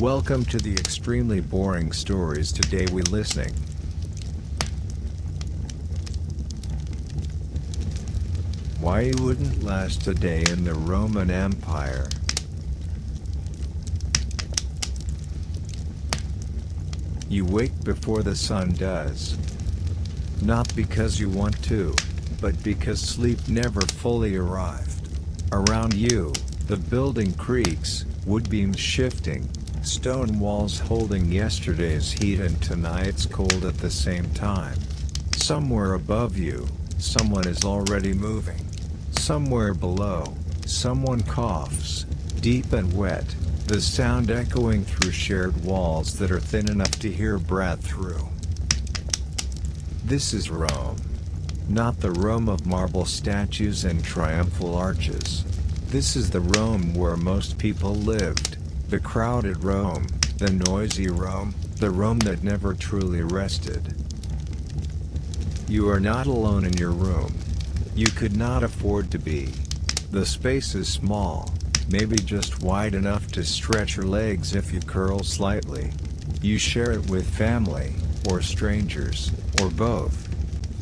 Welcome to the extremely boring stories today we listening. Why you wouldn't last a day in the Roman Empire. You wake before the sun does. Not because you want to, but because sleep never fully arrived. Around you, the building creaks, wood beams shifting, stone walls holding yesterday's heat and tonight's cold at the same time. Somewhere above you, someone is already moving. Somewhere below, someone coughs, deep and wet, the sound echoing through shared walls that are thin enough to hear breath through. This is Rome. Not the Rome of marble statues and triumphal arches. This is the Rome where most people lived. The crowded Rome, the noisy Rome, the Rome that never truly rested. You are not alone in your room. You could not afford to be. The space is small, maybe just wide enough to stretch your legs if you curl slightly. You share it with family, or strangers, or both.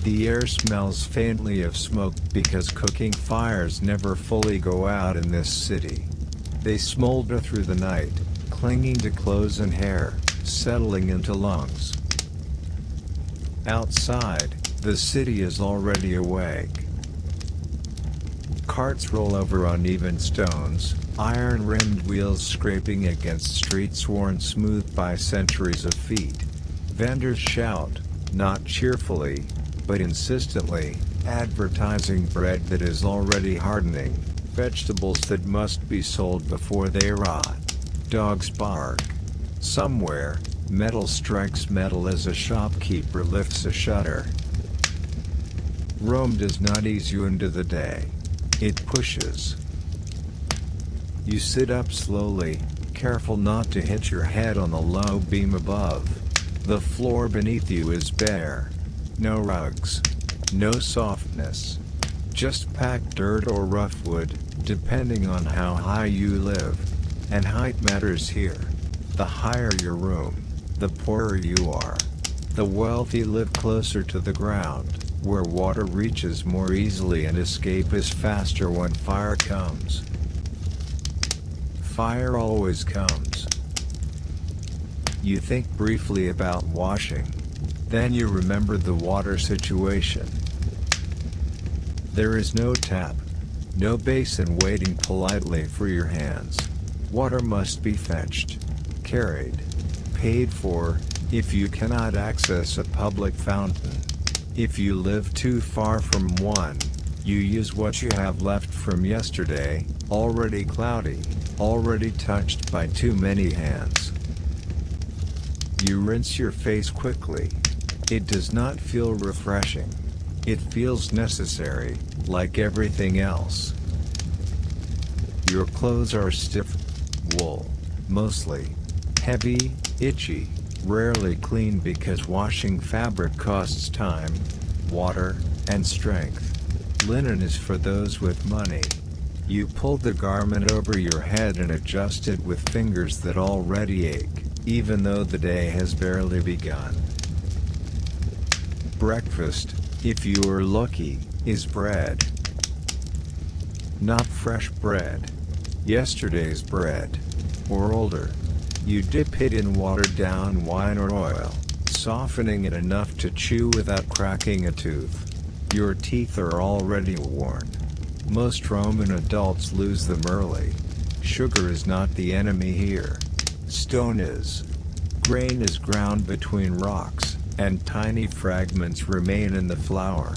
The air smells faintly of smoke because cooking fires never fully go out in this city. They smolder through the night, clinging to clothes and hair, settling into lungs. Outside, the city is already awake. Carts roll over uneven stones, iron-rimmed wheels scraping against streets worn smooth by centuries of feet. Vendors shout, not cheerfully, but insistently, advertising bread that is already hardening, vegetables that must be sold before they rot. Dogs bark. Somewhere, metal strikes metal as a shopkeeper lifts a shutter. Rome does not ease you into the day. It pushes. You sit up slowly, careful not to hit your head on the low beam above. The floor beneath you is bare. No rugs. No softness. Just packed dirt or rough wood, depending on how high you live. And height matters here. The higher your room, the poorer you are. The wealthy live closer to the ground, where water reaches more easily and escape is faster when fire comes. Fire always comes. You think briefly about washing. Then you remember the water situation. There is no tap. No basin waiting politely for your hands. Water must be fetched, carried, paid for, if you cannot access a public fountain. If you live too far from one, you use what you have left from yesterday, already cloudy, already touched by too many hands. You rinse your face quickly. It does not feel refreshing. It feels necessary, like everything else. Your clothes are stiff, wool, mostly, heavy, itchy, rarely clean because washing fabric costs time, water, and strength. Linen is for those with money. You pull the garment over your head and adjust it with fingers that already ache, even though the day has barely begun. Breakfast, if you are lucky, is bread. Not fresh bread. Yesterday's bread. Or older. You dip it in watered-down wine or oil, softening it enough to chew without cracking a tooth. Your teeth are already worn. Most Roman adults lose them early. Sugar is not the enemy here. Stone is. Grain is ground between rocks, and tiny fragments remain in the flour.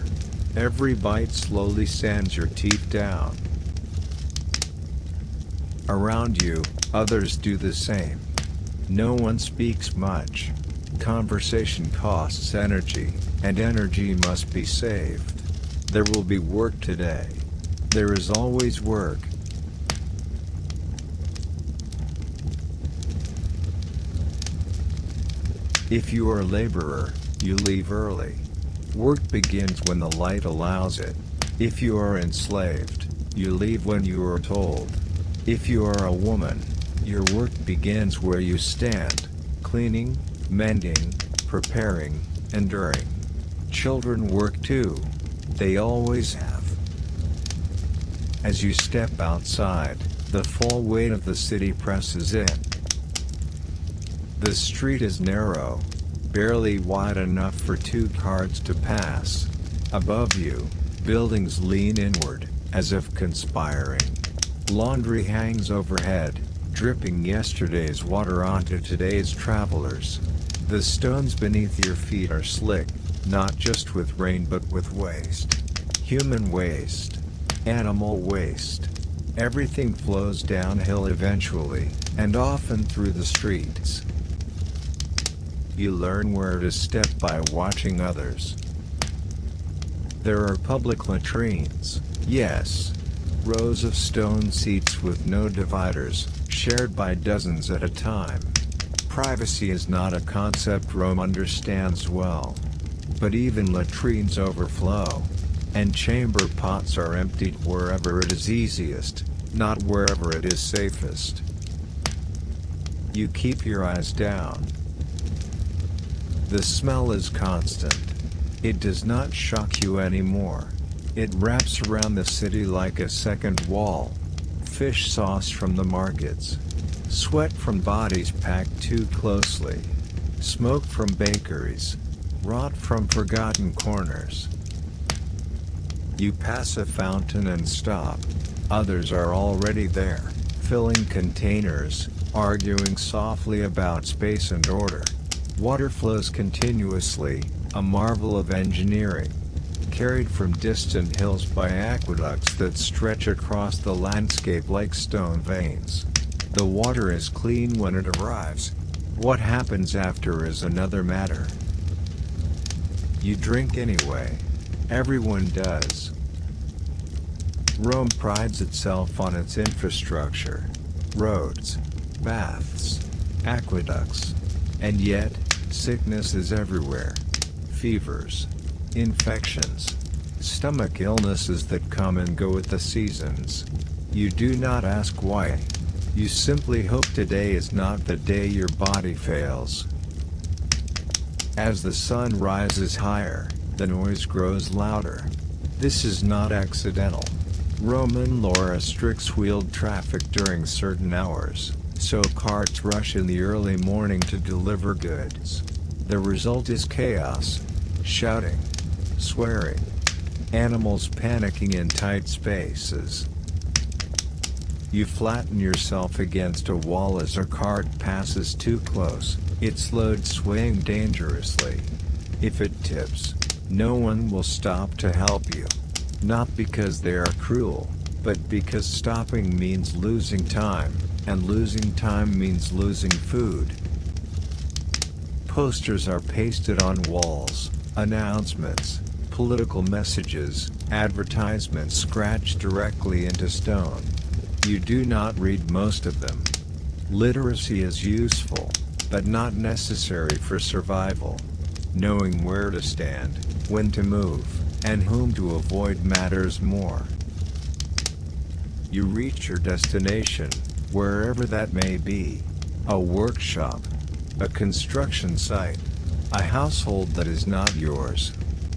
Every bite slowly sands your teeth down. Around you, others do the same. No one speaks much. Conversation costs energy, and energy must be saved. There will be work today. There is always work. If you are a laborer, you leave early. Work begins when the light allows it. If you are enslaved, you leave when you are told. If you are a woman, Your work begins where you stand, cleaning, mending, preparing, enduring. Children work too. They always have. As you step outside, the full weight of the city presses in. The street is narrow, barely wide enough for two cars to pass. Above you, buildings lean inward, as if conspiring. Laundry hangs overhead, dripping yesterday's water onto today's travelers. The stones beneath your feet are slick, not just with rain but with waste. Human waste. Animal waste. Everything flows downhill eventually, and often through the streets. You learn where to step by watching others. There are public latrines, yes. Rows of stone seats with no dividers, shared by dozens at a time. Privacy is not a concept Rome understands well. But even latrines overflow. And chamber pots are emptied wherever it is easiest, not wherever it is safest. You keep your eyes down. The smell is constant. It does not shock you anymore. It wraps around the city like a second wall. Fish sauce from the markets. Sweat from bodies packed too closely. Smoke from bakeries. Rot from forgotten corners. You pass a fountain and stop. Others are already there, filling containers, arguing softly about space and order. Water flows continuously, a marvel of engineering. Carried from distant hills by aqueducts that stretch across the landscape like stone veins. The water is clean when it arrives. What happens after is another matter. You drink anyway. Everyone does. Rome prides itself on its infrastructure. Roads, baths, aqueducts. And yet, sickness is everywhere. Fevers, infections, stomach illnesses that come and go with the seasons. You do not ask why. You simply hope today is not the day your body fails. As the sun rises higher, the noise grows louder. This is not accidental. Roman law restricts wheeled traffic during certain hours, so carts rush in the early morning to deliver goods. The result is chaos. Shouting. Swearing. Animals panicking in tight spaces. You flatten yourself against a wall as a cart passes too close, its load swaying dangerously. If it tips, no one will stop to help you. Not because they are cruel, but because stopping means losing time, and losing time means losing food. Posters are pasted on walls, announcements, political messages, advertisements scratched directly into stone. You do not read most of them. Literacy is useful, but not necessary for survival. Knowing where to stand, when to move, and whom to avoid matters more. You reach your destination, wherever that may be. A workshop, a construction site, a household that is not yours.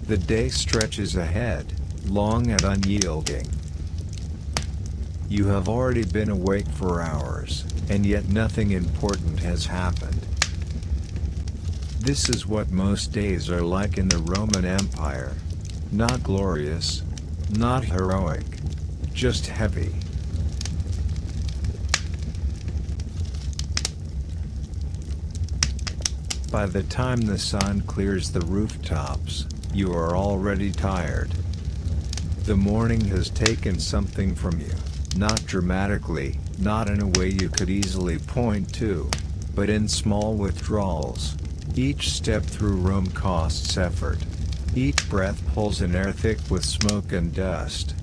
The day stretches ahead, long and unyielding. You have already been awake for hours, and yet nothing important has happened. This is what most days are like in the Roman Empire. Not glorious, not heroic, just heavy. By the time the sun clears the rooftops, you are already tired. The morning has taken something from you, not dramatically, not in a way you could easily point to, but in small withdrawals. Each step through Rome costs effort. Each breath pulls in air thick with smoke and dust.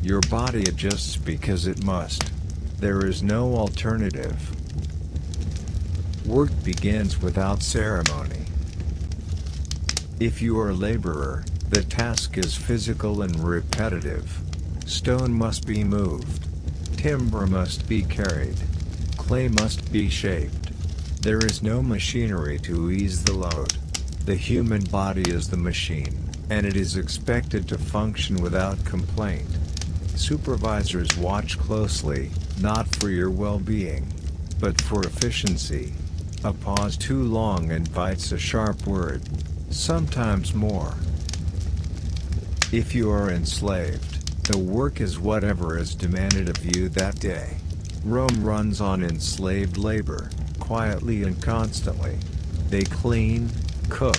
Your body adjusts because it must. There is no alternative. Work begins without ceremony. If you are a laborer, the task is physical and repetitive. Stone must be moved. Timber must be carried. clay must be shaped. There is no machinery to ease the load. The human body is the machine, and it is expected to function without complaint. Supervisors watch closely, not for your well-being, but for efficiency. A pause too long invites a sharp word, sometimes more. If you are enslaved, the work is whatever is demanded of you that day. Rome runs on enslaved labor, quietly and constantly. They clean, cook,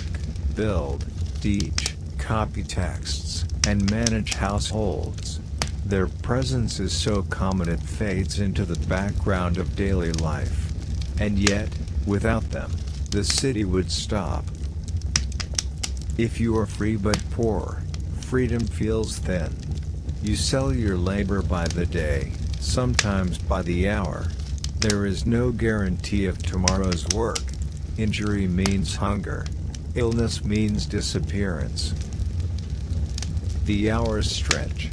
build, teach, copy texts, and manage households. Their presence is so common it fades into the background of daily life. And yet, without them, the city would stop. If you are free but poor, freedom feels thin. You sell your labor by the day, sometimes by the hour. There is no guarantee of tomorrow's work. Injury means hunger. Illness means disappearance. The hours stretch.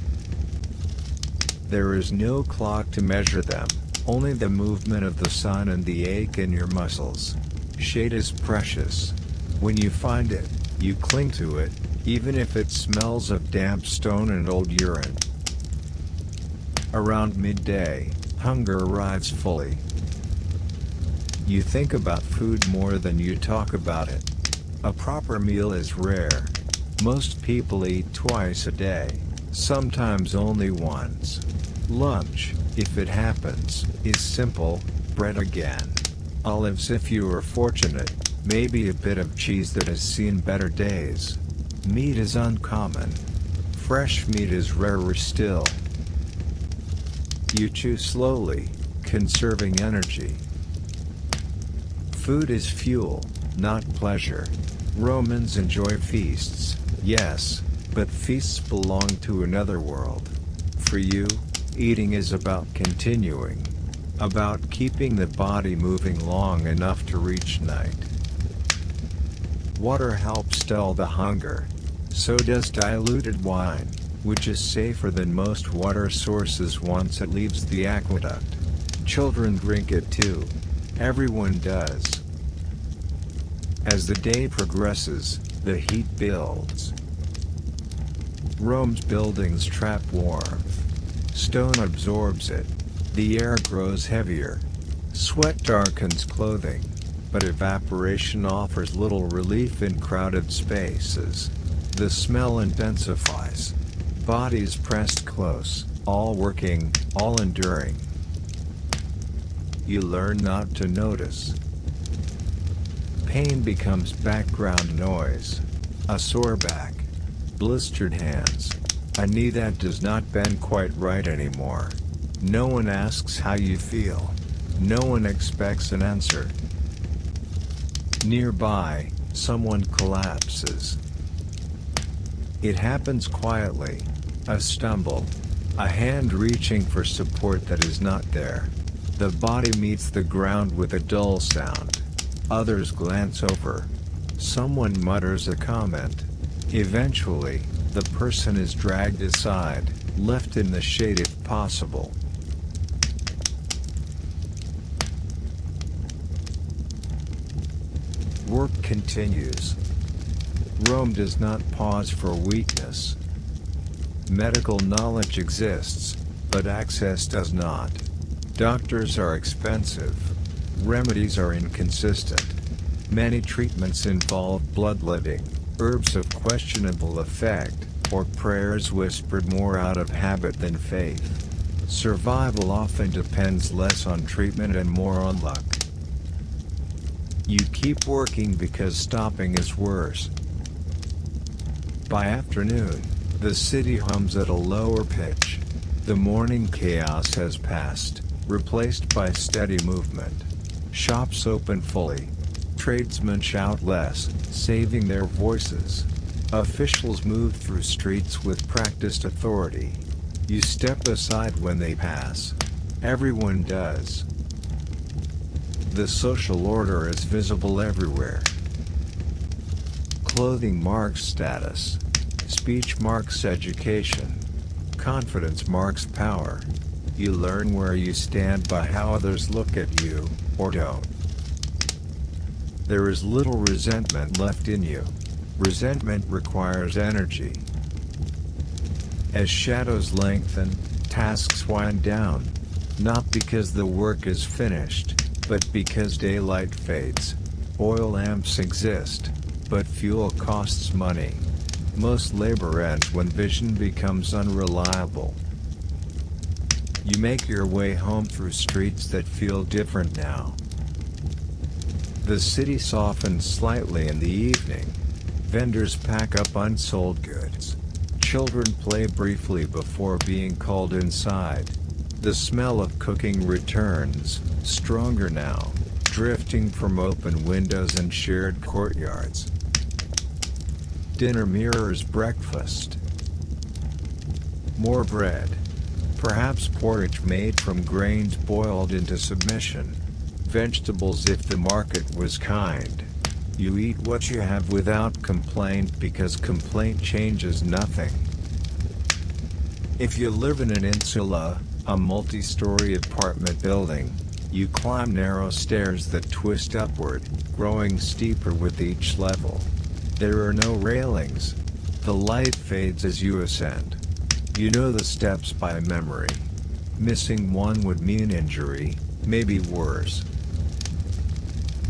There is no clock to measure them, only the movement of the sun and the ache in your muscles. Shade is precious. When you find it, you cling to it, even if it smells of damp stone and old urine. Around midday, hunger arrives fully. You think about food more than you talk about it. A proper meal is rare. Most people eat twice a day, sometimes only once. Lunch, if it happens, is simple: bread again, olives if you are fortunate, maybe a bit of cheese that has seen better days. Meat is uncommon. Fresh meat is rarer still. You chew slowly, conserving energy. Food is fuel, not pleasure. Romans enjoy feasts, yes, but feasts belong to another world. For you, eating is about continuing. About keeping the body moving long enough to reach night. Water helps dull the hunger. So does diluted wine, which is safer than most water sources once it leaves the aqueduct. Children drink it too. Everyone does. As the day progresses, the heat builds. Rome's buildings trap warmth. Stone absorbs it. The air grows heavier. Sweat darkens clothing, but evaporation offers little relief in crowded spaces. The smell intensifies. Bodies pressed close, all working, all enduring. You learn not to notice. Pain becomes background noise. A sore back. Blistered hands. A knee that does not bend quite right anymore. No one asks how you feel. No one expects an answer. Nearby, someone collapses. It happens quietly. A stumble. A hand reaching for support that is not there. The body meets the ground with a dull sound. Others glance over. Someone mutters a comment. Eventually, the person is dragged aside, left in the shade if possible. Work continues. Rome does not pause for weakness. Medical knowledge exists, but access does not. Doctors are expensive. Remedies are inconsistent. Many treatments involve bloodletting, herbs of questionable effect, or prayers whispered more out of habit than faith. Survival often depends less on treatment and more on luck. You keep working because stopping is worse. By afternoon, the city hums at a lower pitch. The morning chaos has passed, replaced by steady movement. Shops open fully. Tradesmen shout less, saving their voices. Officials move through streets with practiced authority. You step aside when they pass. Everyone does. The social order is visible everywhere. Clothing marks status. Speech marks education. Confidence marks power. You learn where you stand by how others look at you, or don't. There is little resentment left in you. Resentment requires energy. As shadows lengthen, tasks wind down. Not because the work is finished, but because daylight fades. Oil lamps exist, but fuel costs money. Most labor ends when vision becomes unreliable. You make your way home through streets that feel different now. The city softens slightly in the evening. Vendors pack up unsold goods. Children play briefly before being called inside. The smell of cooking returns, stronger now, drifting from open windows and shared courtyards. Dinner mirrors breakfast. More bread. Perhaps porridge made from grains boiled into submission. Vegetables if the market was kind. You eat what you have without complaint because complaint changes nothing. If you live in an insula, a multi-story apartment building, you climb narrow stairs that twist upward, growing steeper with each level. There are no railings. The light fades as you ascend. You know the steps by memory. Missing one would mean injury, maybe worse.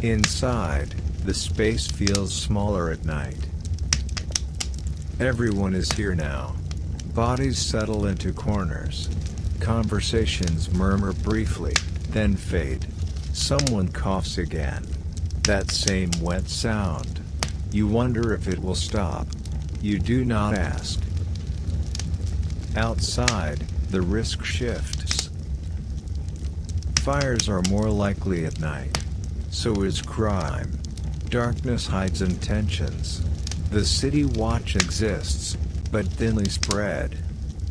Inside, the space feels smaller at night. Everyone is here now. Bodies settle into corners. Conversations murmur briefly, then fade. Someone coughs again. That same wet sound. You wonder if it will stop. You do not ask. Outside, the risk shifts. Fires are more likely at night. So is crime. Darkness hides intentions. The city watch exists, but thinly spread.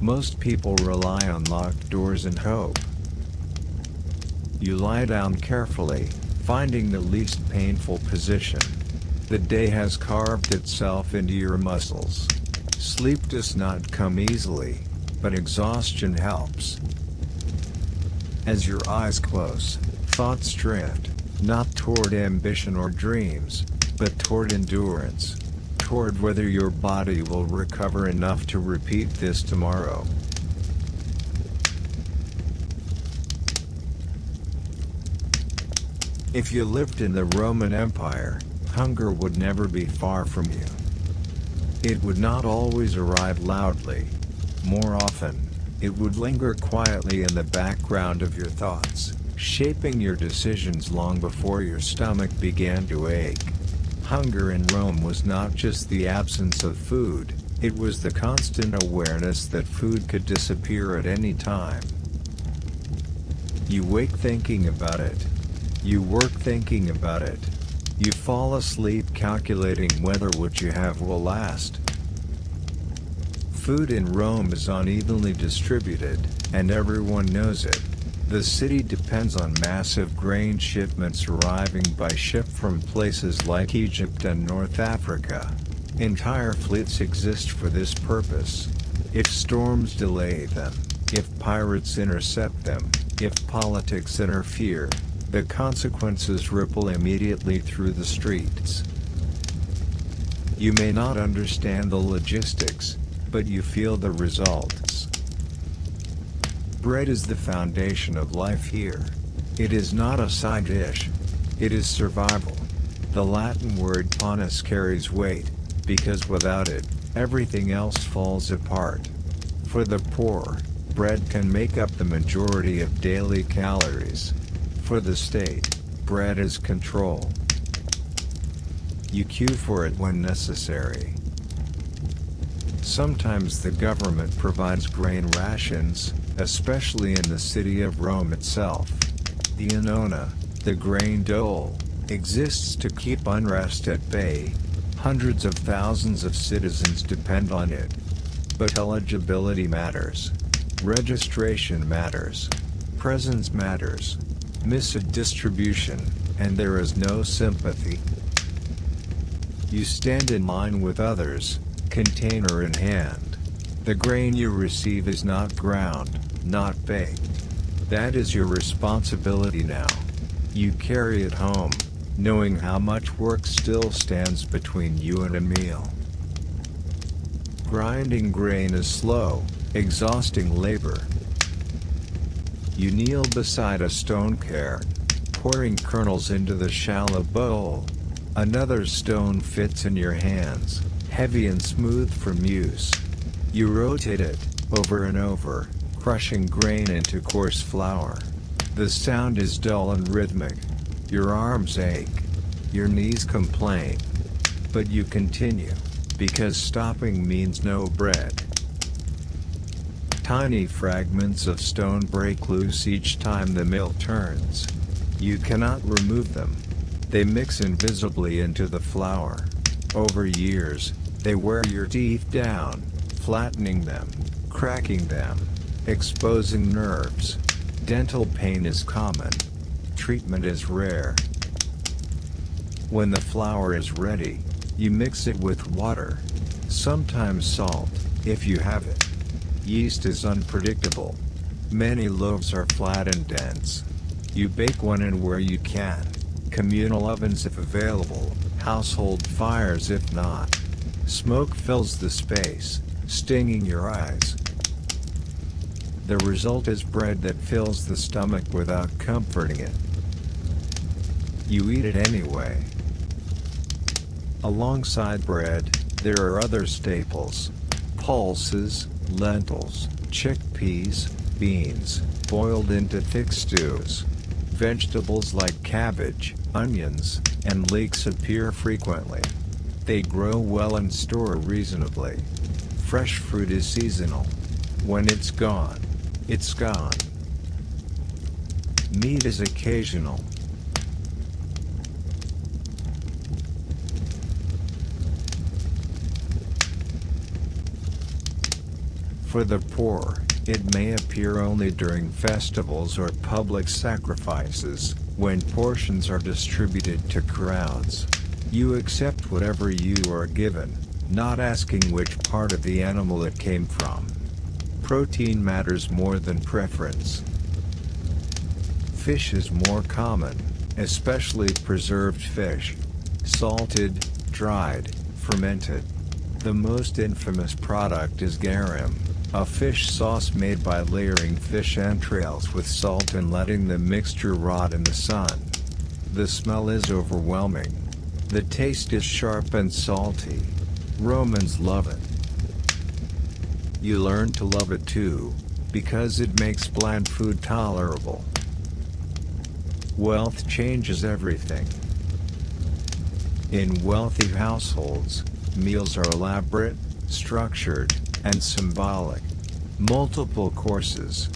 Most people rely on locked doors and hope. You lie down carefully, finding the least painful position. The day has carved itself into your muscles. Sleep does not come easily, but exhaustion helps. As your eyes close, thoughts drift, not toward ambition or dreams, but toward endurance. Toward whether your body will recover enough to repeat this tomorrow. If you lived in the Roman Empire, hunger would never be far from you. It would not always arrive loudly. More often, it would linger quietly in the background of your thoughts, shaping your decisions long before your stomach began to ache. Hunger in Rome was not just the absence of food, it was the constant awareness that food could disappear at any time. You wake thinking about it. You work thinking about it. You fall asleep calculating whether what you have will last. Food in Rome is unevenly distributed, and everyone knows it. The city depends on massive grain shipments arriving by ship from places like Egypt and North Africa. Entire fleets exist for this purpose. If storms delay them, if pirates intercept them, if politics interfere, the consequences ripple immediately through the streets. You may not understand the logistics, but you feel the results. Bread is the foundation of life here. It is not a side dish. It is survival. The Latin word panis carries weight, because without it, everything else falls apart. For the poor, bread can make up the majority of daily calories. For the state, bread is control. You queue for it when necessary. Sometimes the government provides grain rations, especially in the city of Rome itself. The annona, the grain dole, exists to keep unrest at bay. Hundreds of thousands of citizens depend on it. But eligibility matters. Registration matters. Presence matters. Miss a distribution, and there is no sympathy. You stand in line with others, container in hand. The grain you receive is not ground, not baked. That is your responsibility now. You carry it home, knowing how much work still stands between you and a meal. Grinding grain is slow, exhausting labor. You kneel beside a stone cairn, pouring kernels into the shallow bowl. Another stone fits in your hands, heavy and smooth from use. You rotate it, over and over, crushing grain into coarse flour. The sound is dull and rhythmic. Your arms ache. Your knees complain. But you continue, because stopping means no bread. Tiny fragments of stone break loose each time the mill turns. You cannot remove them. They mix invisibly into the flour. Over years, they wear your teeth down, flattening them, cracking them, exposing nerves. Dental pain is common. Treatment is rare. When the flour is ready, you mix it with water, sometimes salt, if you have it. Yeast is unpredictable. Many loaves are flat and dense. You bake when and where you can. Communal ovens if available, household fires if not. Smoke fills the space, stinging your eyes. The result is bread that fills the stomach without comforting it. You eat it anyway. Alongside bread, there are other staples. Pulses, lentils, chickpeas, beans, boiled into thick stews. Vegetables like cabbage, onions, and leeks appear frequently. They grow well and store reasonably. Fresh fruit is seasonal. When it's gone, it's gone. Meat is occasional. For the poor, it may appear only during festivals or public sacrifices, when portions are distributed to crowds. You accept whatever you are given, not asking which part of the animal it came from. Protein matters more than preference. Fish is more common, especially preserved fish. Salted, dried, fermented. The most infamous product is garum, a fish sauce made by layering fish entrails with salt and letting the mixture rot in the sun. The smell is overwhelming. The taste is sharp and salty. Romans love it. You learn to love it too, because it makes bland food tolerable. Wealth changes everything. In wealthy households, meals are elaborate, structured, and symbolic. Multiple courses,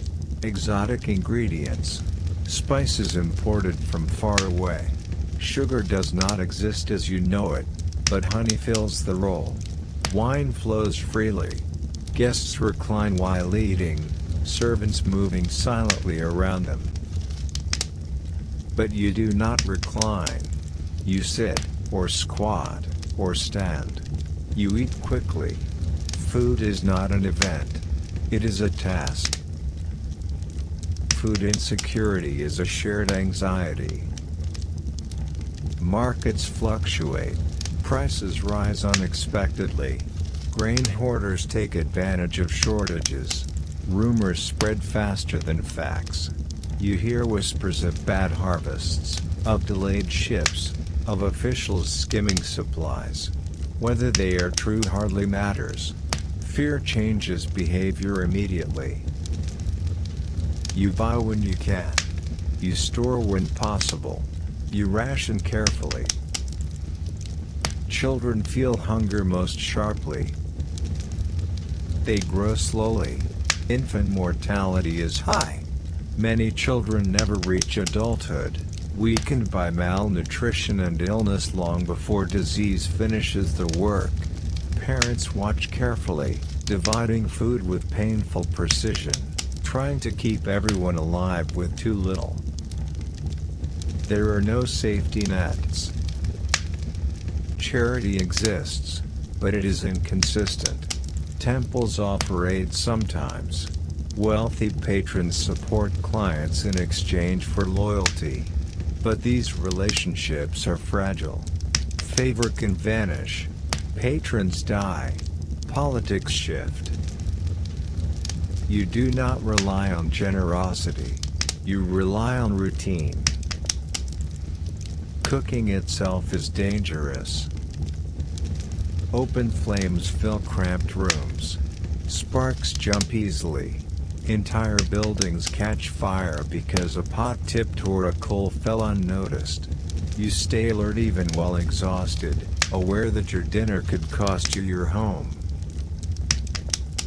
exotic ingredients, spices imported from far away. Sugar does not exist as you know it, but honey fills the role. Wine flows freely. Guests recline while eating, servants moving silently around them. But you do not recline. You sit, or squat, or stand. You eat quickly. Food is not an event. It is a task. Food insecurity is a shared anxiety. Markets fluctuate. Prices rise unexpectedly. Grain hoarders take advantage of shortages. Rumors spread faster than facts. You hear whispers of bad harvests, of delayed ships, of officials skimming supplies. Whether they are true hardly matters. Fear changes behavior immediately. You buy when you can. You store when possible. You ration carefully. Children feel hunger most sharply. They grow slowly. Infant mortality is high. Many children never reach adulthood, weakened by malnutrition and illness long before disease finishes the work. Parents watch carefully, dividing food with painful precision, trying to keep everyone alive with too little. There are no safety nets. Charity exists, but it is inconsistent. Temples offer aid sometimes. Wealthy patrons support clients in exchange for loyalty. But these relationships are fragile. Favor can vanish. Patrons die. Politics shift. You do not rely on generosity. You rely on routine. Cooking itself is dangerous. Open flames fill cramped rooms. Sparks jump easily. Entire buildings catch fire because a pot tipped or a coal fell unnoticed. You stay alert even while exhausted, aware that your dinner could cost you your home.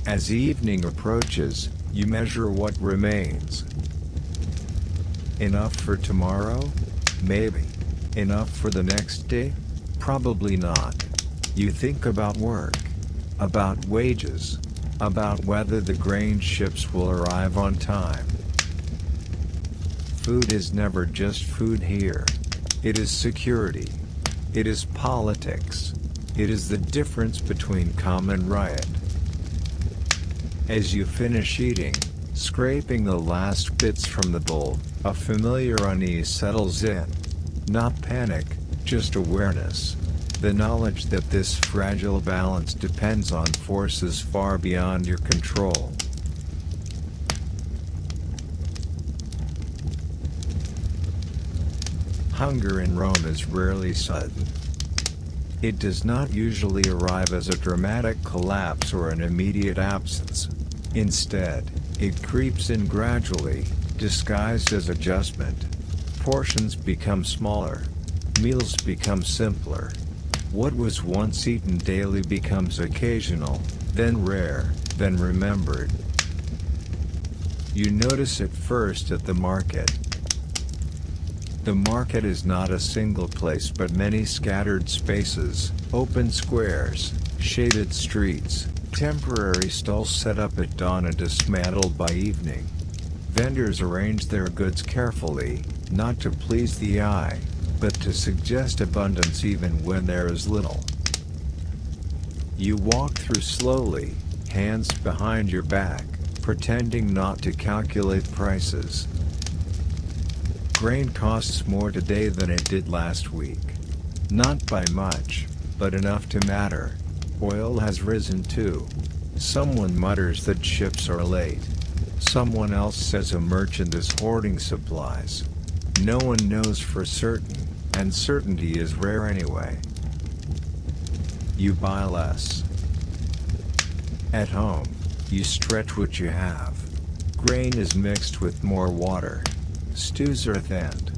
As evening approaches, you measure what remains. Enough for tomorrow? Maybe. Enough for the next day? Probably not. You think about work, about wages, about whether the grain ships will arrive on time. Food is never just food here. It is security. It is politics. It is the difference between calm and riot. As you finish eating, scraping the last bits from the bowl, a familiar unease settles in. Not panic, just awareness. The knowledge that this fragile balance depends on forces far beyond your control. Hunger in Rome is rarely sudden. It does not usually arrive as a dramatic collapse or an immediate absence. Instead, it creeps in gradually, disguised as adjustment. Portions become smaller. Meals become simpler. What was once eaten daily becomes occasional, then rare, then remembered. You notice it first at the market. The market is not a single place but many scattered spaces, open squares, shaded streets, temporary stalls set up at dawn and dismantled by evening. Vendors arrange their goods carefully, not to please the eye, but to suggest abundance even when there is little. You walk through slowly, hands behind your back, pretending not to calculate prices. Grain costs more today than it did last week. Not by much, but enough to matter. Oil has risen too. Someone mutters that ships are late. Someone else says a merchant is hoarding supplies. No one knows for certain, and certainty is rare anyway. You buy less. At home, you stretch what you have. Grain is mixed with more water. Stews are thinned.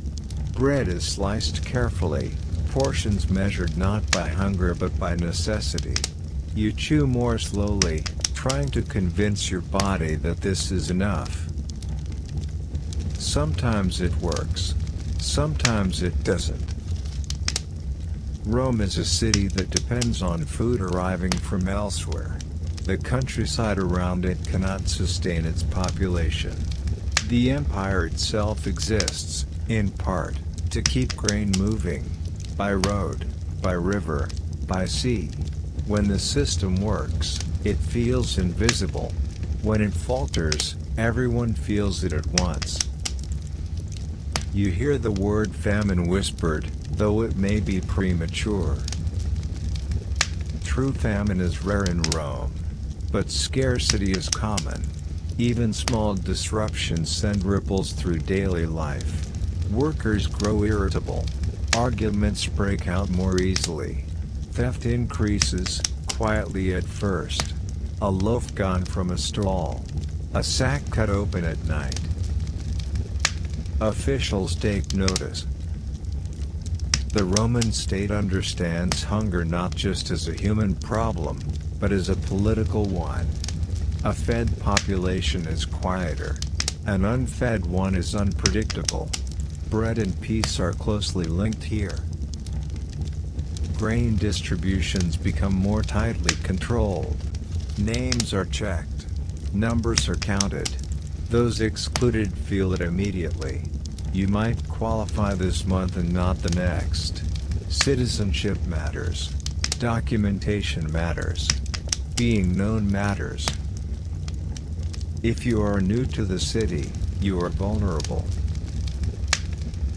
Bread is sliced carefully, portions measured not by hunger but by necessity. You chew more slowly, trying to convince your body that this is enough. Sometimes it works. Sometimes it doesn't. Rome is a city that depends on food arriving from elsewhere. The countryside around it cannot sustain its population. The empire itself exists, in part, to keep grain moving. By road, by river, by sea. When the system works, it feels invisible. When it falters, everyone feels it at once. You hear the word famine whispered, though it may be premature. True famine is rare in Rome. But scarcity is common. Even small disruptions send ripples through daily life. Workers grow irritable. Arguments break out more easily. Theft increases, quietly at first. A loaf gone from a stall. A sack cut open at night. Officials take notice. The Roman state understands hunger not just as a human problem, but as a political one. A fed population is quieter. An unfed one is unpredictable. Bread and peace are closely linked here. Grain distributions become more tightly controlled. Names are checked. Numbers are counted. Those excluded feel it immediately. You might qualify this month and not the next. Citizenship matters. Documentation matters. Being known matters. If you are new to the city, you are vulnerable.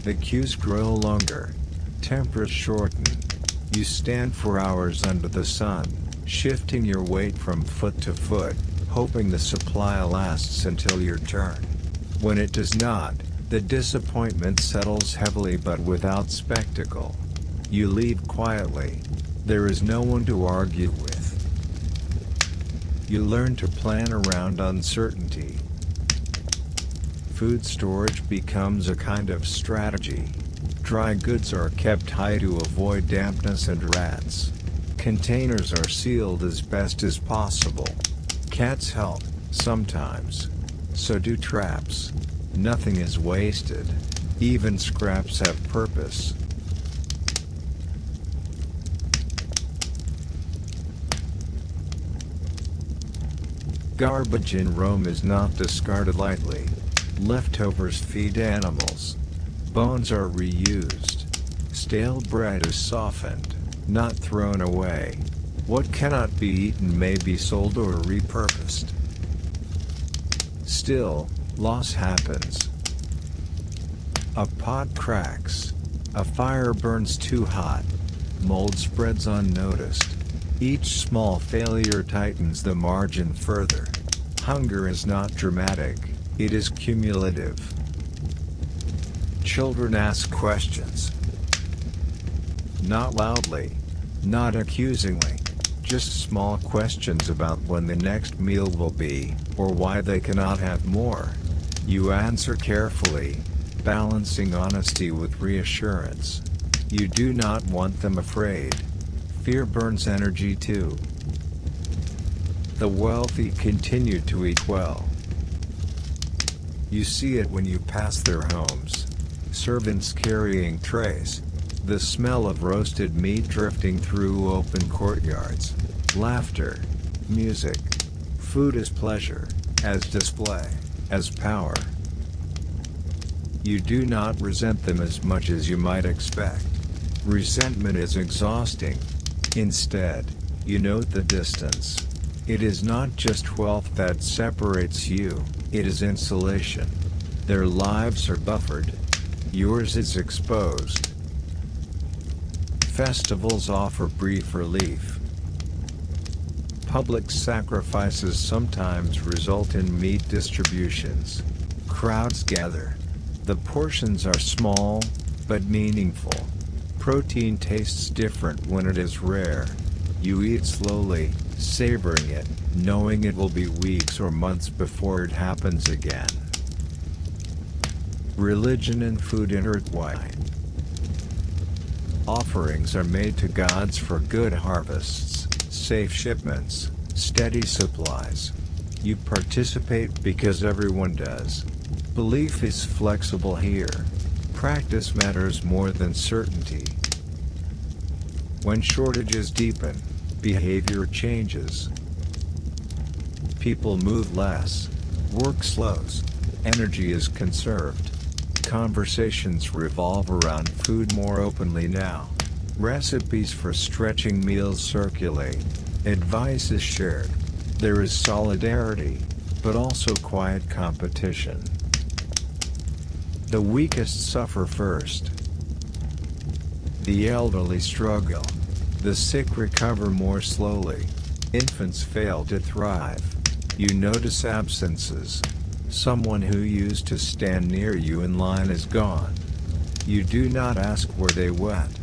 The queues grow longer. Tempers shorten. You stand for hours under the sun, shifting your weight from foot to foot, hoping the supply lasts until your turn. When it does not, the disappointment settles heavily but without spectacle. You leave quietly. There is no one to argue with. You learn to plan around uncertainty. Food storage becomes a kind of strategy. Dry goods are kept high to avoid dampness and rats. Containers are sealed as best as possible. Cats help, sometimes. So do traps. Nothing is wasted. Even scraps have purpose. Garbage in Rome is not discarded lightly. Leftovers feed animals. Bones are reused. Stale bread is softened, not thrown away. What cannot be eaten may be sold or repurposed. Still, loss happens. A pot cracks. A fire burns too hot. Mold spreads unnoticed. Each small failure tightens the margin further. Hunger is not dramatic, it is cumulative. Children ask questions. Not loudly, not accusingly. Just small questions about when the next meal will be, or why they cannot have more. You answer carefully, balancing honesty with reassurance. You do not want them afraid. Fear burns energy too. The wealthy continue to eat well. You see it when you pass their homes. Servants carrying trays. The smell of roasted meat drifting through open courtyards. Laughter. Music. Food as pleasure, as display, as power. You do not resent them as much as you might expect. Resentment is exhausting. Instead, you note the distance. It is not just wealth that separates you, it is insulation. Their lives are buffered. Yours is exposed. Festivals offer brief relief. Public sacrifices sometimes result in meat distributions. Crowds gather. The portions are small, but meaningful. Protein tastes different when it is rare. You eat slowly, savoring it, knowing it will be weeks or months before it happens again. Religion and food intertwine. Offerings are made to gods for good harvests, safe shipments, steady supplies. You participate because everyone does. Belief is flexible here. Practice matters more than certainty. When shortages deepen, behavior changes. People move less. Work slows. Energy is conserved. Conversations revolve around food more openly now. Recipes for stretching meals circulate. Advice is shared. There is solidarity, but also quiet competition. The weakest suffer first. The elderly struggle. The sick recover more slowly. Infants fail to thrive. You notice absences. Someone who used to stand near you in line is gone. You do not ask where they went.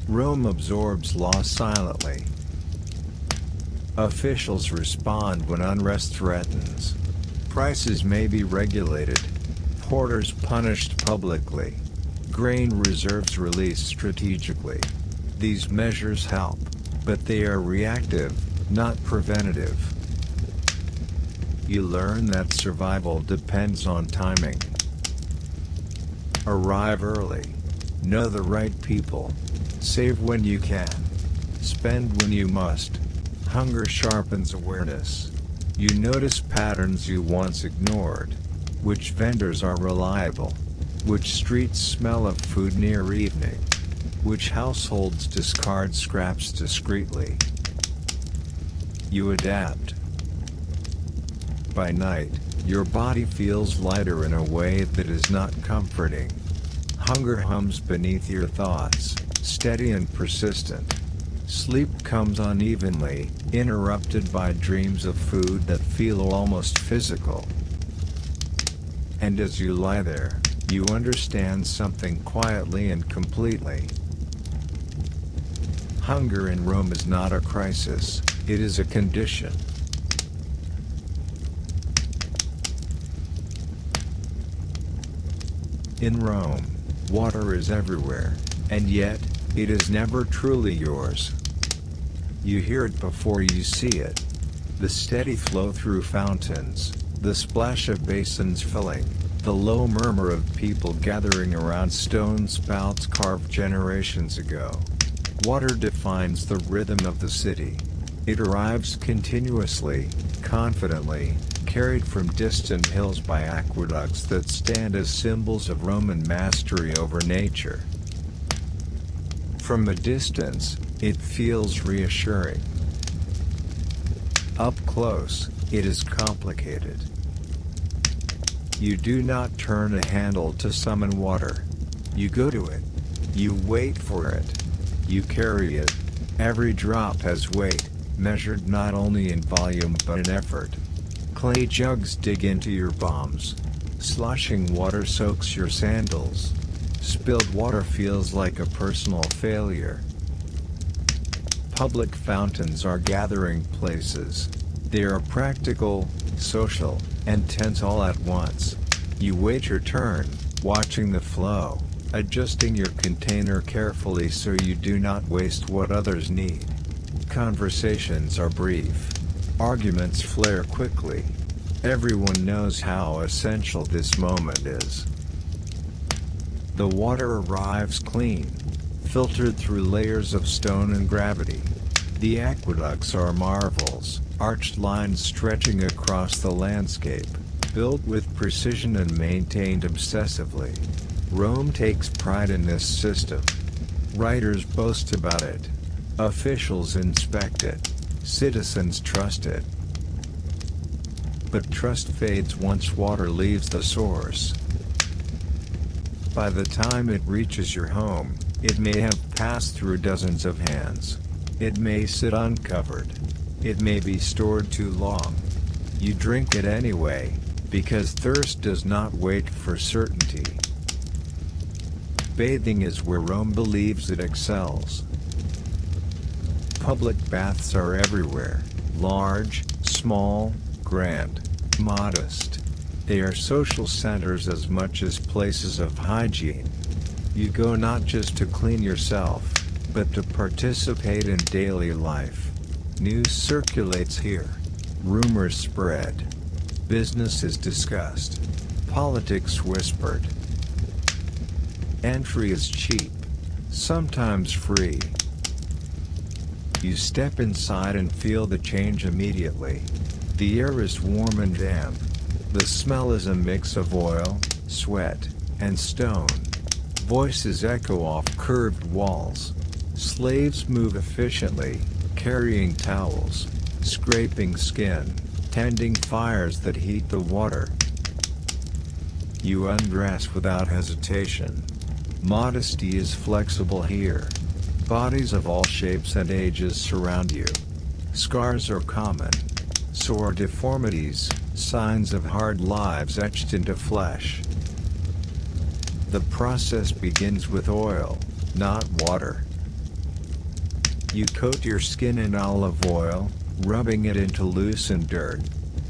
Rome absorbs loss silently. Officials respond when unrest threatens. Prices may be regulated. Porters punished publicly. Grain reserves released strategically. These measures help, but they are reactive, not preventative. You learn that survival depends on timing. Arrive early. Know the right people. Save when you can. Spend when you must. Hunger sharpens awareness. You notice patterns you once ignored. Which vendors are reliable? Which streets smell of food near evening? Which households discard scraps discreetly? You adapt. by night, your body feels lighter in a way that is not comforting. Hunger hums beneath your thoughts, steady and persistent. Sleep comes unevenly, interrupted by dreams of food that feel almost physical. And as you lie there, you understand something quietly and completely. Hunger in Rome is not a crisis, it is a condition. In Rome, water is everywhere, and yet, it is never truly yours. You hear it before you see it. The steady flow through fountains, the splash of basins filling, the low murmur of people gathering around stone spouts carved generations ago. Water defines the rhythm of the city. It arrives continuously, confidently, carried from distant hills by aqueducts that stand as symbols of Roman mastery over nature. From a distance, it feels reassuring. Up close, it is complicated. You do not turn a handle to summon water. You go to it. You wait for it. You carry it. Every drop has weight, measured not only in volume but in effort. Clay jugs dig into your palms. Sloshing water soaks your sandals. Spilled water feels like a personal failure. Public fountains are gathering places. They are practical, social, and tense all at once. You wait your turn, watching the flow, adjusting your container carefully so you do not waste what others need. Conversations are brief. Arguments flare quickly. Everyone knows how essential this moment is. The water arrives clean, filtered through layers of stone and gravity. The aqueducts are marvels, arched lines stretching across the landscape, built with precision and maintained obsessively. Rome takes pride in this system. Writers boast about it. Officials inspect it. Citizens trust it. But trust fades once water leaves the source. By the time it reaches your home, it may have passed through dozens of hands. It may sit uncovered. It may be stored too long. You drink it anyway, because thirst does not wait for certainty. Bathing is where Rome believes it excels. Public baths are everywhere, large, small, grand, modest. They are social centers as much as places of hygiene. You go not just to clean yourself, but to participate in daily life. News circulates here. Rumors spread. Business is discussed. Politics whispered. Entry is cheap, sometimes free. You step inside and feel the change immediately. The air is warm and damp. The smell is a mix of oil, sweat, and stone. Voices echo off curved walls. Slaves move efficiently, carrying towels, scraping skin, tending fires that heat the water. You undress without hesitation. Modesty is flexible here. Bodies of all shapes and ages surround you. Scars are common. So are deformities, signs of hard lives etched into flesh. The process begins with oil, not water. You coat your skin in olive oil, rubbing it into loosened dirt.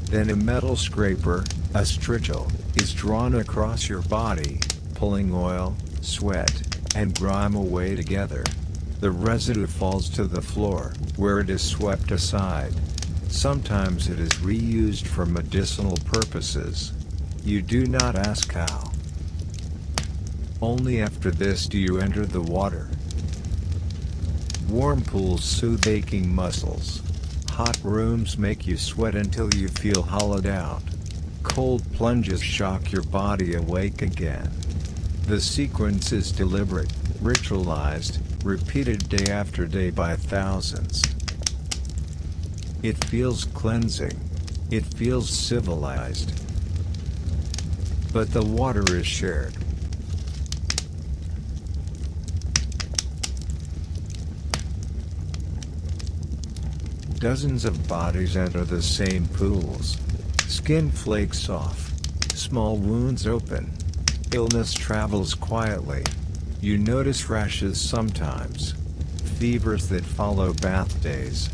Then a metal scraper, a strigil, is drawn across your body, pulling oil, sweat, and grime away together. The residue falls to the floor, where it is swept aside. Sometimes it is reused for medicinal purposes. You do not ask how. Only after this do you enter the water. Warm pools soothe aching muscles. Hot rooms make you sweat until you feel hollowed out. Cold plunges shock your body awake again. The sequence is deliberate, ritualized, repeated day after day by thousands. It feels cleansing. It feels civilized. But the water is shared. Dozens of bodies enter the same pools. Skin flakes off. Small wounds open. Illness travels quietly. You notice rashes sometimes. Fevers that follow bath days.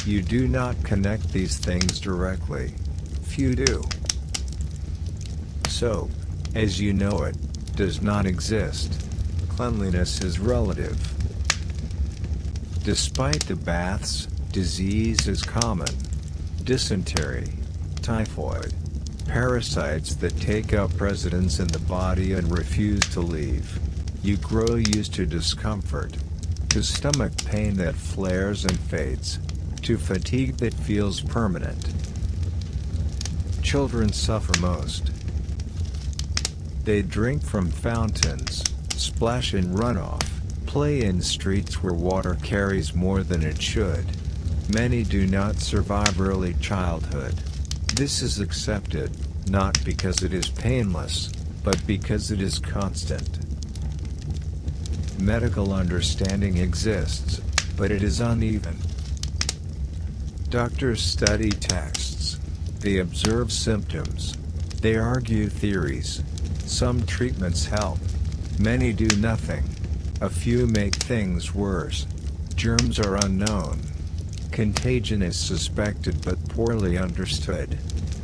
You do not connect these things directly. Few do. Soap, as you know it, does not exist. Cleanliness is relative. Despite the baths, disease is common. Dysentery, typhoid, parasites that take up residence in the body and refuse to leave. You grow used to discomfort, to stomach pain that flares and fades, to fatigue that feels permanent. Children suffer most. They drink from fountains, splash in runoff, play in streets where water carries more than it should. Many do not survive early childhood. This is accepted, not because it is painless, but because it is constant. Medical understanding exists, but it is uneven. Doctors study texts. They observe symptoms. They argue theories. Some treatments help. Many do nothing. A few make things worse. Germs are unknown. Contagion is suspected but poorly understood.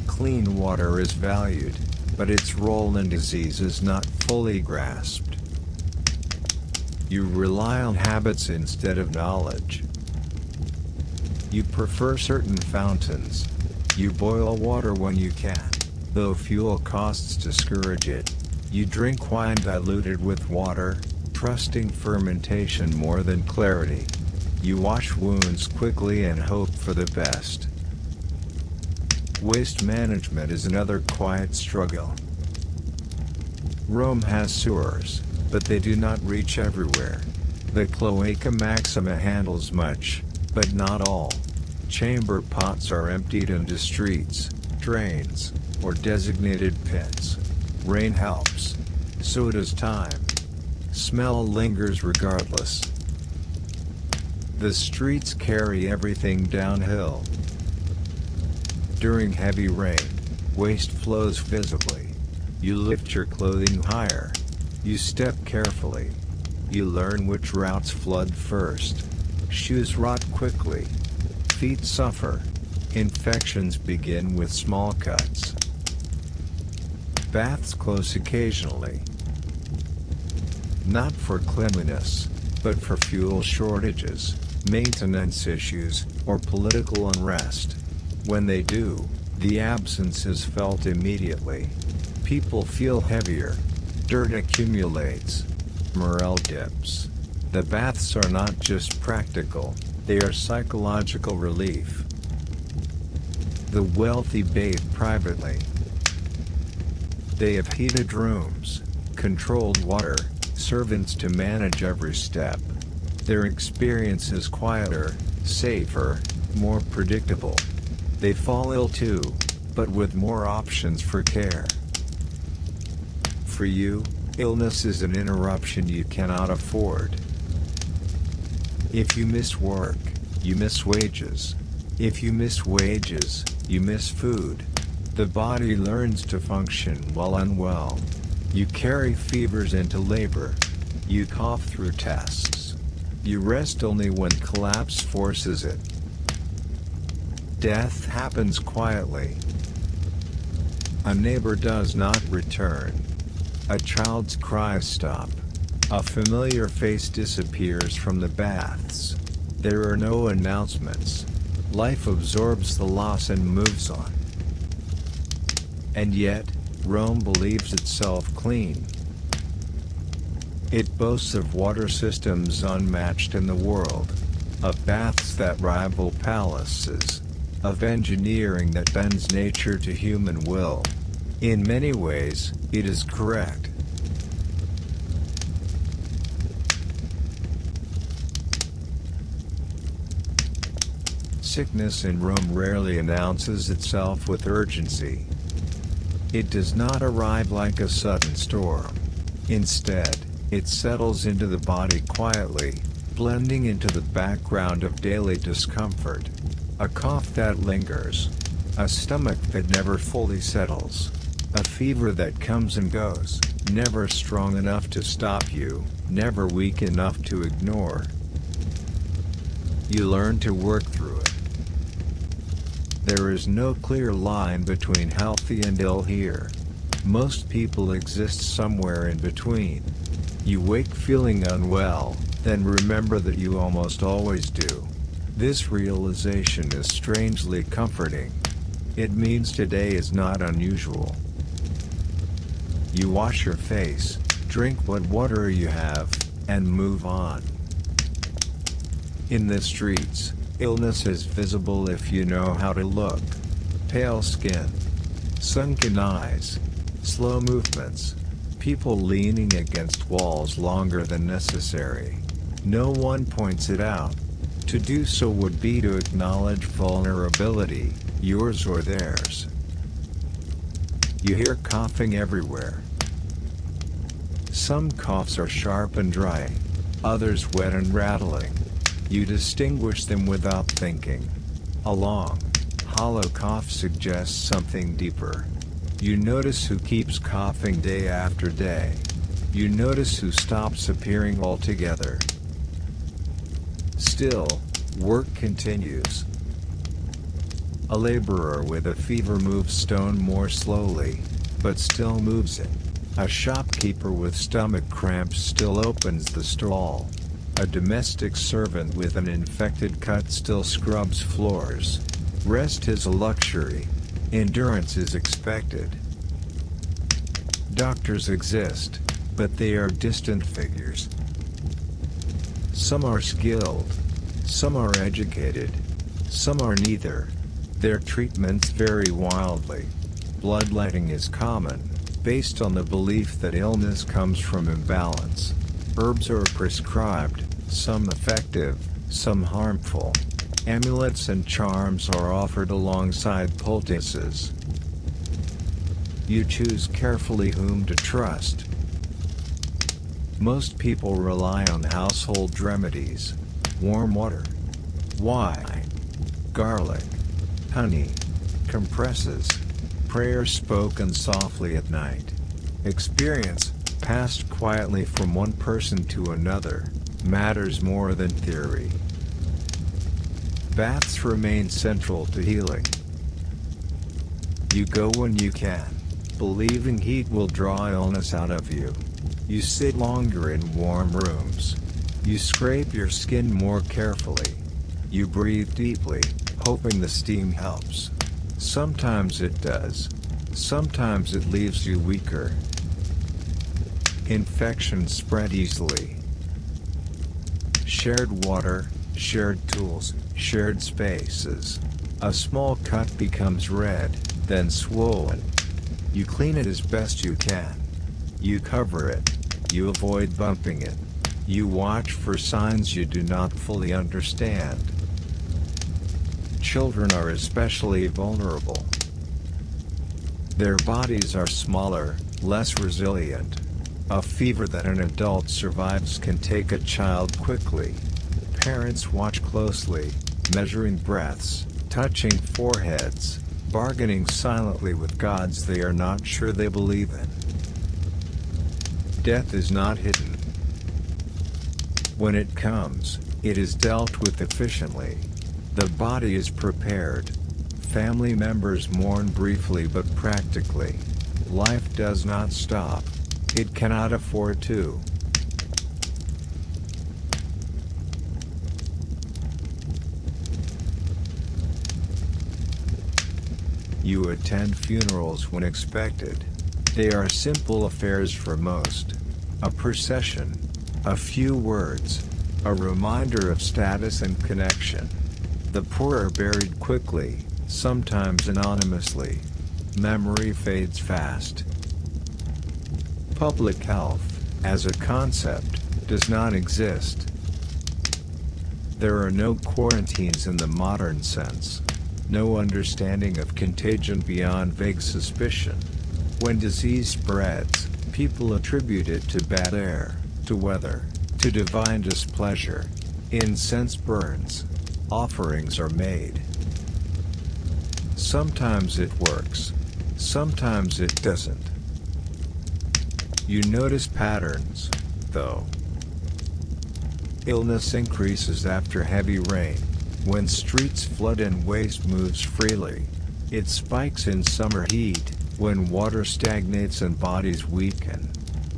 Clean water is valued, but its role in disease is not fully grasped. You rely on habits instead of knowledge. You prefer certain fountains. You boil water when you can, though fuel costs discourage it. You drink wine diluted with water, trusting fermentation more than clarity. You wash wounds quickly and hope for the best. Waste management is another quiet struggle. Rome has sewers, but they do not reach everywhere. The Cloaca Maxima handles much, but not all. Chamber pots are emptied into streets, drains, or designated pits. Rain helps. So does time. Smell lingers regardless. The streets carry everything downhill. During heavy rain, waste flows visibly. You lift your clothing higher. You step carefully. You learn which routes flood first. Shoes rot quickly. Feet suffer. Infections begin with small cuts. Baths close occasionally. Not for cleanliness, but for fuel shortages, maintenance issues, or political unrest. When they do, the absence is felt immediately. People feel heavier. Dirt accumulates. Morale dips. The baths are not just practical, they are psychological relief. The wealthy bathe privately. They have heated rooms, controlled water, servants to manage every step. Their experience is quieter, safer, more predictable. They fall ill too, but with more options for care. For you, illness is an interruption you cannot afford. If you miss work, you miss wages. If you miss wages, you miss food. The body learns to function while unwell. You carry fevers into labor. You cough through tests. You rest only when collapse forces it. Death happens quietly. A neighbor does not return. A child's cries stop. A familiar face disappears from the baths. There are no announcements. Life absorbs the loss and moves on. And yet, Rome believes itself clean. It boasts of water systems unmatched in the world, of baths that rival palaces, of engineering that bends nature to human will. In many ways, it is correct. Sickness in Rome rarely announces itself with urgency. It does not arrive like a sudden storm. Instead, it settles into the body quietly, blending into the background of daily discomfort. A cough that lingers. A stomach that never fully settles. A fever that comes and goes, never strong enough to stop you, never weak enough to ignore. You learn to work through it. There is no clear line between healthy and ill here. Most people exist somewhere in between. You wake feeling unwell, then remember that you almost always do. This realization is strangely comforting. It means today is not unusual. You wash your face, drink what water you have, and move on. In the streets, illness is visible if you know how to look. Pale skin, sunken eyes, slow movements, people leaning against walls longer than necessary. No one points it out. To do so would be to acknowledge vulnerability, yours or theirs. You hear coughing everywhere. Some coughs are sharp and dry, others wet and rattling. You distinguish them without thinking. A long, hollow cough suggests something deeper. You notice who keeps coughing day after day. You notice who stops appearing altogether. Still, work continues. A laborer with a fever moves stone more slowly, but still moves it. A shopkeeper with stomach cramps still opens the stall. A domestic servant with an infected cut still scrubs floors. Rest is a luxury. Endurance is expected. Doctors exist, but they are distant figures. Some are skilled. Some are educated. Some are neither. Their treatments vary wildly. Bloodletting is common, based on the belief that illness comes from imbalance. Herbs are prescribed, some effective, some harmful. Amulets and charms are offered alongside poultices. You choose carefully whom to trust. Most people rely on household remedies. Warm water, wine, garlic, honey, compresses, prayers spoken softly at night. Experience, passed quietly from one person to another, matters more than theory. Baths remain central to healing. You go when you can, believing heat will draw illness out of you. You sit longer in warm rooms. You scrape your skin more carefully. You breathe deeply, hoping the steam helps. Sometimes it does. Sometimes it leaves you weaker. Infections spread easily. Shared water, shared tools, shared spaces. A small cut becomes red, then swollen. You clean it as best you can. You cover it. You avoid bumping it. You watch for signs you do not fully understand. Children are especially vulnerable. Their bodies are smaller, less resilient. A fever that an adult survives can take a child quickly. Parents watch closely, measuring breaths, touching foreheads, bargaining silently with gods they are not sure they believe in. Death is not hidden. When it comes, it is dealt with efficiently. The body is prepared. Family members mourn briefly but practically. Life does not stop. It cannot afford to. You attend funerals when expected. They are simple affairs for most. A procession. A few words. A reminder of status and connection. The poor are buried quickly, sometimes anonymously. Memory fades fast. Public health, as a concept, does not exist. There are no quarantines in the modern sense. No understanding of contagion beyond vague suspicion. When disease spreads, people attribute it to bad air, to weather, to divine displeasure. Incense burns. Offerings are made. Sometimes it works. Sometimes it doesn't. You notice patterns, though. Illness increases after heavy rain. When streets flood and waste moves freely. It spikes in summer heat, when water stagnates and bodies weaken.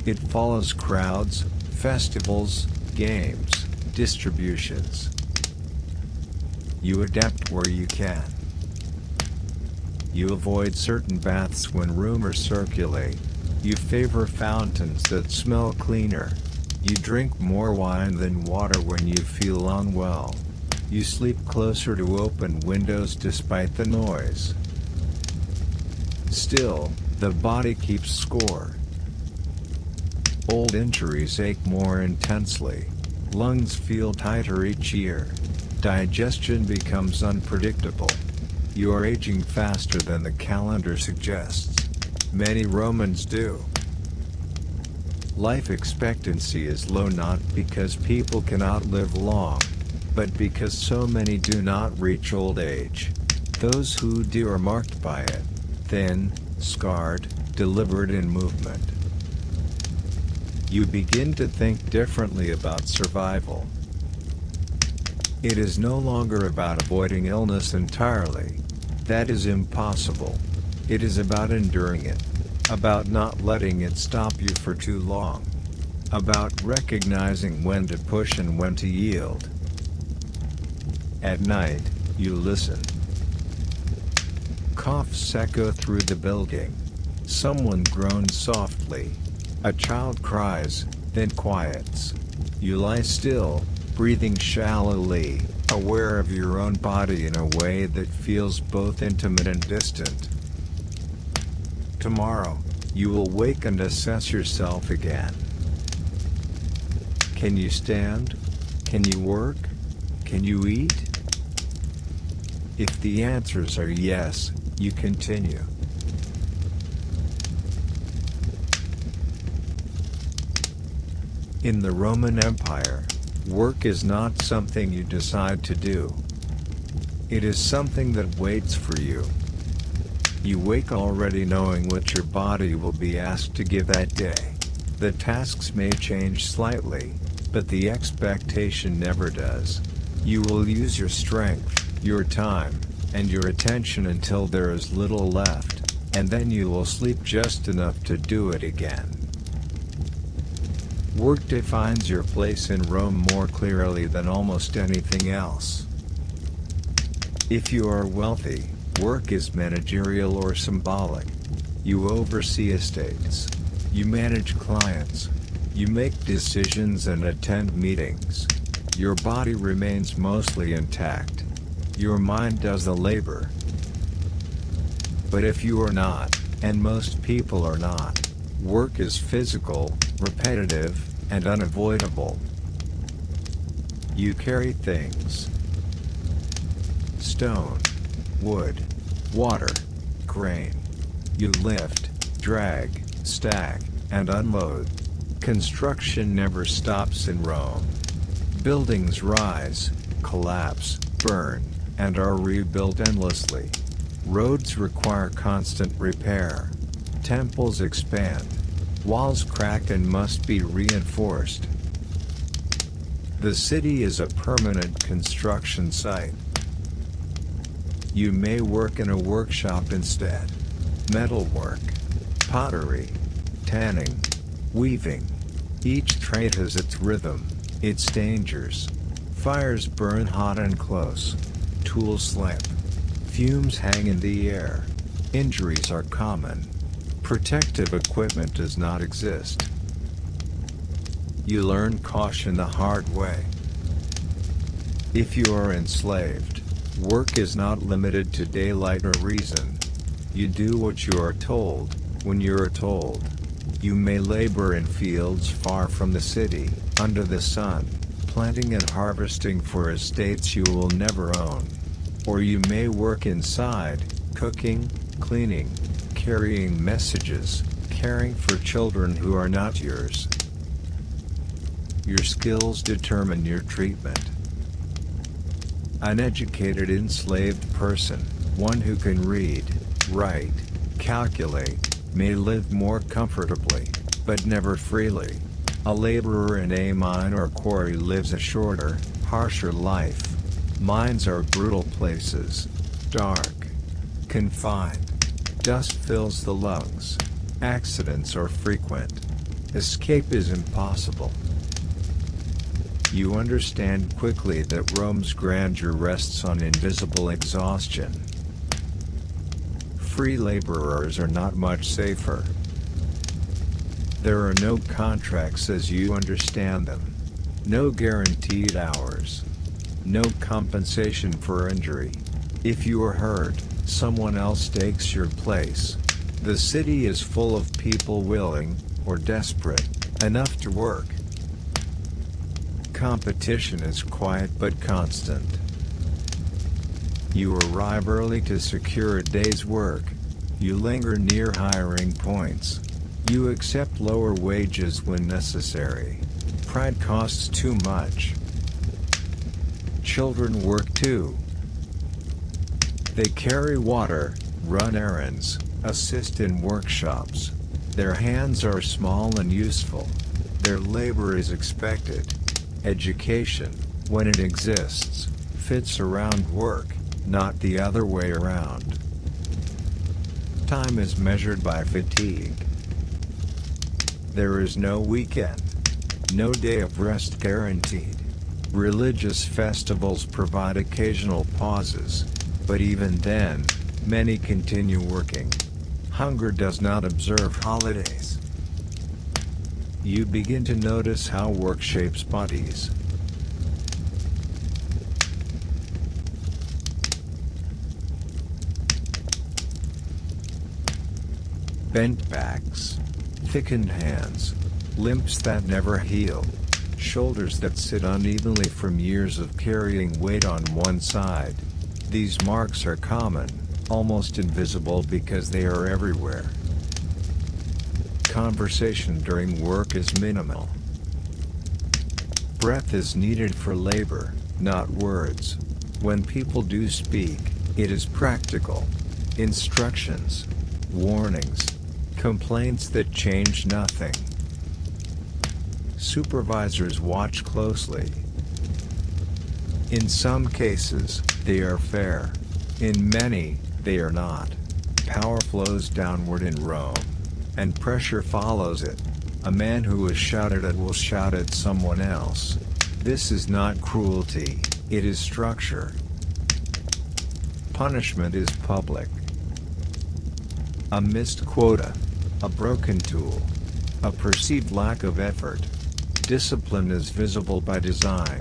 It follows crowds, festivals, games, distributions. You adapt where you can. You avoid certain baths when rumors circulate. You favor fountains that smell cleaner. You drink more wine than water when you feel unwell. You sleep closer to open windows despite the noise. Still, the body keeps score. Old injuries ache more intensely. Lungs feel tighter each year. Digestion becomes unpredictable. You are aging faster than the calendar suggests. Many Romans do. Life expectancy is low not because people cannot live long, but because so many do not reach old age. Those who do are marked by it, thin, scarred, deliberate in movement. You begin to think differently about survival. It is no longer about avoiding illness entirely. That is impossible. It is about enduring it. About not letting it stop you for too long. About recognizing when to push and when to yield. At night, you listen. Coughs echo through the building. Someone groans softly. A child cries, then quiets. You lie still, breathing shallowly, aware of your own body in a way that feels both intimate and distant. Tomorrow, you will wake and assess yourself again. Can you stand? Can you work? Can you eat? If the answers are yes, you continue. In the Roman Empire, work is not something you decide to do. It is something that waits for you. You wake already knowing what your body will be asked to give that day. The tasks may change slightly, but the expectation never does. You will use your strength, your time, and your attention until there is little left, and then you will sleep just enough to do it again. Work defines your place in Rome more clearly than almost anything else. If you are wealthy, work is managerial or symbolic. You oversee estates. You manage clients. You make decisions and attend meetings. Your body remains mostly intact. Your mind does the labor. But if you are not, and most people are not, work is physical, repetitive, and unavoidable. You carry things. Stone, wood, water, grain. You lift, drag, stack, and unload. Construction never stops in Rome. Buildings rise, collapse, burn, and are rebuilt endlessly. Roads require constant repair. Temples expand. Walls crack and must be reinforced. The city is a permanent construction site. You may work in a workshop instead. Metalwork, pottery, tanning, weaving. Each trade has its rhythm, its dangers. Fires burn hot and close. Tools slip. Fumes hang in the air. Injuries are common. Protective equipment does not exist. You learn caution the hard way. If you are enslaved, work is not limited to daylight or reason. You do what you are told, when you are told. You may labor in fields far from the city, under the sun, planting and harvesting for estates you will never own. Or you may work inside, cooking, cleaning, carrying messages, caring for children who are not yours. Your skills determine your treatment. An educated enslaved person, one who can read, write, calculate, may live more comfortably, but never freely. A laborer in a mine or quarry lives a shorter, harsher life. Mines are brutal places, dark, confined. Dust fills the lungs. Accidents are frequent. Escape is impossible. You understand quickly that Rome's grandeur rests on invisible exhaustion. Free laborers are not much safer. There are no contracts as you understand them. No guaranteed hours. No compensation for injury. If you are hurt, someone else takes your place. The city is full of people willing, or desperate, enough to work. Competition is quiet but constant. You arrive early to secure a day's work. You linger near hiring points. You accept lower wages when necessary. Pride costs too much. Children work too. They carry water, run errands, assist in workshops. Their hands are small and useful. Their labor is expected. Education, when it exists, fits around work, not the other way around. Time is measured by fatigue. There is no weekend. No day of rest guaranteed. Religious festivals provide occasional pauses, but even then, many continue working. Hunger does not observe holidays. You begin to notice how work shapes bodies. Bent backs. Thickened hands, limps that never heal, shoulders that sit unevenly from years of carrying weight on one side. These marks are common, almost invisible because they are everywhere. Conversation during work is minimal. Breath is needed for labor, not words. When people do speak, it is practical. Instructions, warnings, complaints that change nothing. Supervisors watch closely. In some cases, they are fair. In many, they are not. Power flows downward in Rome, and pressure follows it. A man who is shouted at will shout at someone else. This is not cruelty, it is structure. Punishment is public. A missed quota. A broken tool. A perceived lack of effort. Discipline is visible by design.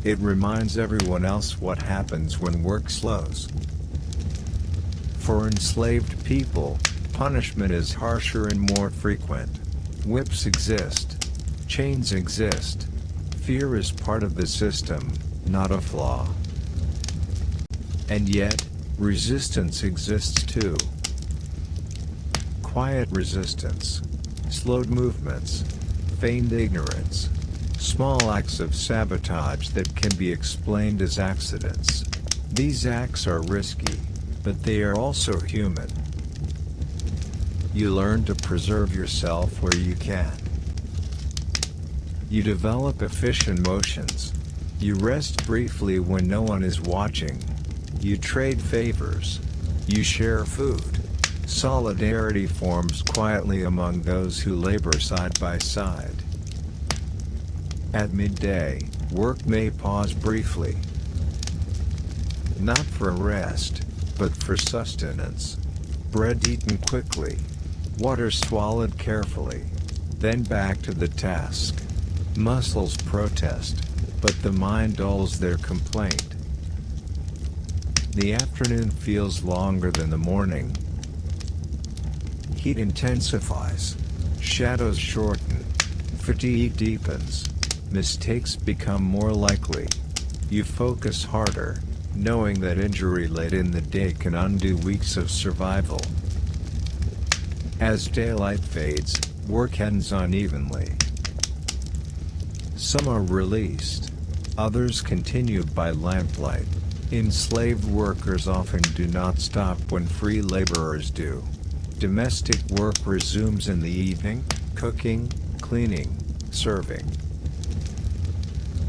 It reminds everyone else what happens when work slows. For enslaved people, punishment is harsher and more frequent. Whips exist. Chains exist. Fear is part of the system, not a flaw. And yet, resistance exists too. Quiet resistance, slowed movements, feigned ignorance, small acts of sabotage that can be explained as accidents. These acts are risky, but they are also human. You learn to preserve yourself where you can. You develop efficient motions. You rest briefly when no one is watching. You trade favors. You share food. Solidarity forms quietly among those who labor side by side. At midday, work may pause briefly. Not for rest, but for sustenance. Bread eaten quickly. Water swallowed carefully. Then back to the task. Muscles protest, but the mind dulls their complaint. The afternoon feels longer than the morning. Heat intensifies. Shadows shorten. Fatigue deepens. Mistakes become more likely. You focus harder, knowing that injury late in the day can undo weeks of survival. As daylight fades, work ends unevenly. Some are released. Others continue by lamplight. Enslaved workers often do not stop when free laborers do. Domestic work resumes in the evening: cooking, cleaning, serving.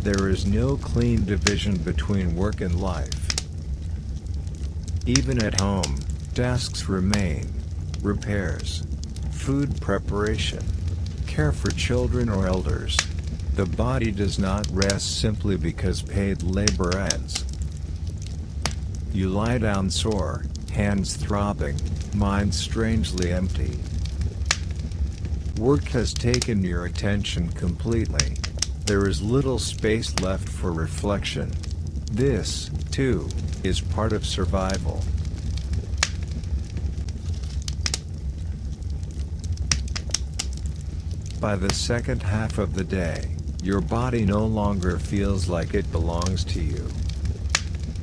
There is no clean division between work and life. Even at home, tasks remain: repairs, food preparation, care for children or elders. The body does not rest simply because paid labor ends. You lie down sore, hands throbbing, mind strangely empty. Work has taken your attention completely. There is little space left for reflection. This, too, is part of survival. By the second half of the day, your body no longer feels like it belongs to you.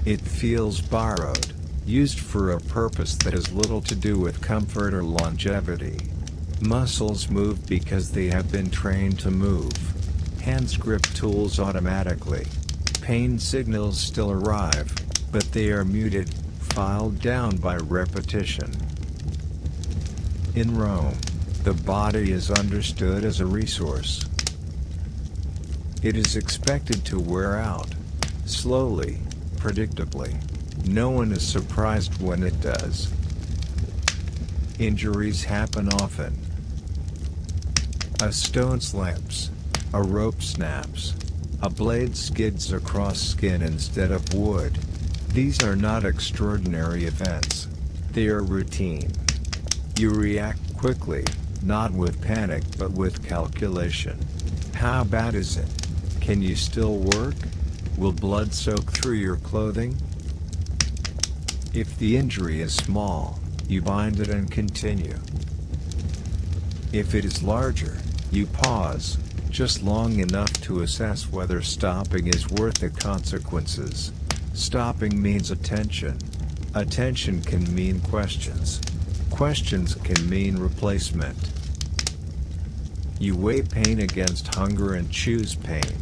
It feels borrowed, used for a purpose that has little to do with comfort or longevity. Muscles move because they have been trained to move. Hands grip tools automatically. Pain signals still arrive, but they are muted, filed down by repetition. In Rome, the body is understood as a resource. It is expected to wear out. Slowly, predictably. No one is surprised when it does. Injuries happen often. A stone slips. A rope snaps. A blade skids across skin instead of wood. These are not extraordinary events. They are routine. You react quickly, not with panic but with calculation. How bad is it? Can you still work? Will blood soak through your clothing? If the injury is small, you bind it and continue. If it is larger, you pause, just long enough to assess whether stopping is worth the consequences. Stopping means attention. Attention can mean questions. Questions can mean replacement. You weigh pain against hunger and choose pain.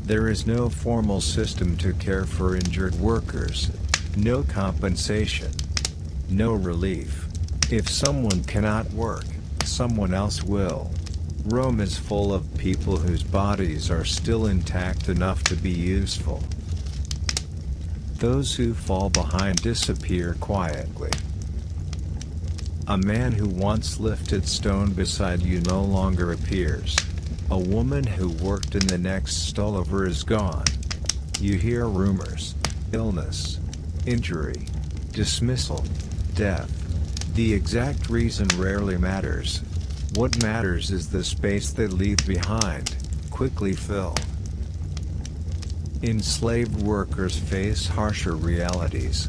There is no formal system to care for injured workers. No compensation. No relief. If someone cannot work, someone else will. Rome is full of people whose bodies are still intact enough to be useful. Those who fall behind disappear quietly. A man who once lifted stone beside you no longer appears. A woman who worked in the next stall over is gone. You hear rumors: illness, injury, dismissal, death. The exact reason rarely matters. What matters is the space they leave behind, quickly filled. Enslaved workers face harsher realities.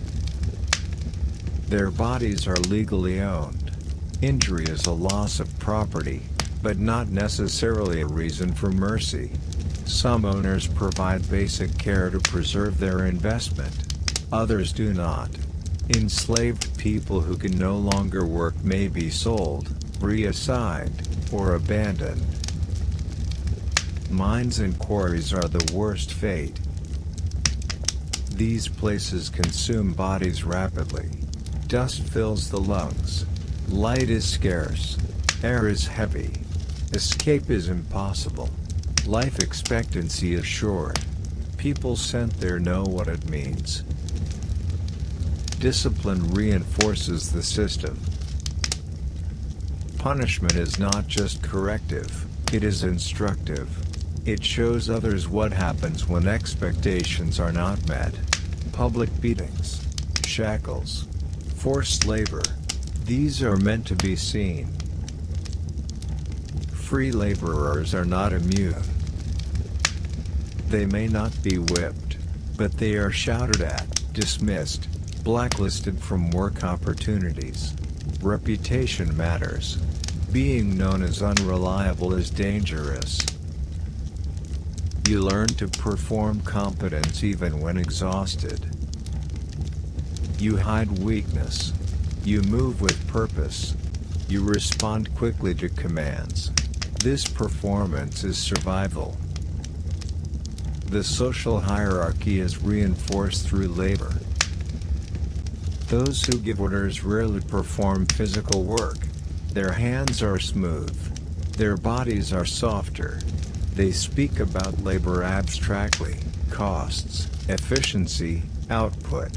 Their bodies are legally owned. Injury is a loss of property, but not necessarily a reason for mercy. Some owners provide basic care to preserve their investment. Others do not. Enslaved people who can no longer work may be sold, reassigned, or abandoned. Mines and quarries are the worst fate. These places consume bodies rapidly. Dust fills the lungs. Light is scarce. Air is heavy. Escape is impossible. Life expectancy is short. People sent there know what it means. Discipline reinforces the system. Punishment is not just corrective, it is instructive. It shows others what happens when expectations are not met. Public beatings, shackles, forced labor. These are meant to be seen. Free laborers are not immune. They may not be whipped, but they are shouted at, dismissed, blacklisted from work opportunities. Reputation matters. Being known as unreliable is dangerous. You learn to perform competence even when exhausted. You hide weakness. You move with purpose. You respond quickly to commands. This performance is survival. The social hierarchy is reinforced through labor. Those who give orders rarely perform physical work. Their hands are smooth. Their bodies are softer. They speak about labor abstractly, costs, efficiency, output.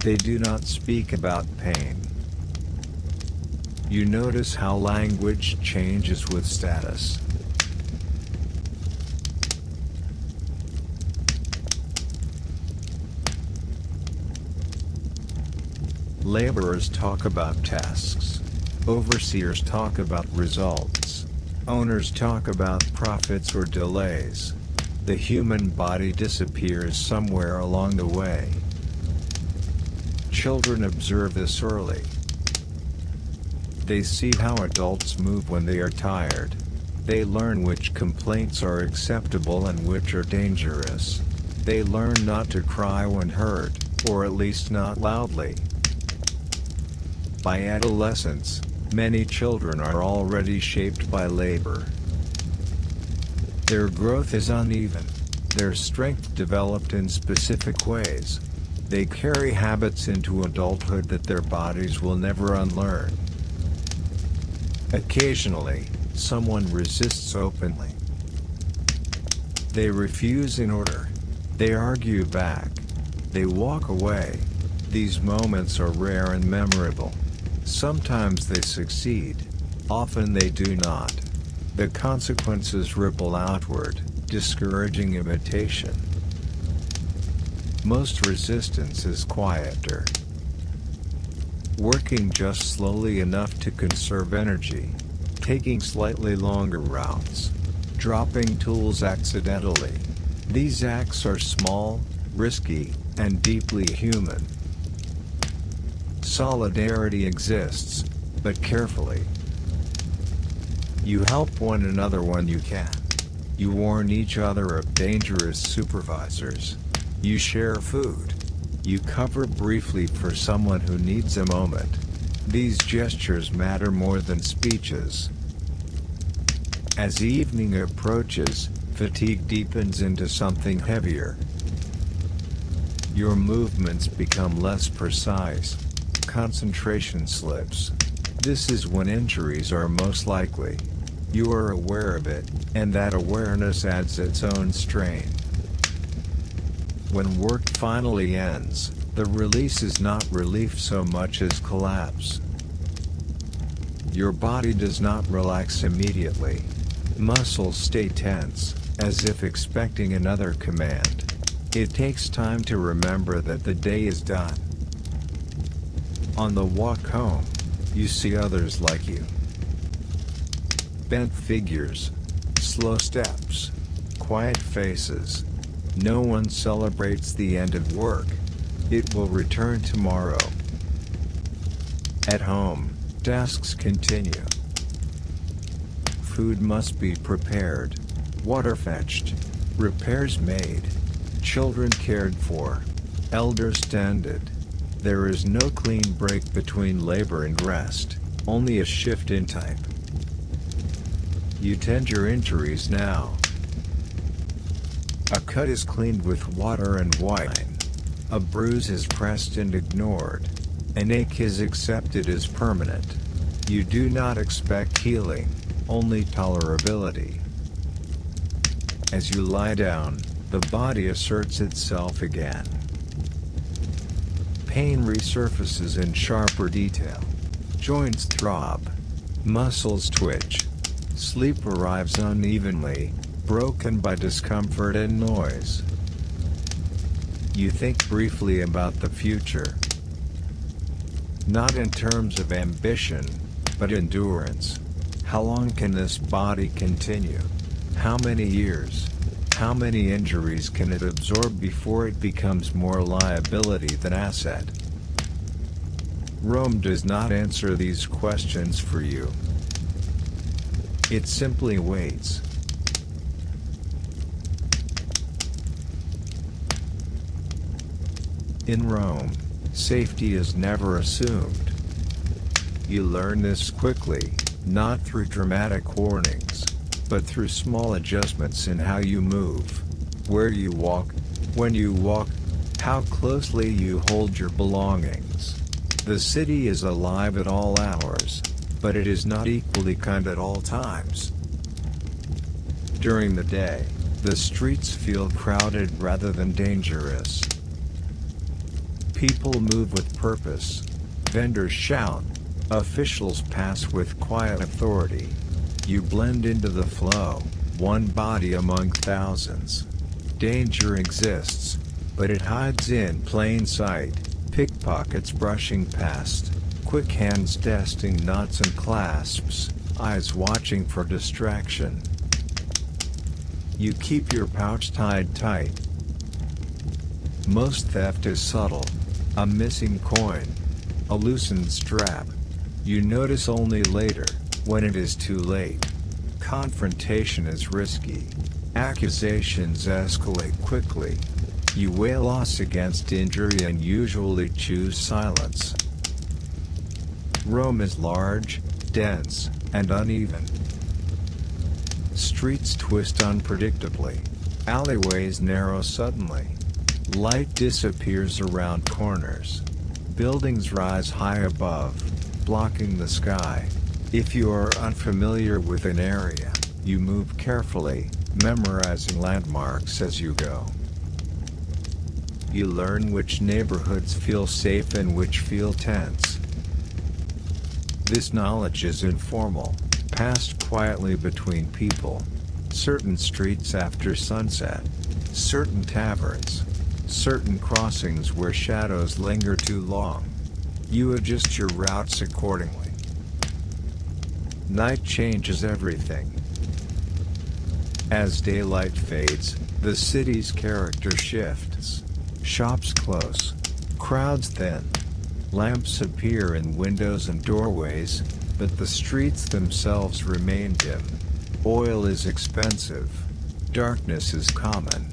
They do not speak about pain. You notice how language changes with status. Laborers talk about tasks. Overseers talk about results. Owners talk about profits or delays. The human body disappears somewhere along the way. Children observe this early. They see how adults move when they are tired. They learn which complaints are acceptable and which are dangerous. They learn not to cry when hurt, or at least not loudly. By adolescence, many children are already shaped by labor. Their growth is uneven. Their strength developed in specific ways. They carry habits into adulthood that their bodies will never unlearn. Occasionally, someone resists openly. They refuse in order. They argue back. They walk away. These moments are rare and memorable. Sometimes they succeed. Often they do not. The consequences ripple outward, discouraging imitation. Most resistance is quieter. Working just slowly enough to conserve energy. Taking slightly longer routes. Dropping tools accidentally. These acts are small, risky, and deeply human. Solidarity exists, but carefully. You help one another when you can. You warn each other of dangerous supervisors. You share food. You cover briefly for someone who needs a moment. These gestures matter more than speeches. As evening approaches, fatigue deepens into something heavier. Your movements become less precise. Concentration slips. This is when injuries are most likely. You are aware of it, and that awareness adds its own strain. When work finally ends, the release is not relief so much as collapse. Your body does not relax immediately. Muscles stay tense, as if expecting another command. It takes time to remember that the day is done. On the walk home, you see others like you. Bent figures, slow steps, quiet faces. No one celebrates the end of work. It will return tomorrow. At home, tasks continue. Food must be prepared, water fetched, repairs made, children cared for, elders tended. There is no clean break between labor and rest, only a shift in type. You tend your injuries now. A cut is cleaned with water and wine. A bruise is pressed and ignored. An ache is accepted as permanent. You do not expect healing, only tolerability. As you lie down, the body asserts itself again. Pain resurfaces in sharper detail. Joints throb. Muscles twitch. Sleep arrives unevenly, broken by discomfort and noise. You think briefly about the future. Not in terms of ambition, but endurance. How long can this body continue? How many years? How many injuries can it absorb before it becomes more liability than asset? Rome does not answer these questions for you. It simply waits. In Rome, safety is never assumed. You learn this quickly, not through dramatic warnings, but through small adjustments in how you move, where you walk, when you walk, how closely you hold your belongings. The city is alive at all hours, but it is not equally kind at all times. During the day, the streets feel crowded rather than dangerous. People move with purpose. Vendors shout. Officials pass with quiet authority. You blend into the flow, one body among thousands. Danger exists, but it hides in plain sight. Pickpockets brushing past, quick hands testing knots and clasps, eyes watching for distraction. You keep your pouch tied tight. Most theft is subtle. A missing coin, a loosened strap. You notice only later, when it is too late. Confrontation is risky. Accusations escalate quickly. You weigh loss against injury and usually choose silence. Rome is large, dense, and uneven. Streets twist unpredictably. Alleyways narrow suddenly. Light disappears around corners. Buildings rise high above, blocking the sky. If you are unfamiliar with an area, you move carefully, memorizing landmarks as you go. You learn which neighborhoods feel safe and which feel tense. This knowledge is informal, passed quietly between people. Certain streets after sunset. Certain taverns. Certain crossings where shadows linger too long. You adjust your routes accordingly. Night changes everything. As daylight fades, the city's character shifts. Shops close. Crowds thin. Lamps appear in windows and doorways, but the streets themselves remain dim. Oil is expensive. Darkness is common.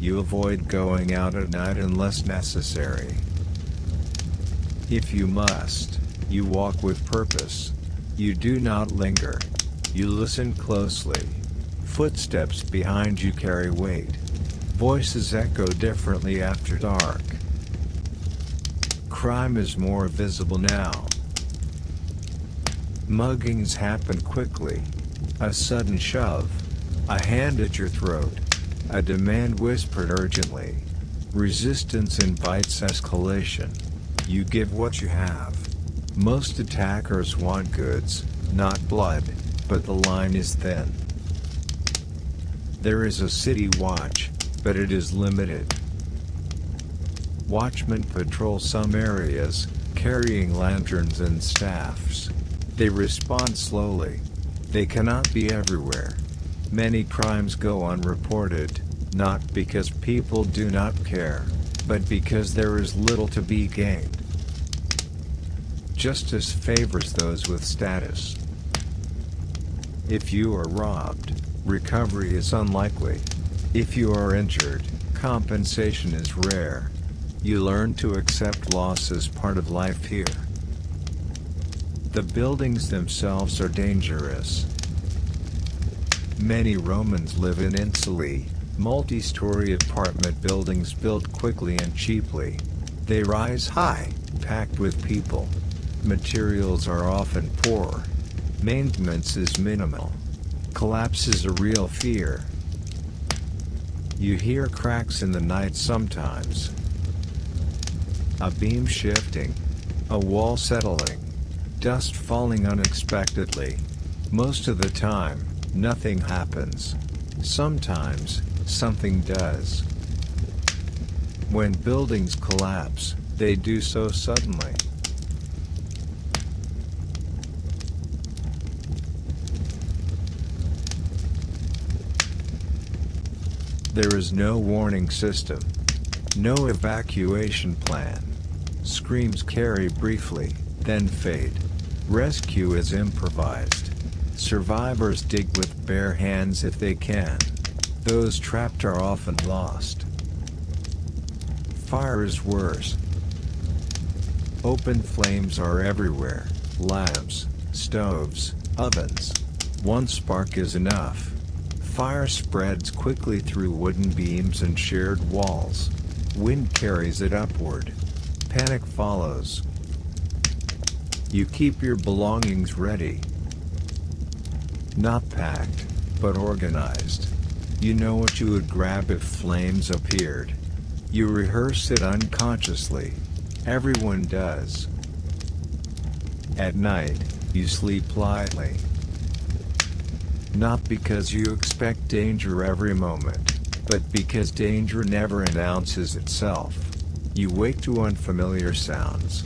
You avoid going out at night unless necessary. If you must, you walk with purpose. You do not linger. You listen closely. Footsteps behind you carry weight. Voices echo differently after dark. Crime is more visible now. Muggings happen quickly. A sudden shove. A hand at your throat. A demand whispered urgently. Resistance invites escalation. You give what you have. Most attackers want goods, not blood, but the line is thin. There is a city watch, but it is limited. Watchmen patrol some areas, carrying lanterns and staffs. They respond slowly. They cannot be everywhere. Many crimes go unreported, not because people do not care, but because there is little to be gained. Justice favors those with status. If you are robbed, recovery is unlikely. If you are injured, compensation is rare. You learn to accept loss as part of life here. The buildings themselves are dangerous. Many Romans live in insulae, multi-story apartment buildings built quickly and cheaply. They rise high, packed with people. Materials are often poor. Maintenance is minimal. Collapse is a real fear. You hear cracks in the night sometimes. A beam shifting. A wall settling. Dust falling unexpectedly. Most of the time, nothing happens. Sometimes, something does. When buildings collapse, they do so suddenly. There is no warning system. No evacuation plan. Screams carry briefly, then fade. Rescue is improvised. Survivors dig with bare hands if they can. Those trapped are often lost. Fire is worse. Open flames are everywhere: lamps, stoves, ovens. One spark is enough. Fire spreads quickly through wooden beams and shared walls. Wind carries it upward. Panic follows. You keep your belongings ready. Not packed, but organized. You know what you would grab if flames appeared. You rehearse it unconsciously. Everyone does. At night, you sleep lightly. Not because you expect danger every moment, but because danger never announces itself. You wake to unfamiliar sounds.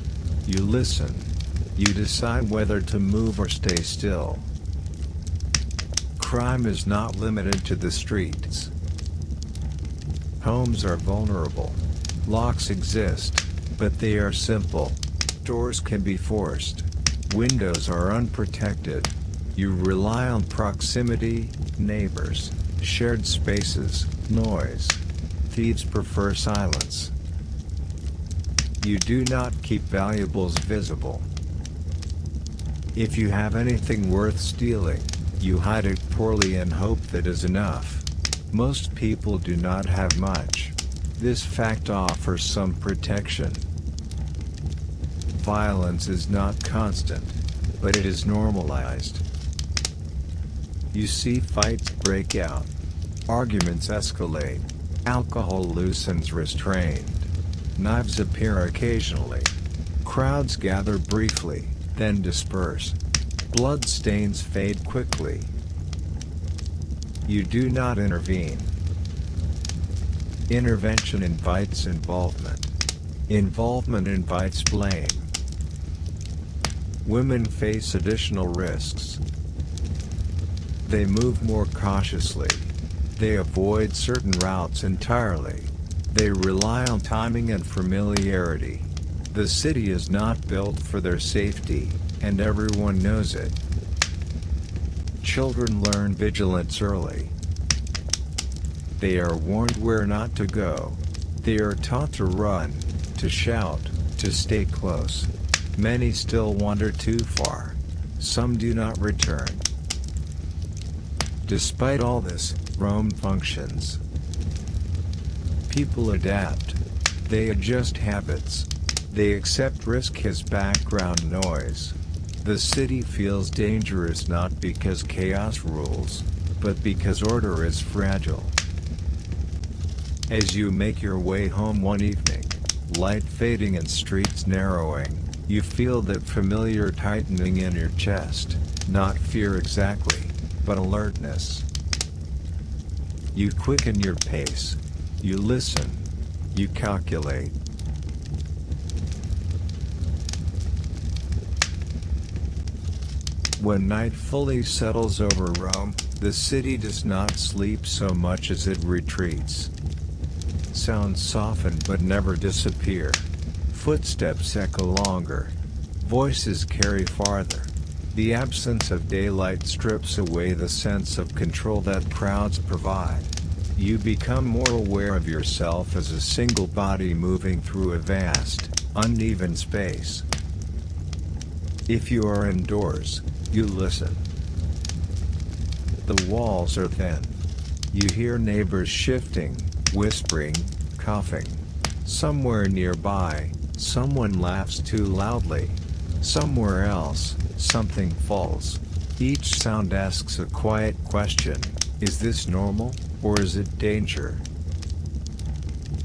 You listen. You decide whether to move or stay still. Crime is not limited to the streets. Homes are vulnerable. Locks exist, but they are simple. Doors can be forced. Windows are unprotected. You rely on proximity, neighbors, shared spaces, noise. Thieves prefer silence. You do not keep valuables visible. If you have anything worth stealing, you hide it poorly and hope that is enough. Most people do not have much. This fact offers some protection. Violence is not constant, but it is normalized. You see fights break out. Arguments escalate. Alcohol loosens restraint. Knives appear occasionally. Crowds gather briefly, then disperse. Blood stains fade quickly. You do not intervene. Intervention invites involvement. Involvement invites blame. Women face additional risks. They move more cautiously. They avoid certain routes entirely. They rely on timing and familiarity. The city is not built for their safety, and everyone knows it. Children learn vigilance early. They are warned where not to go. They are taught to run, to shout, to stay close. Many still wander too far. Some do not return. Despite all this, Rome functions. People adapt. They adjust habits. They accept risk as background noise. The city feels dangerous not because chaos rules, but because order is fragile. As you make your way home one evening, light fading and streets narrowing, you feel that familiar tightening in your chest, not fear exactly, but alertness. You quicken your pace. You listen. You calculate. When night fully settles over Rome, the city does not sleep so much as it retreats. Sounds soften but never disappear. Footsteps echo longer. Voices carry farther. The absence of daylight strips away the sense of control that crowds provide. You become more aware of yourself as a single body moving through a vast, uneven space. If you are indoors, you listen. The walls are thin. You hear neighbors shifting, whispering, coughing. Somewhere nearby, someone laughs too loudly. Somewhere else, something falls. Each sound asks a quiet question: is this normal, or is it danger?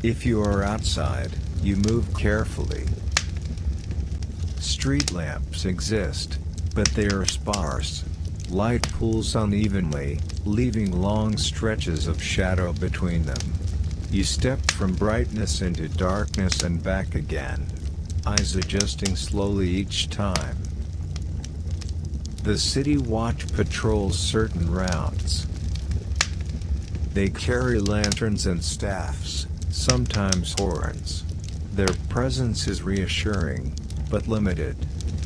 If you are outside, you move carefully. Street lamps exist, but they are sparse. Light pools unevenly, leaving long stretches of shadow between them. You step from brightness into darkness and back again, eyes adjusting slowly each time. The City Watch patrols certain routes. They carry lanterns and staffs, sometimes horns. Their presence is reassuring, but limited.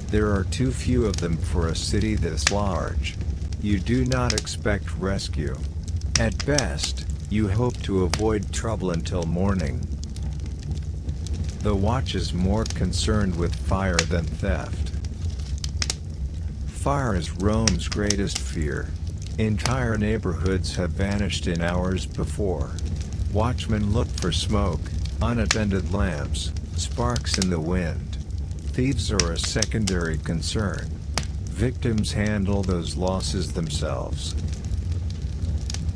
There are too few of them for a city this large. You do not expect rescue. At best, you hope to avoid trouble until morning. The watch is more concerned with fire than theft. Fire is Rome's greatest fear. Entire neighborhoods have vanished in hours before. Watchmen look for smoke, unattended lamps, sparks in the wind. Thieves are a secondary concern. Victims handle those losses themselves.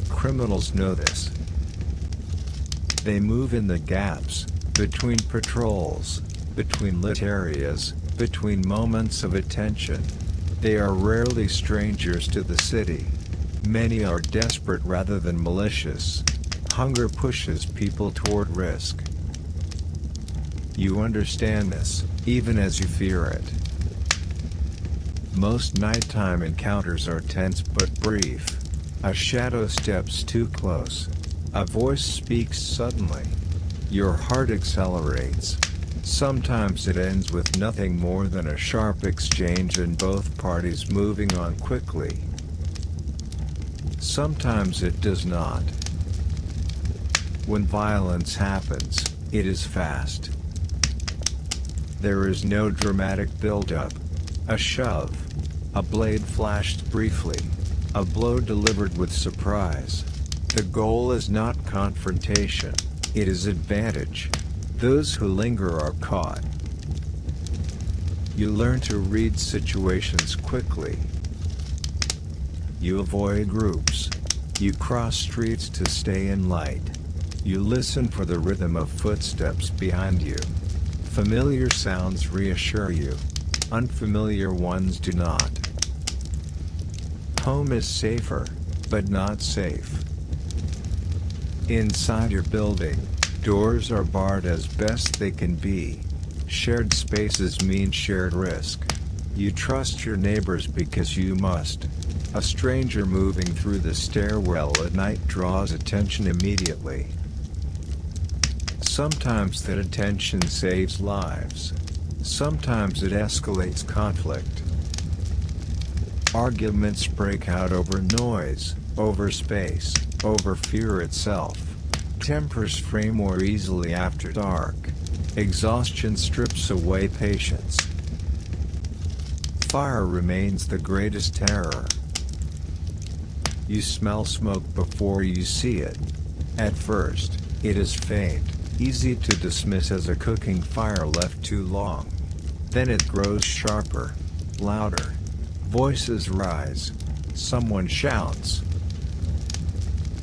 Criminals know this. They move in the gaps, between patrols, between lit areas, between moments of attention. They are rarely strangers to the city. Many are desperate rather than malicious. Hunger pushes people toward risk. You understand this, even as you fear it. Most nighttime encounters are tense but brief. A shadow steps too close. A voice speaks suddenly. Your heart accelerates. Sometimes it ends with nothing more than a sharp exchange and both parties moving on quickly. Sometimes it does not. When violence happens, it is fast. There is no dramatic build-up. A shove. A blade flashed briefly. A blow delivered with surprise. The goal is not confrontation, it is advantage. Those who linger are caught. You learn to read situations quickly. You avoid groups. You cross streets to stay in light. You listen for the rhythm of footsteps behind you. Familiar sounds reassure you. Unfamiliar ones do not. Home is safer, but not safe. Inside your building, doors are barred as best they can be. Shared spaces mean shared risk. You trust your neighbors because you must. A stranger moving through the stairwell at night draws attention immediately. Sometimes that attention saves lives. Sometimes it escalates conflict. Arguments break out over noise, over space, over fear itself. Tempers fray more easily after dark. Exhaustion strips away patience. Fire remains the greatest terror. You smell smoke before you see it. At first, it is faint, easy to dismiss as a cooking fire left too long. Then it grows sharper, louder. Voices rise. Someone shouts.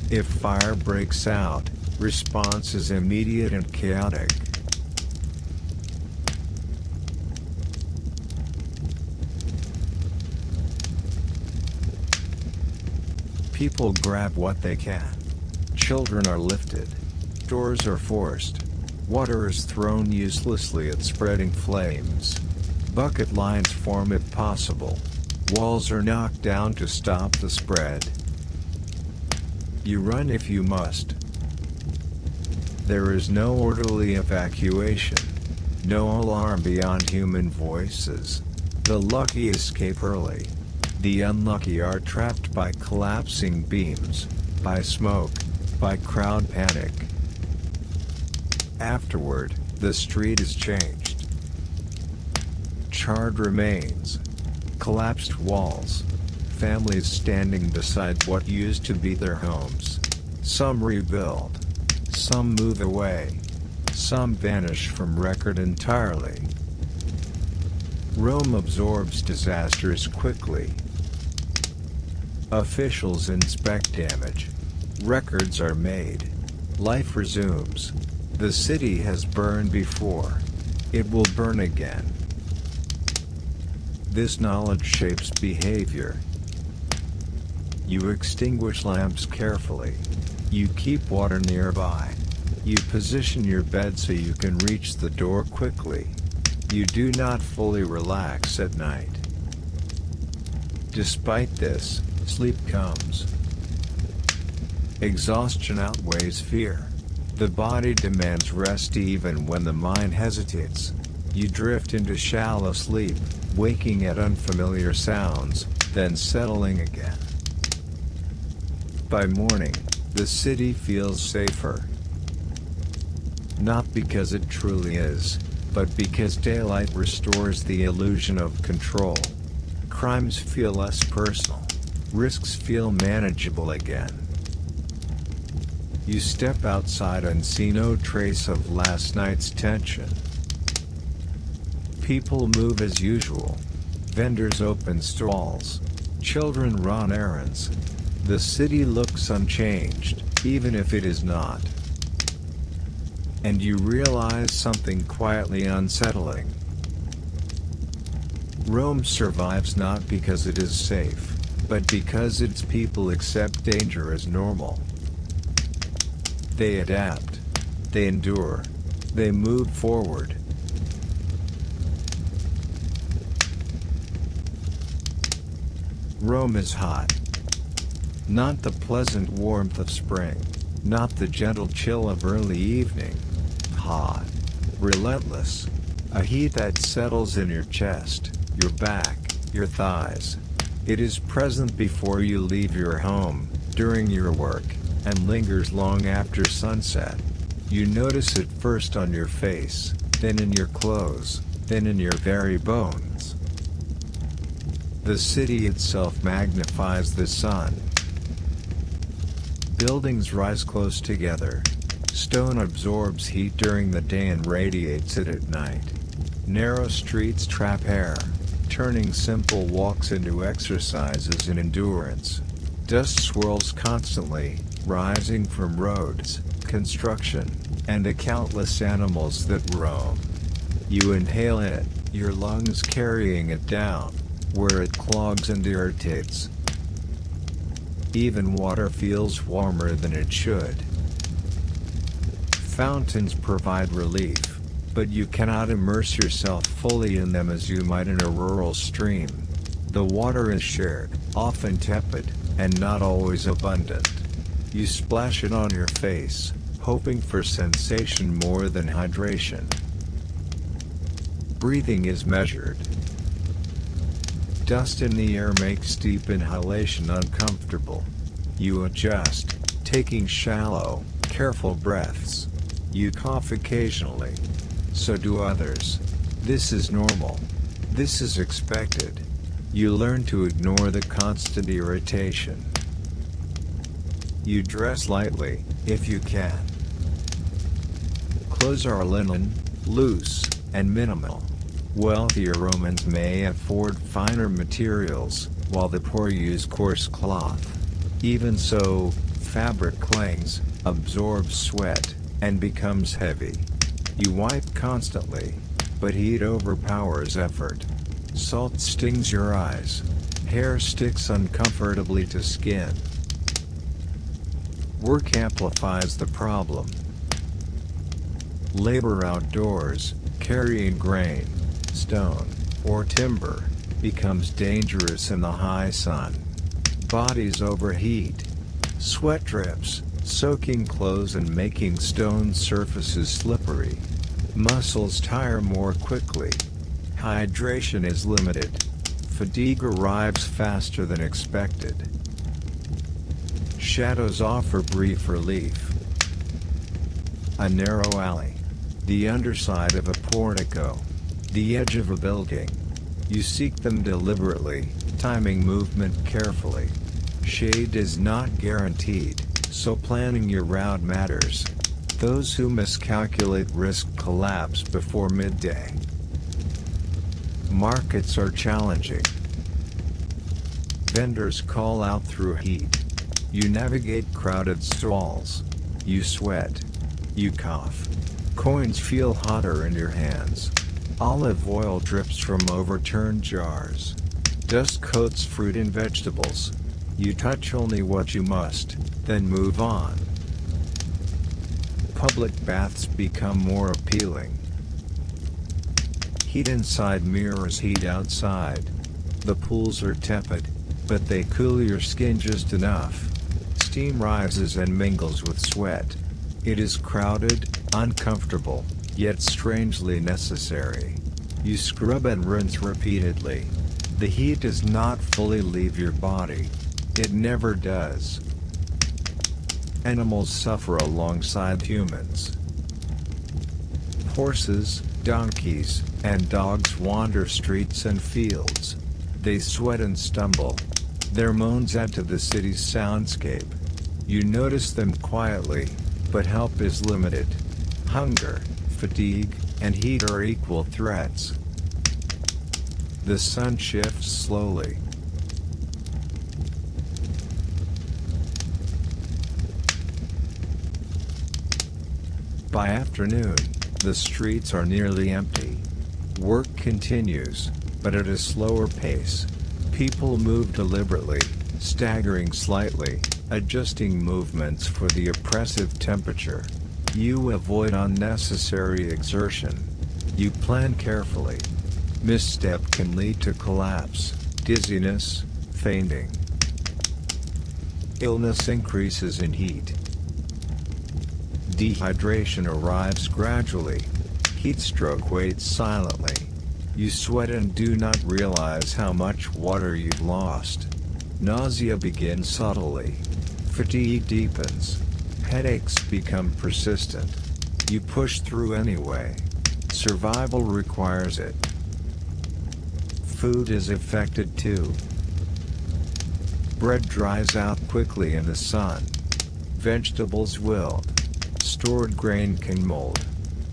If fire breaks out, response is immediate and chaotic. People grab what they can. Children are lifted. Doors are forced. Water is thrown uselessly at spreading flames. Bucket lines form if possible. Walls are knocked down to stop the spread. You run if you must. There is no orderly evacuation. No alarm beyond human voices. The lucky escape early. The unlucky are trapped by collapsing beams, by smoke, by crowd panic. Afterward, the street is changed. Charred remains. Collapsed walls. Families standing beside what used to be their homes. Some rebuild. Some move away. Some vanish from record entirely. Rome absorbs disasters quickly. Officials inspect damage. Records are made. Life resumes. The city has burned before. It will burn again. This knowledge shapes behavior. You extinguish lamps carefully. You keep water nearby. You position your bed so you can reach the door quickly. You do not fully relax at night. Despite this, sleep comes. Exhaustion outweighs fear. The body demands rest even when the mind hesitates. You drift into shallow sleep, waking at unfamiliar sounds, then settling again. By morning, the city feels safer. Not because it truly is, but because daylight restores the illusion of control. Crimes feel less personal. Risks feel manageable again. You step outside and see no trace of last night's tension. People move as usual. Vendors open stalls. Children run errands. The city looks unchanged, even if it is not. And you realize something quietly unsettling. Rome survives not because it is safe, but because its people accept danger as normal. They adapt. They endure. They move forward. Rome is hot. Not the pleasant warmth of spring, not the gentle chill of early evening. Hot. Relentless. A heat that settles in your chest, your back, your thighs. It is present before you leave your home, during your work, and lingers long after sunset. You notice it first on your face, then in your clothes, then in your very bones. The city itself magnifies the sun. Buildings rise close together. Stone absorbs heat during the day and radiates it at night. Narrow streets trap air, turning simple walks into exercises in endurance. Dust swirls constantly, rising from roads, construction, and the countless animals that roam. You inhale it, your lungs carrying it down, where it clogs and irritates. Even water feels warmer than it should. Fountains provide relief, but you cannot immerse yourself fully in them as you might in a rural stream. The water is shared, often tepid, and not always abundant. You splash it on your face, hoping for sensation more than hydration. Breathing is measured. Dust in the air makes deep inhalation uncomfortable. You adjust, taking shallow, careful breaths. You cough occasionally. So do others. This is normal. This is expected. You learn to ignore the constant irritation. You dress lightly, if you can. Clothes are linen, loose, and minimal. Wealthier Romans may afford finer materials, while the poor use coarse cloth. Even so, fabric clings, absorbs sweat, and becomes heavy. You wipe constantly, but heat overpowers effort. Salt stings your eyes. Hair sticks uncomfortably to skin. Work amplifies the problem. Labor outdoors, carrying grain, stone, or timber, becomes dangerous in the high sun. Bodies overheat. Sweat drips, soaking clothes and making stone surfaces slippery. Muscles tire more quickly. Hydration is limited. Fatigue arrives faster than expected. Shadows offer brief relief. A narrow alley. The underside of a portico. The edge of a building. You seek them deliberately, timing movement carefully. Shade is not guaranteed, so planning your route matters. Those who miscalculate risk collapse before midday. Markets are challenging. Vendors call out through heat. You navigate crowded stalls. You sweat. You cough. Coins feel hotter in your hands. Olive oil drips from overturned jars. Dust coats fruit and vegetables. You touch only what you must, then move on. Public baths become more appealing. Heat inside mirrors heat outside. The pools are tepid, but they cool your skin just enough. Steam rises and mingles with sweat. It is crowded, uncomfortable, yet strangely necessary. You scrub and rinse repeatedly. The heat does not fully leave your body. It never does. Animals suffer alongside humans. Horses, donkeys, and dogs wander streets and fields. They sweat and stumble. Their moans add to the city's soundscape. You notice them quietly, but help is limited. Hunger, fatigue, and heat are equal threats. The sun shifts slowly. By afternoon, the streets are nearly empty. Work continues, but at a slower pace. People move deliberately, staggering slightly, adjusting movements for the oppressive temperature. You avoid unnecessary exertion. You plan carefully. Misstep can lead to collapse, dizziness, fainting. Illness increases in heat. Dehydration arrives gradually. Heat stroke waits silently. You sweat and do not realize how much water you've lost. Nausea begins subtly. Fatigue deepens. Headaches become persistent. You push through anyway. Survival requires it. Food is affected too. Bread dries out quickly in the sun. Vegetables wilt. Stored grain can mold.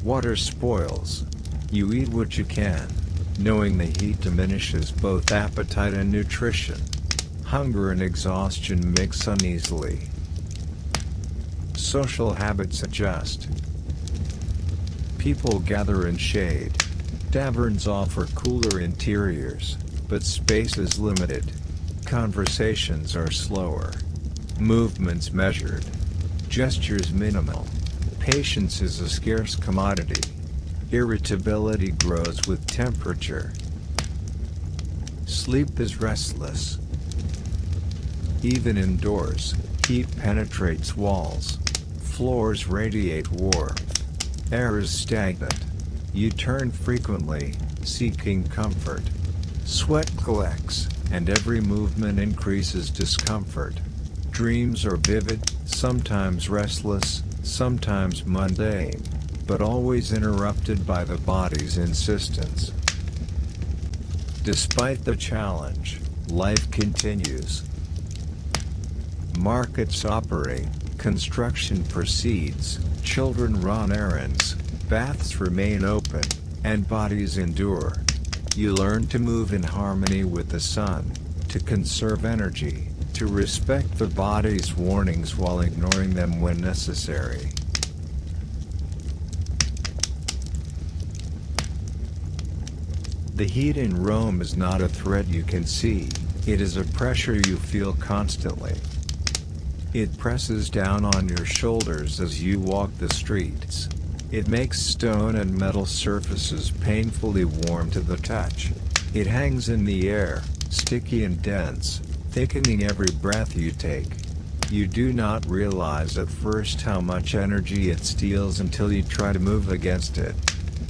Water spoils. You eat what you can, knowing the heat diminishes both appetite and nutrition. Hunger and exhaustion mix uneasily. Social habits adjust. People gather in shade. Taverns offer cooler interiors, but space is limited. Conversations are slower. Movements measured. Gestures minimal. Patience is a scarce commodity. Irritability grows with temperature. Sleep is restless. Even indoors, heat penetrates walls. Floors radiate warmth. Air is stagnant. You turn frequently, seeking comfort. Sweat collects, and every movement increases discomfort. Dreams are vivid, sometimes restless, sometimes mundane, but always interrupted by the body's insistence. Despite the challenge, life continues. Markets operate, construction proceeds, children run errands, baths remain open, and bodies endure. You learn to move in harmony with the sun, to conserve energy, to respect the body's warnings while ignoring them when necessary. The heat in Rome is not a threat you can see, it is a pressure you feel constantly. It presses down on your shoulders as you walk the streets. It makes stone and metal surfaces painfully warm to the touch. It hangs in the air, sticky and dense, thickening every breath you take. You do not realize at first how much energy it steals until you try to move against it.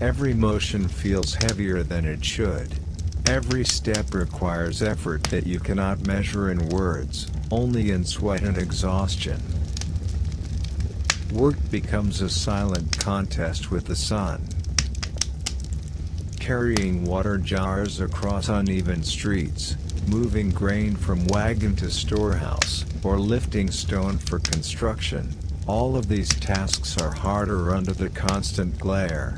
Every motion feels heavier than it should. Every step requires effort that you cannot measure in words, only in sweat and exhaustion. Work becomes a silent contest with the sun. Carrying water jars across uneven streets, moving grain from wagon to storehouse, or lifting stone for construction, all of these tasks are harder under the constant glare.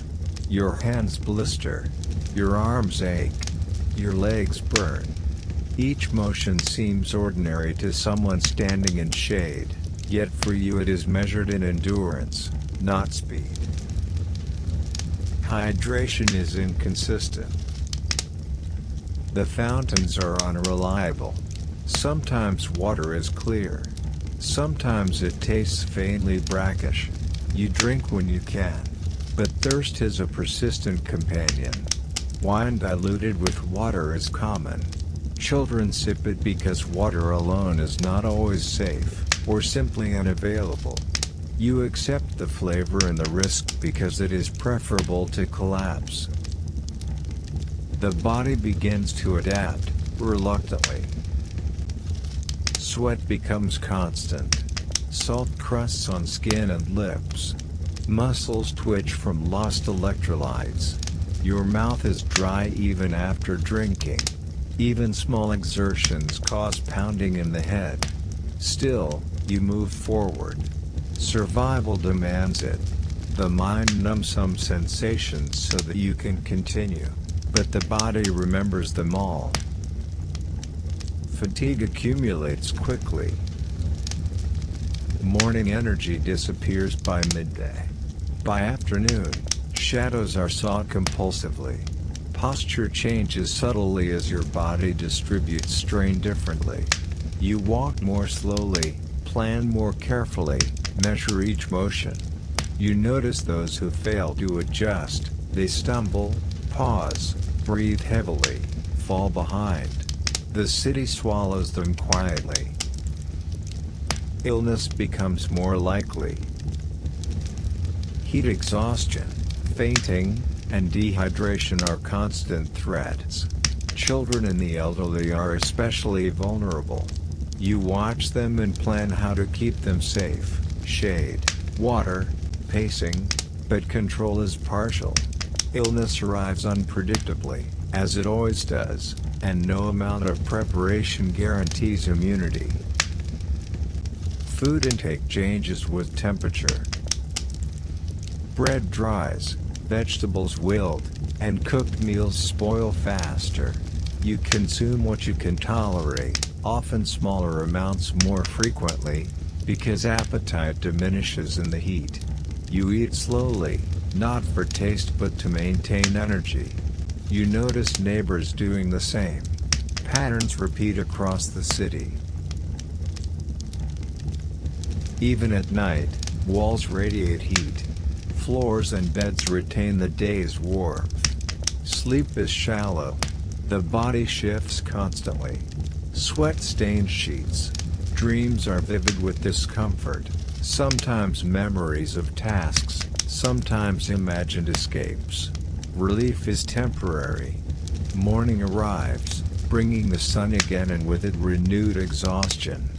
Your hands blister. Your arms ache. Your legs burn. Each motion seems ordinary to someone standing in shade, yet for you it is measured in endurance, not speed. Hydration is inconsistent. The fountains are unreliable. Sometimes water is clear. Sometimes it tastes faintly brackish. You drink when you can. But thirst is a persistent companion. Wine diluted with water is common. Children sip it because water alone is not always safe, or simply unavailable. You accept the flavor and the risk because it is preferable to collapse. The body begins to adapt, reluctantly. Sweat becomes constant. Salt crusts on skin and lips. Muscles twitch from lost electrolytes. Your mouth is dry even after drinking. Even small exertions cause pounding in the head. Still, you move forward. Survival demands it. The mind numbs some sensations so that you can continue, but the body remembers them all. Fatigue accumulates quickly. Morning energy disappears by midday. By afternoon, shadows are sought compulsively. Posture changes subtly as your body distributes strain differently. You walk more slowly, plan more carefully, measure each motion. You notice those who fail to adjust. They stumble, pause, breathe heavily, fall behind. The city swallows them quietly. Illness becomes more likely. Heat exhaustion, fainting, and dehydration are constant threats. Children and the elderly are especially vulnerable. You watch them and plan how to keep them safe. Shade, water, pacing, but control is partial. Illness arrives unpredictably, as it always does, and no amount of preparation guarantees immunity. Food intake changes with temperature. Bread dries, vegetables wilt, and cooked meals spoil faster. You consume what you can tolerate, often smaller amounts more frequently, because appetite diminishes in the heat. You eat slowly, not for taste but to maintain energy. You notice neighbors doing the same. Patterns repeat across the city. Even at night, walls radiate heat. Floors and beds retain the day's warmth. Sleep is shallow. The body shifts constantly. Sweat stains sheets. Dreams are vivid with discomfort, sometimes memories of tasks, sometimes imagined escapes. Relief is temporary. Morning arrives, bringing the sun again and with it renewed exhaustion.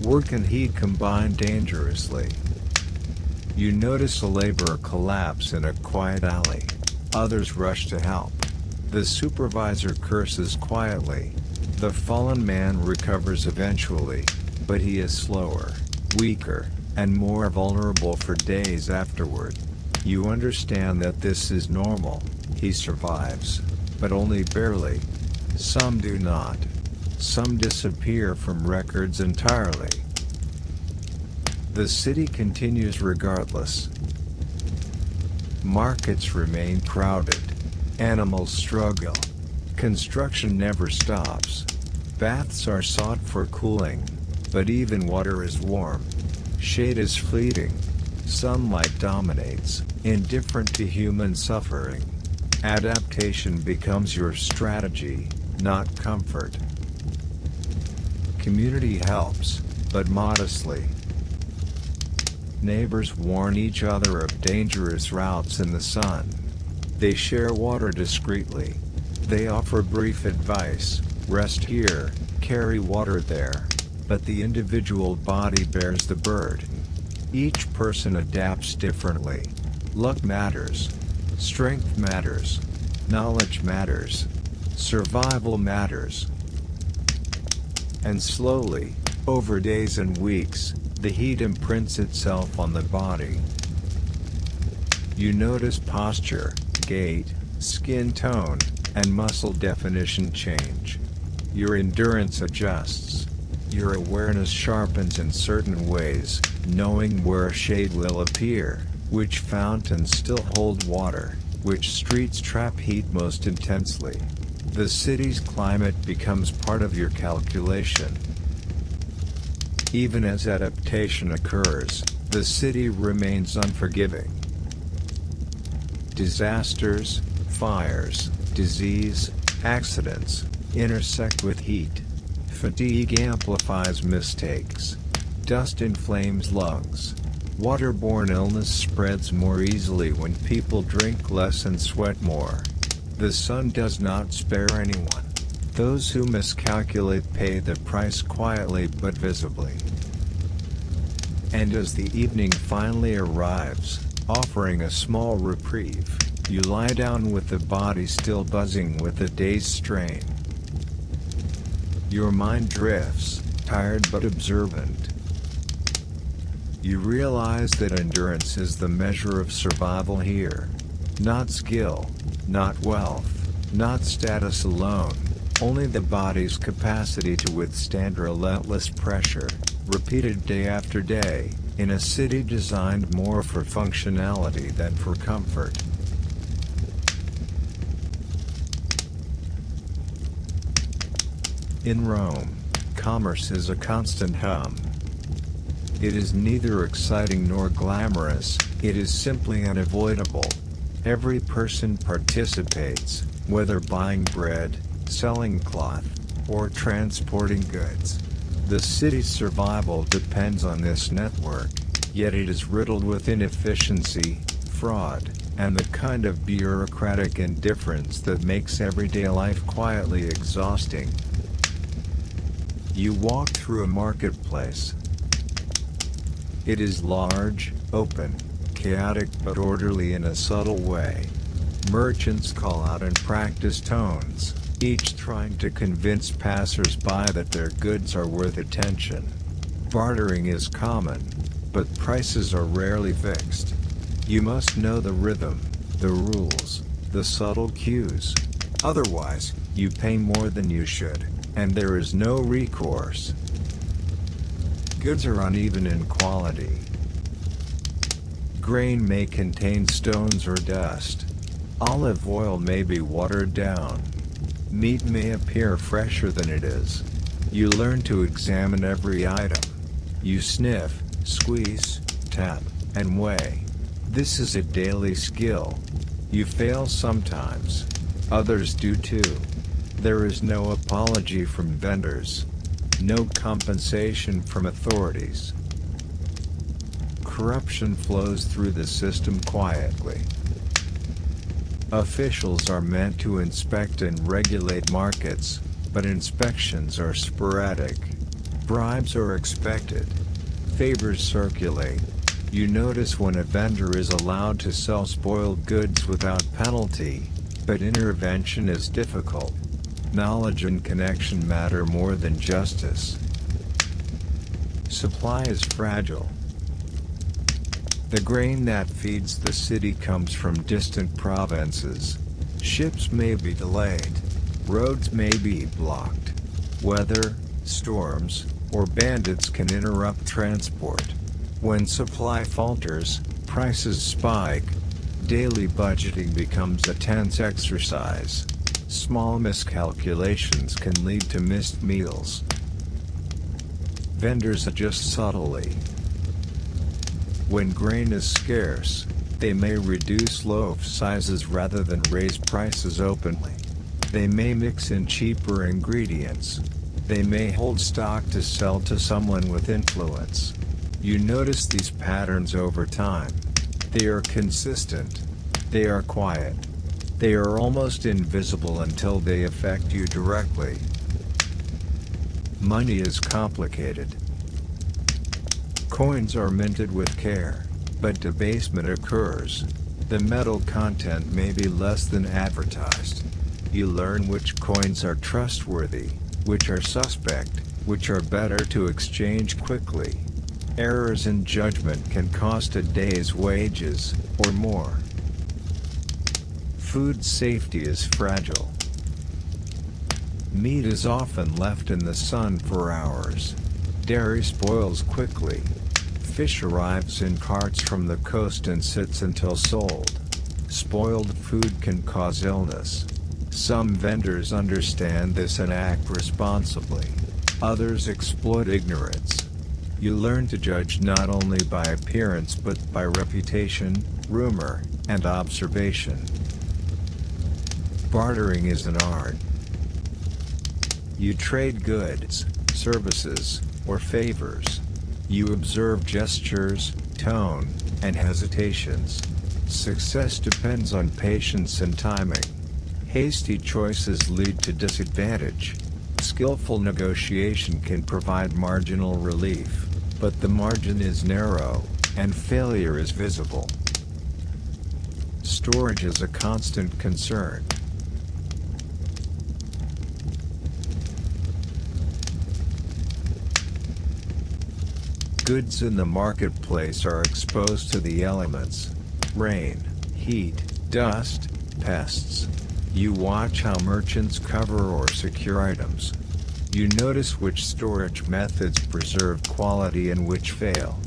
Work and heat combine dangerously. You notice a laborer collapse in a quiet alley. Others rush to help. The supervisor curses quietly. The fallen man recovers eventually, but he is slower, weaker, and more vulnerable for days afterward. You understand that this is normal. He survives, but only barely. Some do not. Some disappear from records entirely. The city continues regardless. Markets remain crowded. Animals struggle. Construction never stops. Baths are sought for cooling, but even water is warm. Shade is fleeting. Sunlight dominates, indifferent to human suffering. Adaptation becomes your strategy, not comfort. Community helps, but modestly. Neighbors warn each other of dangerous routes in the sun. They share water discreetly. They offer brief advice, rest here, carry water there. But the individual body bears the burden. Each person adapts differently. Luck matters. Strength matters. Knowledge matters. Survival matters. And slowly, over days and weeks, the heat imprints itself on the body. You notice posture, gait, skin tone, and muscle definition change. Your endurance adjusts. Your awareness sharpens in certain ways, knowing where a shade will appear, which fountains still hold water, which streets trap heat most intensely. The city's climate becomes part of your calculation. Even as adaptation occurs, the city remains unforgiving. Disasters, fires, disease, accidents, intersect with heat. Fatigue amplifies mistakes. Dust inflames lungs. Waterborne illness spreads more easily when people drink less and sweat more. The sun does not spare anyone. Those who miscalculate pay the price quietly but visibly. And as the evening finally arrives, offering a small reprieve, you lie down with the body still buzzing with the day's strain. Your mind drifts, tired but observant. You realize that endurance is the measure of survival here. Not skill, not wealth, not status alone, only the body's capacity to withstand relentless pressure, repeated day after day, in a city designed more for functionality than for comfort. In Rome, commerce is a constant hum. It is neither exciting nor glamorous, it is simply unavoidable. Every person participates, whether buying bread, selling cloth, or transporting goods. The city's survival depends on this network, yet it is riddled with inefficiency, fraud, and the kind of bureaucratic indifference that makes everyday life quietly exhausting. You walk through a marketplace. It is large, open, chaotic but orderly in a subtle way. Merchants call out in practiced tones, each trying to convince passers-by that their goods are worth attention. Bartering is common, but prices are rarely fixed. You must know the rhythm, the rules, the subtle cues. Otherwise, you pay more than you should, and there is no recourse. Goods are uneven in quality. Grain may contain stones or dust. Olive oil may be watered down. Meat may appear fresher than it is. You learn to examine every item. You sniff, squeeze, tap, and weigh. This is a daily skill. You fail sometimes. Others do too. There is no apology from vendors. No compensation from authorities. Corruption flows through the system quietly. Officials are meant to inspect and regulate markets, but inspections are sporadic. Bribes are expected. Favors circulate. You notice when a vendor is allowed to sell spoiled goods without penalty, but intervention is difficult. Knowledge and connection matter more than justice. Supply is fragile. The grain that feeds the city comes from distant provinces. Ships may be delayed. Roads may be blocked. Weather, storms, or bandits can interrupt transport. When supply falters, prices spike. Daily budgeting becomes a tense exercise. Small miscalculations can lead to missed meals. Vendors adjust subtly. When grain is scarce, they may reduce loaf sizes rather than raise prices openly. They may mix in cheaper ingredients. They may hold stock to sell to someone with influence. You notice these patterns over time. They are consistent. They are quiet. They are almost invisible until they affect you directly. Money is complicated. Coins are minted with care, but debasement occurs. The metal content may be less than advertised. You learn which coins are trustworthy, which are suspect, which are better to exchange quickly. Errors in judgment can cost a day's wages, or more. Food safety is fragile. Meat is often left in the sun for hours. Dairy spoils quickly. Fish arrives in carts from the coast and sits until sold. Spoiled food can cause illness. Some vendors understand this and act responsibly. Others exploit ignorance. You learn to judge not only by appearance but by reputation, rumor, and observation. Bartering is an art. You trade goods, services, or favors. You observe gestures, tone, and hesitations. Success depends on patience and timing. Hasty choices lead to disadvantage. Skillful negotiation can provide marginal relief, but the margin is narrow, and failure is visible. Storage is a constant concern. Goods in the marketplace are exposed to the elements: rain, heat, dust, pests. You watch how merchants cover or secure items. You notice which storage methods preserve quality and which fail.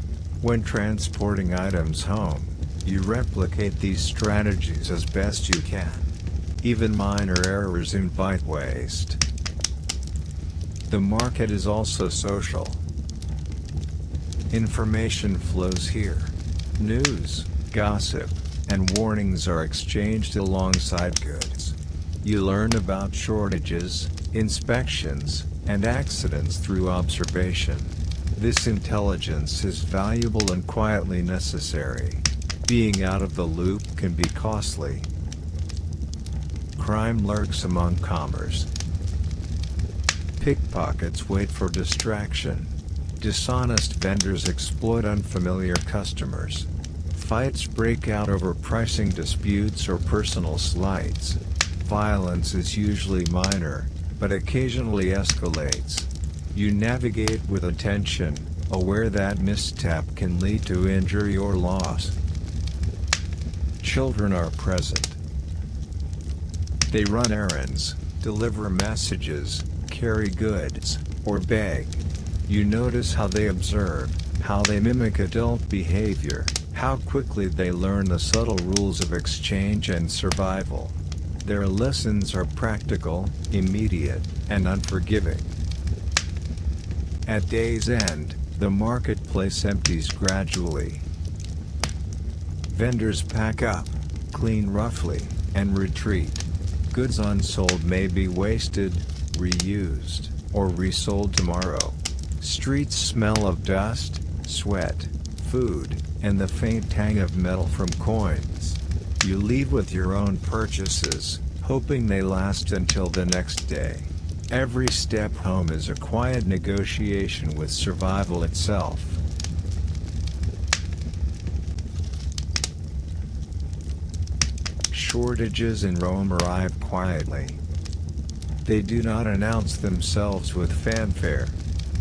When transporting items home, you replicate these strategies as best you can. Even minor errors invite waste. The market is also social. Information flows here. News, gossip, and warnings are exchanged alongside goods. You learn about shortages, inspections, and accidents through observation. This intelligence is valuable and quietly necessary. Being out of the loop can be costly. Crime lurks among commerce. Pickpockets wait for distraction. Dishonest vendors exploit unfamiliar customers. Fights break out over pricing disputes or personal slights. Violence is usually minor, but occasionally escalates. You navigate with attention, aware that misstep can lead to injury or loss. Children are present. They run errands, deliver messages, carry goods, or beg. You notice how they observe, how they mimic adult behavior, how quickly they learn the subtle rules of exchange and survival. Their lessons are practical, immediate, and unforgiving. At day's end, the marketplace empties gradually. Vendors pack up, clean roughly, and retreat. Goods unsold may be wasted, reused, or resold tomorrow. Streets smell of dust, sweat, food, and the faint tang of metal from coins. You leave with your own purchases, hoping they last until the next day. Every step home is a quiet negotiation with survival itself. Shortages in Rome arrive quietly. They do not announce themselves with fanfare.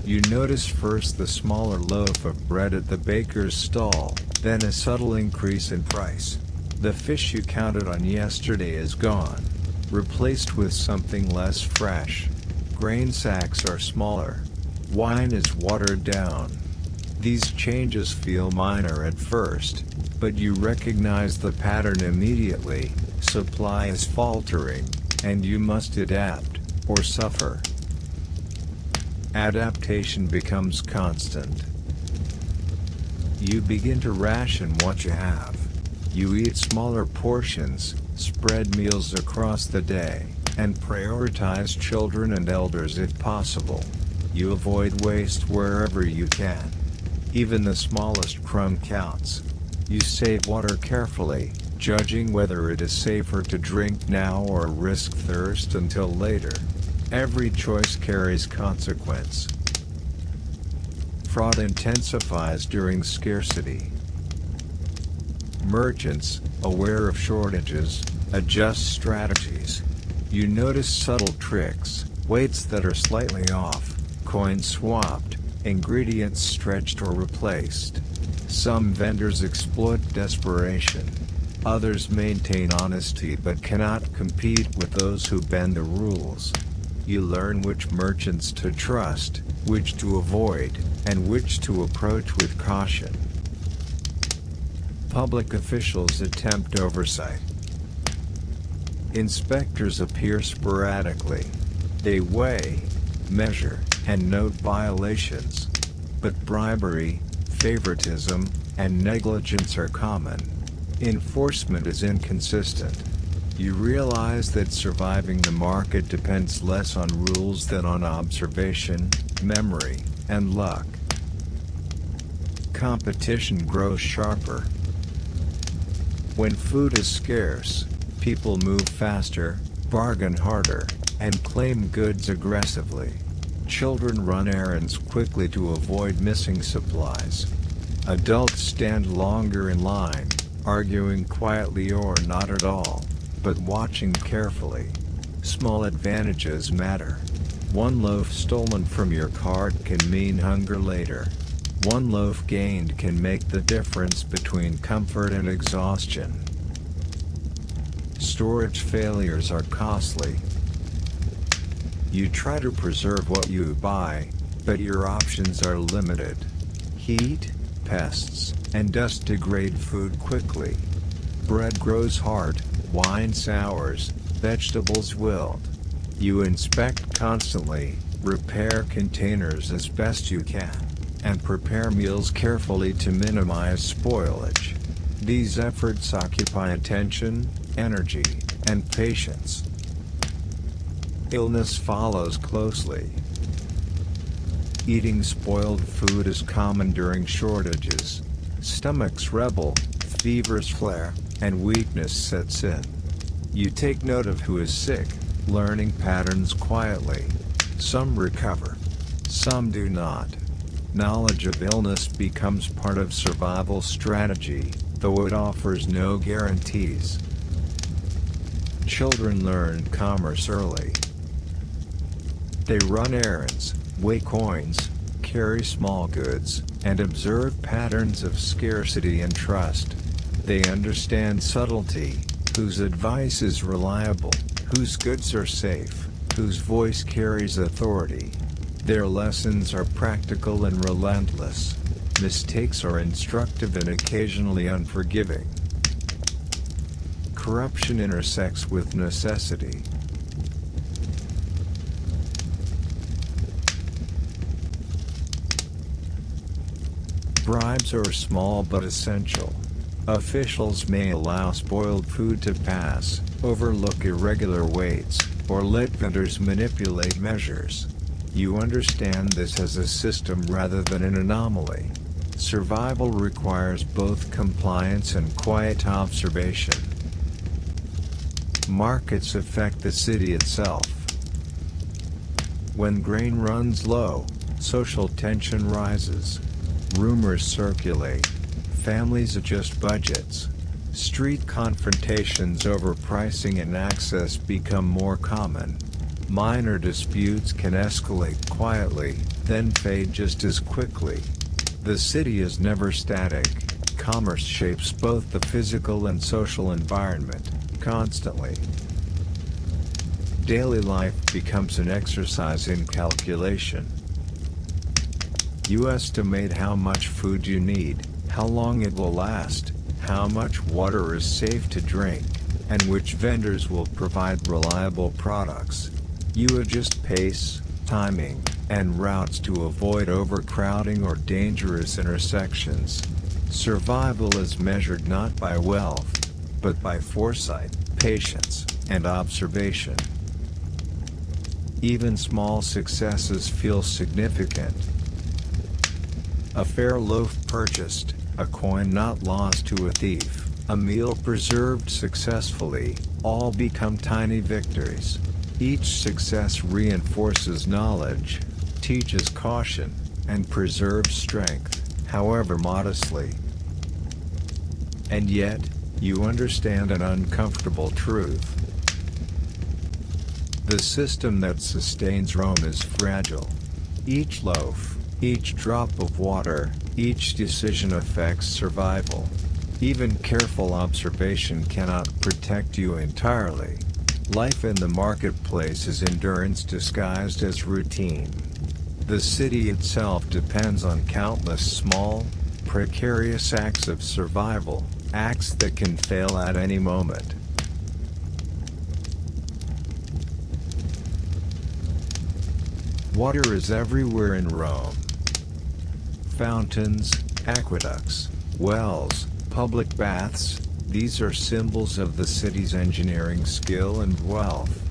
You notice first the smaller loaf of bread at the baker's stall, then a subtle increase in price. The fish you counted on yesterday is gone, replaced with something less fresh. Grain sacks are smaller. Wine is watered down. These changes feel minor at first, but you recognize the pattern immediately. Supply is faltering, and you must adapt, or suffer. Adaptation becomes constant. You begin to ration what you have. You eat smaller portions, spread meals across the day, and prioritize children and elders if possible. You avoid waste wherever you can. Even the smallest crumb counts. You save water carefully, judging whether it is safer to drink now or risk thirst until later. Every choice carries consequence. Fraud intensifies during scarcity. Merchants, aware of shortages, adjust strategies. You notice subtle tricks, weights that are slightly off, coins swapped, ingredients stretched or replaced. Some vendors exploit desperation. Others maintain honesty but cannot compete with those who bend the rules. You learn which merchants to trust, which to avoid, and which to approach with caution. Public officials attempt oversight. Inspectors appear sporadically. They weigh, measure, and note violations. But bribery, favoritism, and negligence are common. Enforcement is inconsistent. You realize that surviving the market depends less on rules than on observation, memory, and luck. Competition grows sharper. When food is scarce, people move faster, bargain harder, and claim goods aggressively. Children run errands quickly to avoid missing supplies. Adults stand longer in line, arguing quietly or not at all, but watching carefully. Small advantages matter. One loaf stolen from your cart can mean hunger later. One loaf gained can make the difference between comfort and exhaustion. Storage failures are costly. You try to preserve what you buy, but your options are limited. Heat, pests, and dust degrade food quickly. Bread grows hard, wine sours, vegetables wilt. You inspect constantly, repair containers as best you can, and prepare meals carefully to minimize spoilage. These efforts occupy attention, energy, and patience. Illness follows closely. Eating spoiled food is common during shortages. Stomachs rebel, fevers flare, and weakness sets in. You take note of who is sick, learning patterns quietly. Some recover. Some do not. Knowledge of illness becomes part of survival strategy, though it offers no guarantees. Children learn commerce early. They run errands, weigh coins, carry small goods, and observe patterns of scarcity and trust. They understand subtlety, whose advice is reliable, whose goods are safe, whose voice carries authority. Their lessons are practical and relentless. Mistakes are instructive and occasionally unforgiving. Corruption intersects with necessity. Bribes are small but essential. Officials may allow spoiled food to pass, overlook irregular weights, or let vendors manipulate measures. You understand this as a system rather than an anomaly. Survival requires both compliance and quiet observation. Markets affect the city itself. When grain runs low, social tension rises. Rumors circulate. Families adjust budgets. Street confrontations over pricing and access become more common. Minor disputes can escalate quietly, then fade just as quickly. The city is never static. Commerce shapes both the physical and social environment, constantly. Daily life becomes an exercise in calculation. You estimate how much food you need, how long it will last, how much water is safe to drink, and which vendors will provide reliable products. You adjust pace, timing, and routes to avoid overcrowding or dangerous intersections. Survival is measured not by wealth, but by foresight, patience, and observation. Even small successes feel significant. A fair loaf purchased, a coin not lost to a thief, a meal preserved successfully, all become tiny victories. Each success reinforces knowledge, teaches caution, and preserves strength, however modestly. And yet, you understand an uncomfortable truth. The system that sustains Rome is fragile. Each loaf, each drop of water, each decision affects survival. Even careful observation cannot protect you entirely. Life in the marketplace is endurance disguised as routine. The city itself depends on countless small, precarious acts of survival, acts that can fail at any moment. Water is everywhere in Rome. Fountains, aqueducts, wells, public baths, these are symbols of the city's engineering skill and wealth.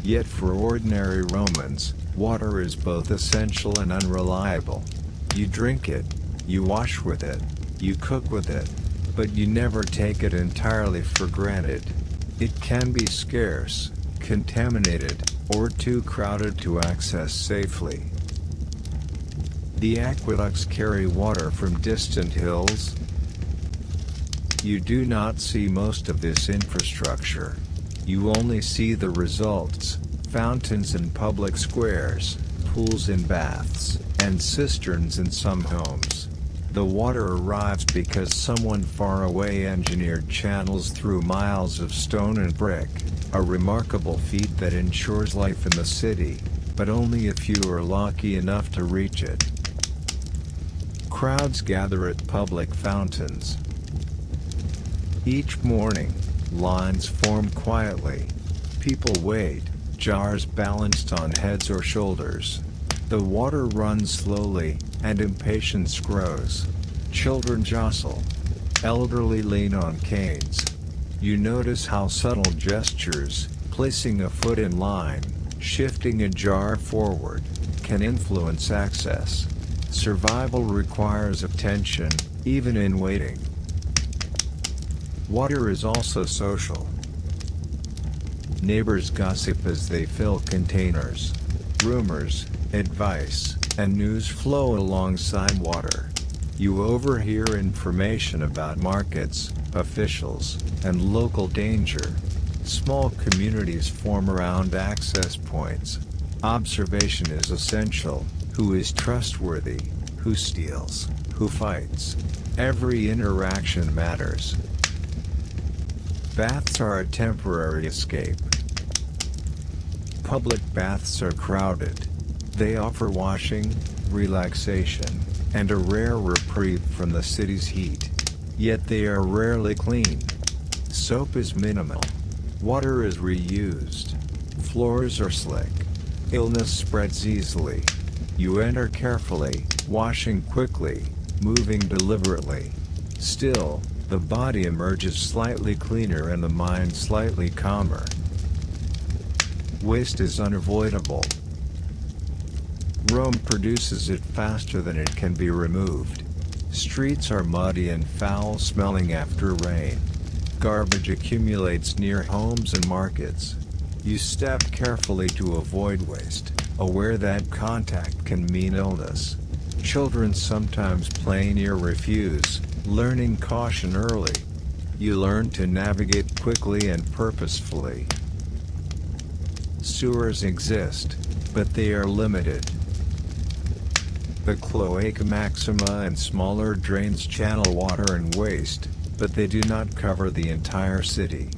Yet for ordinary Romans, water is both essential and unreliable. You drink it, you wash with it, you cook with it, but you never take it entirely for granted. It can be scarce, contaminated, or too crowded to access safely. The aqueducts carry water from distant hills. You do not see most of this infrastructure. You only see the results: fountains in public squares, pools in baths, and cisterns in some homes. The water arrives because someone far away engineered channels through miles of stone and brick, a remarkable feat that ensures life in the city, but only a few are lucky enough to reach it. Crowds gather at public fountains. Each morning, lines form quietly. People wait, jars balanced on heads or shoulders. The water runs slowly, and impatience grows. Children jostle. Elderly lean on canes. You notice how subtle gestures, placing a foot in line, shifting a jar forward, can influence access. Survival requires attention, even in waiting. Water is also social. Neighbors gossip as they fill containers. Rumors, advice, and news flow alongside water. You overhear information about markets, officials, and local danger. Small communities form around access points. Observation is essential. Who is trustworthy? Who steals? Who fights? Every interaction matters. Baths are a temporary escape. Public baths are crowded. They offer washing, relaxation, and a rare reprieve from the city's heat. Yet they are rarely clean. Soap is minimal. Water is reused. Floors are slick. Illness spreads easily. You enter carefully, washing quickly, moving deliberately. Still, the body emerges slightly cleaner and the mind slightly calmer. Waste is unavoidable. Rome produces it faster than it can be removed. Streets are muddy and foul-smelling after rain. Garbage accumulates near homes and markets. You step carefully to avoid waste, aware that contact can mean illness. Children sometimes play near refuse, learning caution early. You learn to navigate quickly and purposefully. Sewers exist, but they are limited. The cloaca maxima and smaller drains channel water and waste, but they do not cover the entire city.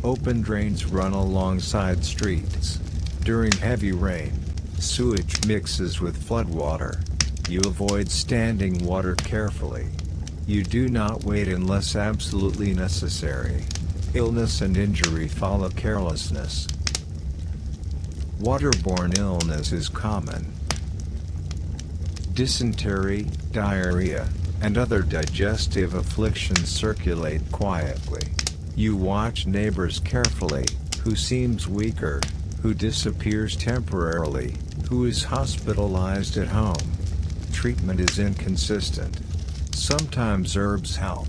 Open drains run alongside streets. During heavy rain, sewage mixes with floodwater. You avoid standing water carefully. You do not wait unless absolutely necessary. Illness and injury follow carelessness. Waterborne illness is common. Dysentery, diarrhea, and other digestive afflictions circulate quietly. You watch neighbors carefully, who seems weaker, who disappears temporarily, who is hospitalized at home. Treatment is inconsistent. Sometimes herbs help.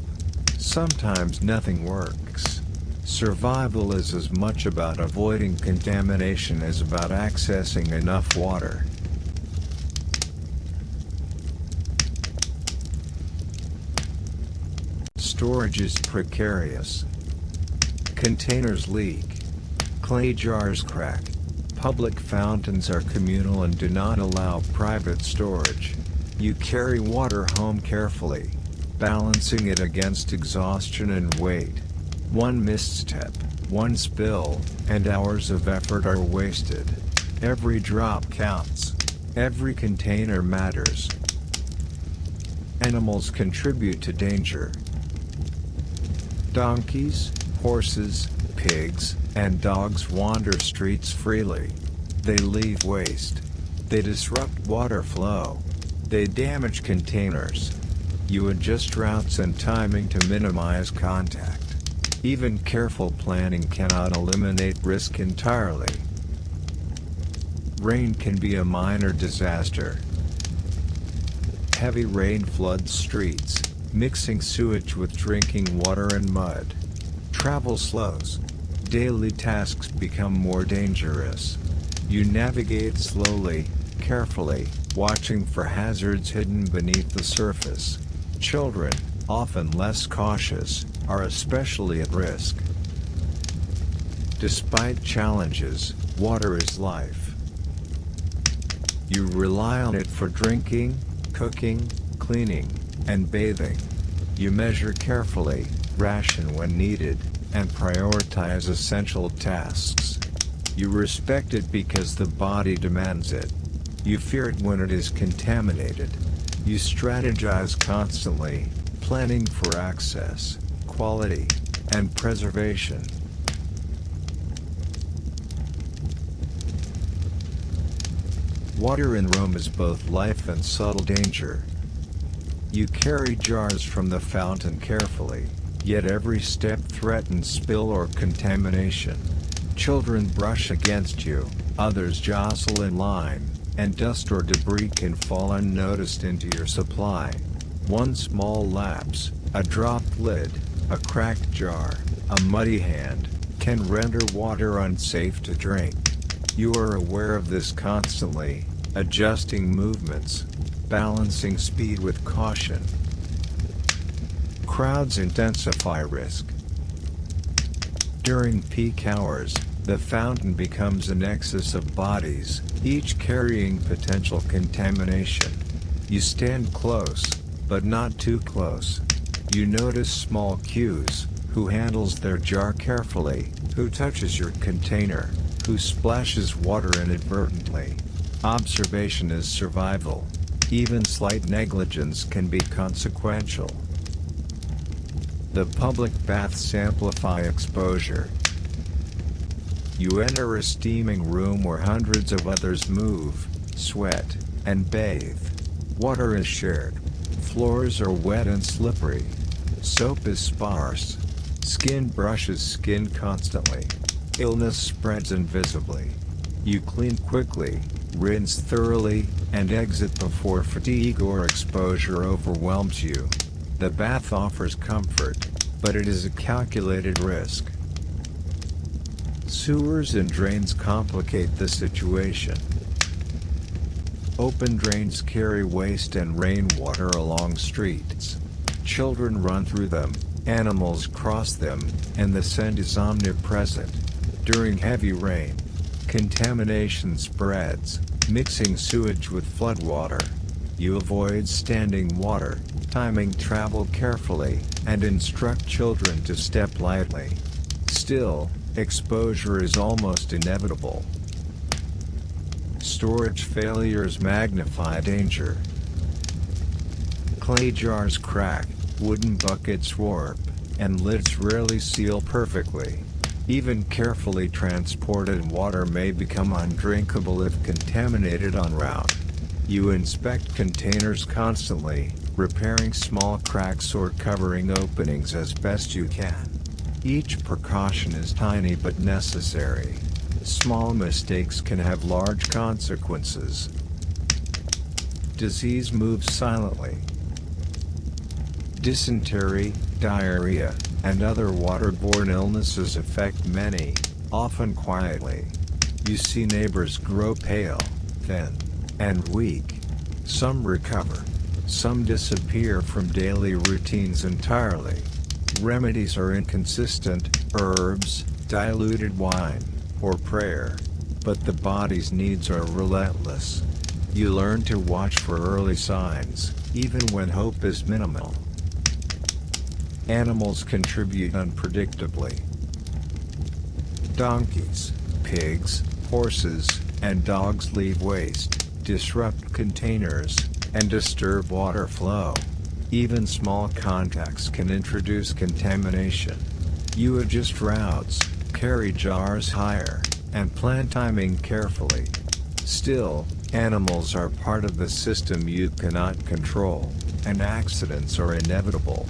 Sometimes nothing works. Survival is as much about avoiding contamination as about accessing enough water. Storage is precarious. Containers leak. Clay jars crack. Public fountains are communal and do not allow private storage. You carry water home carefully, balancing it against exhaustion and weight. One misstep, one spill, and hours of effort are wasted. Every drop counts. Every container matters. Animals contribute to danger. Donkeys, horses, pigs, and dogs wander streets freely. They leave waste. They disrupt water flow. They damage containers. You adjust routes and timing to minimize contact. Even careful planning cannot eliminate risk entirely. Rain can be a minor disaster. Heavy rain floods streets, mixing sewage with drinking water and mud. Travel slows. daily tasks become more dangerous. You navigate slowly, carefully, watching for hazards hidden beneath the surface. Children, often less cautious, are especially at risk. Despite challenges, water is life. You rely on it for drinking, cooking, cleaning, and bathing. You measure carefully, ration when needed, and prioritize essential tasks. You respect it because the body demands it. You fear it when it is contaminated. You strategize constantly, planning for access, quality, and preservation. Water in Rome is both life and subtle danger. You carry jars from the fountain carefully, yet every step threatens spill or contamination. Children brush against you, others jostle in line, and dust or debris can fall unnoticed into your supply. One small lapse, a dropped lid, a cracked jar, a muddy hand, can render water unsafe to drink. You are aware of this constantly, adjusting movements, balancing speed with caution. Crowds intensify risk. During peak hours, the fountain becomes a nexus of bodies, each carrying potential contamination. You stand close, but not too close. You notice small cues: who handles their jar carefully, who touches your container, who splashes water inadvertently. Observation is survival. Even slight negligence can be consequential. The public baths amplify exposure. You enter a steaming room where hundreds of others move, sweat, and bathe. Water is shared. Floors are wet and slippery. Soap is sparse. Skin brushes skin constantly. Illness spreads invisibly. You clean quickly, rinse thoroughly, and exit before fatigue or exposure overwhelms you. The bath offers comfort, but it is a calculated risk. Sewers and drains complicate the situation. Open drains carry waste and rainwater along streets. Children run through them, animals cross them, and the scent is omnipresent. During heavy rain, contamination spreads, mixing sewage with floodwater. You avoid standing water, timing travel carefully, and instruct children to step lightly. Still, exposure is almost inevitable. Storage failures magnify danger. Clay jars crack, wooden buckets warp, and lids rarely seal perfectly. Even carefully transported water may become undrinkable if contaminated en route. You inspect containers constantly, repairing small cracks or covering openings as best you can. Each precaution is tiny but necessary. Small mistakes can have large consequences. Disease moves silently. Dysentery, diarrhea, and other waterborne illnesses affect many, often quietly. You see neighbors grow pale, thin, and weak. Some recover. Some disappear from daily routines entirely. Remedies are inconsistent: herbs, diluted wine, or prayer. But the body's needs are relentless. You learn to watch for early signs, even when hope is minimal. Animals contribute unpredictably. Donkeys, pigs, horses, and dogs leave waste, disrupt containers, and disturb water flow. Even small contacts can introduce contamination. You adjust routes, carry jars higher, and plan timing carefully. Still, animals are part of the system you cannot control, and accidents are inevitable.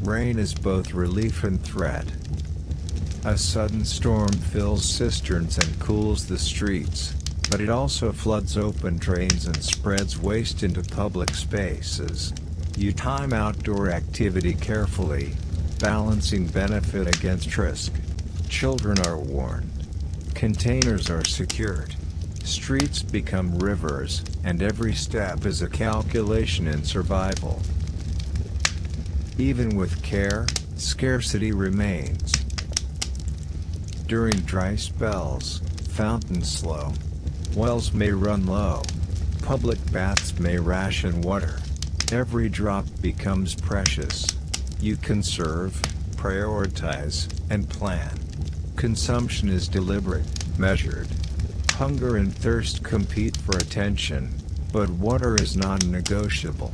Rain is both relief and threat. A sudden storm fills cisterns and cools the streets, but it also floods open drains and spreads waste into public spaces. You time outdoor activity carefully, balancing benefit against risk. Children are warned. Containers are secured. Streets become rivers, and every step is a calculation in survival. Even with care, scarcity remains. During dry spells, fountains slow. Wells may run low. Public baths may ration water. Every drop becomes precious. You conserve, prioritize, and plan. Consumption is deliberate, measured. Hunger and thirst compete for attention, but water is non-negotiable.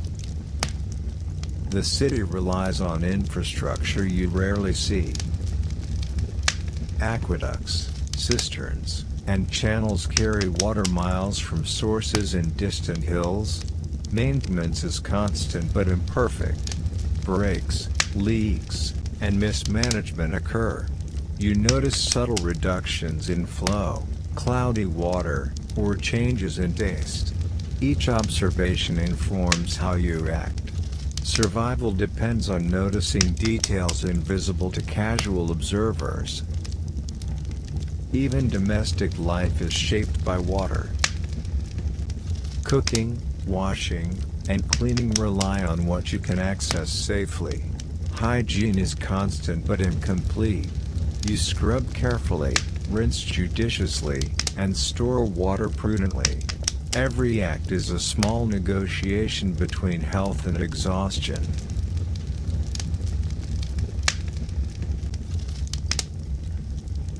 The city relies on infrastructure you rarely see. Aqueducts, cisterns, and channels carry water miles from sources in distant hills. Maintenance is constant but imperfect. Breaks, leaks, and mismanagement occur. You notice subtle reductions in flow, cloudy water, or changes in taste. Each observation informs how you act. Survival depends on noticing details invisible to casual observers. Even domestic life is shaped by water. Cooking, washing, and cleaning rely on what you can access safely. Hygiene is constant but incomplete. You scrub carefully, rinse judiciously, and store water prudently. Every act is a small negotiation between health and exhaustion.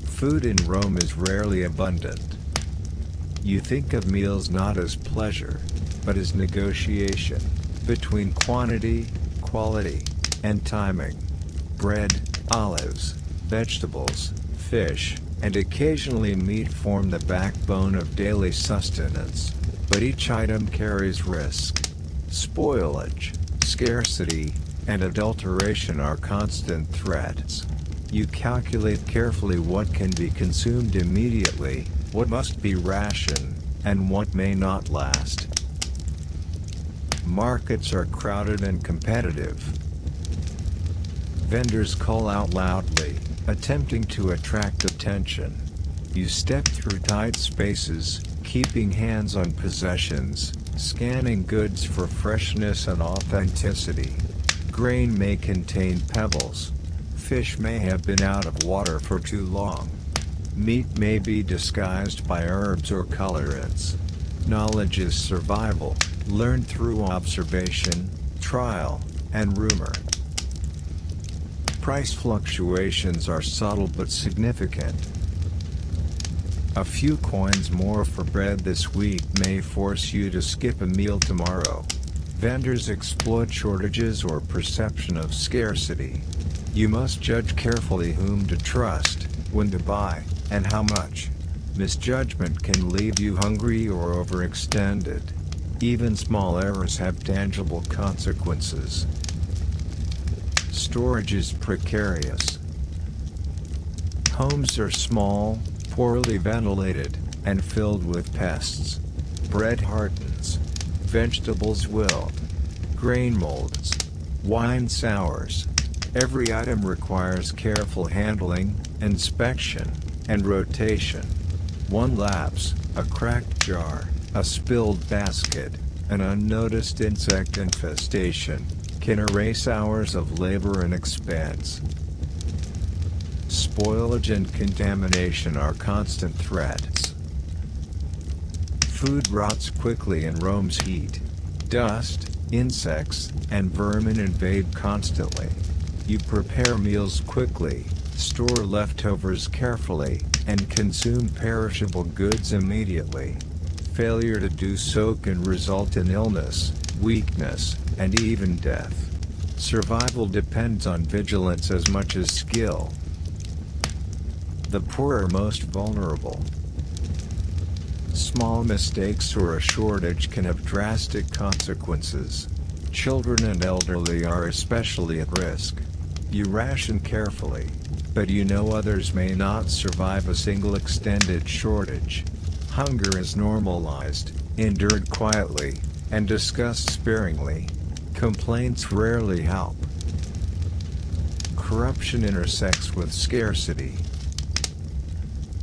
Food in Rome is rarely abundant. You think of meals not as pleasure, but as negotiation between quantity, quality, and timing. Bread, olives, vegetables, fish, and occasionally meat form the backbone of daily sustenance, but each item carries risk. Spoilage, scarcity, and adulteration are constant threats. You calculate carefully what can be consumed immediately, what must be rationed, and what may not last. Markets are crowded and competitive. Vendors call out loudly, attempting to attract attention. You step through tight spaces, keeping hands on possessions, scanning goods for freshness and authenticity. Grain may contain pebbles. Fish may have been out of water for too long. Meat may be disguised by herbs or colorants. Knowledge is survival, learned through observation, trial, and rumor. Price fluctuations are subtle but significant. A few coins more for bread this week may force you to skip a meal tomorrow. Vendors exploit shortages or perception of scarcity. You must judge carefully whom to trust, when to buy, and how much. Misjudgment can leave you hungry or overextended. Even small errors have tangible consequences. Storage is precarious. Homes are small, poorly ventilated, and filled with pests. Bread hardens. Vegetables wilt. Grain molds. Wine sours. Every item requires careful handling, inspection, and rotation. One lapse, a cracked jar, a spilled basket, an unnoticed insect infestation, can erase hours of labor and expense. Spoilage and contamination are constant threats. Food rots quickly in Rome's heat. Dust, insects, and vermin invade constantly. You prepare meals quickly, store leftovers carefully, and consume perishable goods immediately. Failure to do so can result in illness, weakness, and even death. Survival depends on vigilance as much as skill. The poor are most vulnerable. Small mistakes or a shortage can have drastic consequences. Children and elderly are especially at risk. You ration carefully, but you know others may not survive a single extended shortage. Hunger is normalized, endured quietly, and discussed sparingly. Complaints rarely help. Corruption intersects with scarcity.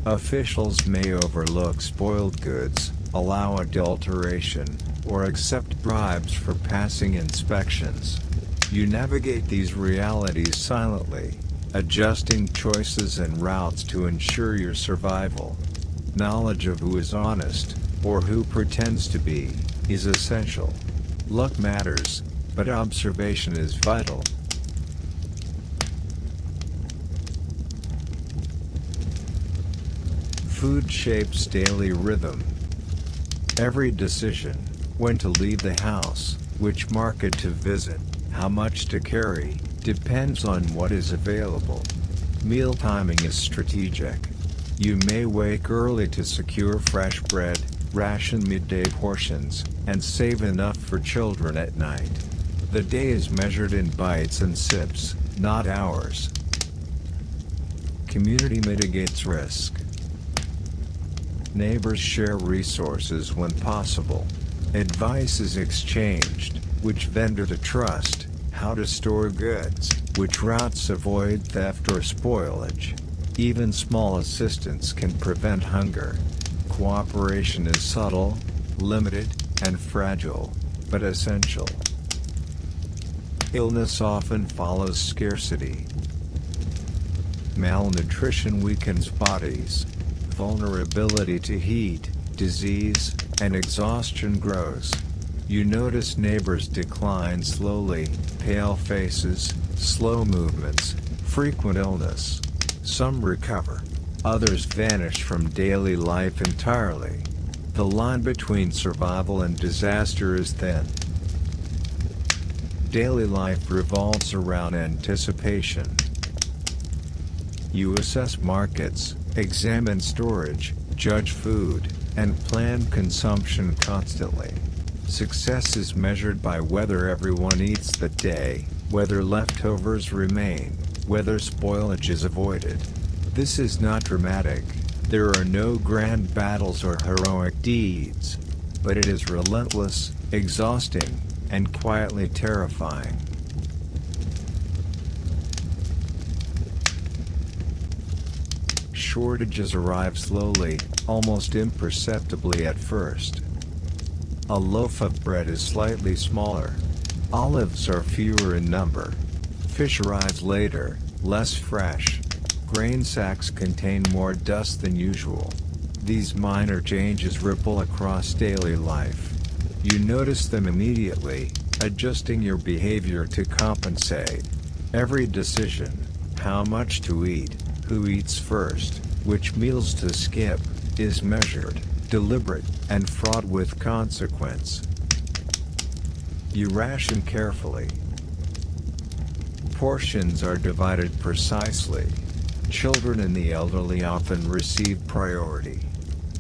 Officials may overlook spoiled goods, allow adulteration, or accept bribes for passing inspections. You navigate these realities silently, adjusting choices and routes to ensure your survival. Knowledge of who is honest, or who pretends to be, is essential. Luck matters, but observation is vital. Food shapes daily rhythm. Every decision, when to leave the house, which market to visit, how much to carry, depends on what is available. Meal timing is strategic. You may wake early to secure fresh bread, ration midday portions, and save enough for children at night. The day is measured in bites and sips, not hours. Community mitigates risk. Neighbors share resources when possible. Advice is exchanged: which vendor to trust, how to store goods, which routes avoid theft or spoilage. Even small assistance can prevent hunger. Cooperation is subtle, limited, and fragile, but essential. Illness often follows scarcity. Malnutrition weakens bodies. Vulnerability to heat, disease, and exhaustion grows. You notice neighbors decline slowly: pale faces, slow movements, frequent illness. Some recover. Others vanish from daily life entirely. The line between survival and disaster is thin. Daily life revolves around anticipation. You assess markets, examine storage, judge food, and plan consumption constantly. Success is measured by whether everyone eats that day, whether leftovers remain, whether spoilage is avoided. This is not dramatic. There are no grand battles or heroic deeds. But it is relentless, exhausting, and quietly terrifying. Shortages arrive slowly, almost imperceptibly at first. A loaf of bread is slightly smaller. Olives are fewer in number. Fish arrives later, less fresh. Grain sacks contain more dust than usual. These minor changes ripple across daily life. You notice them immediately, adjusting your behavior to compensate. Every decision, how much to eat, who eats first, which meals to skip, is measured, deliberate, and fraught with consequence. You ration carefully. Portions are divided precisely. Children and the elderly often receive priority.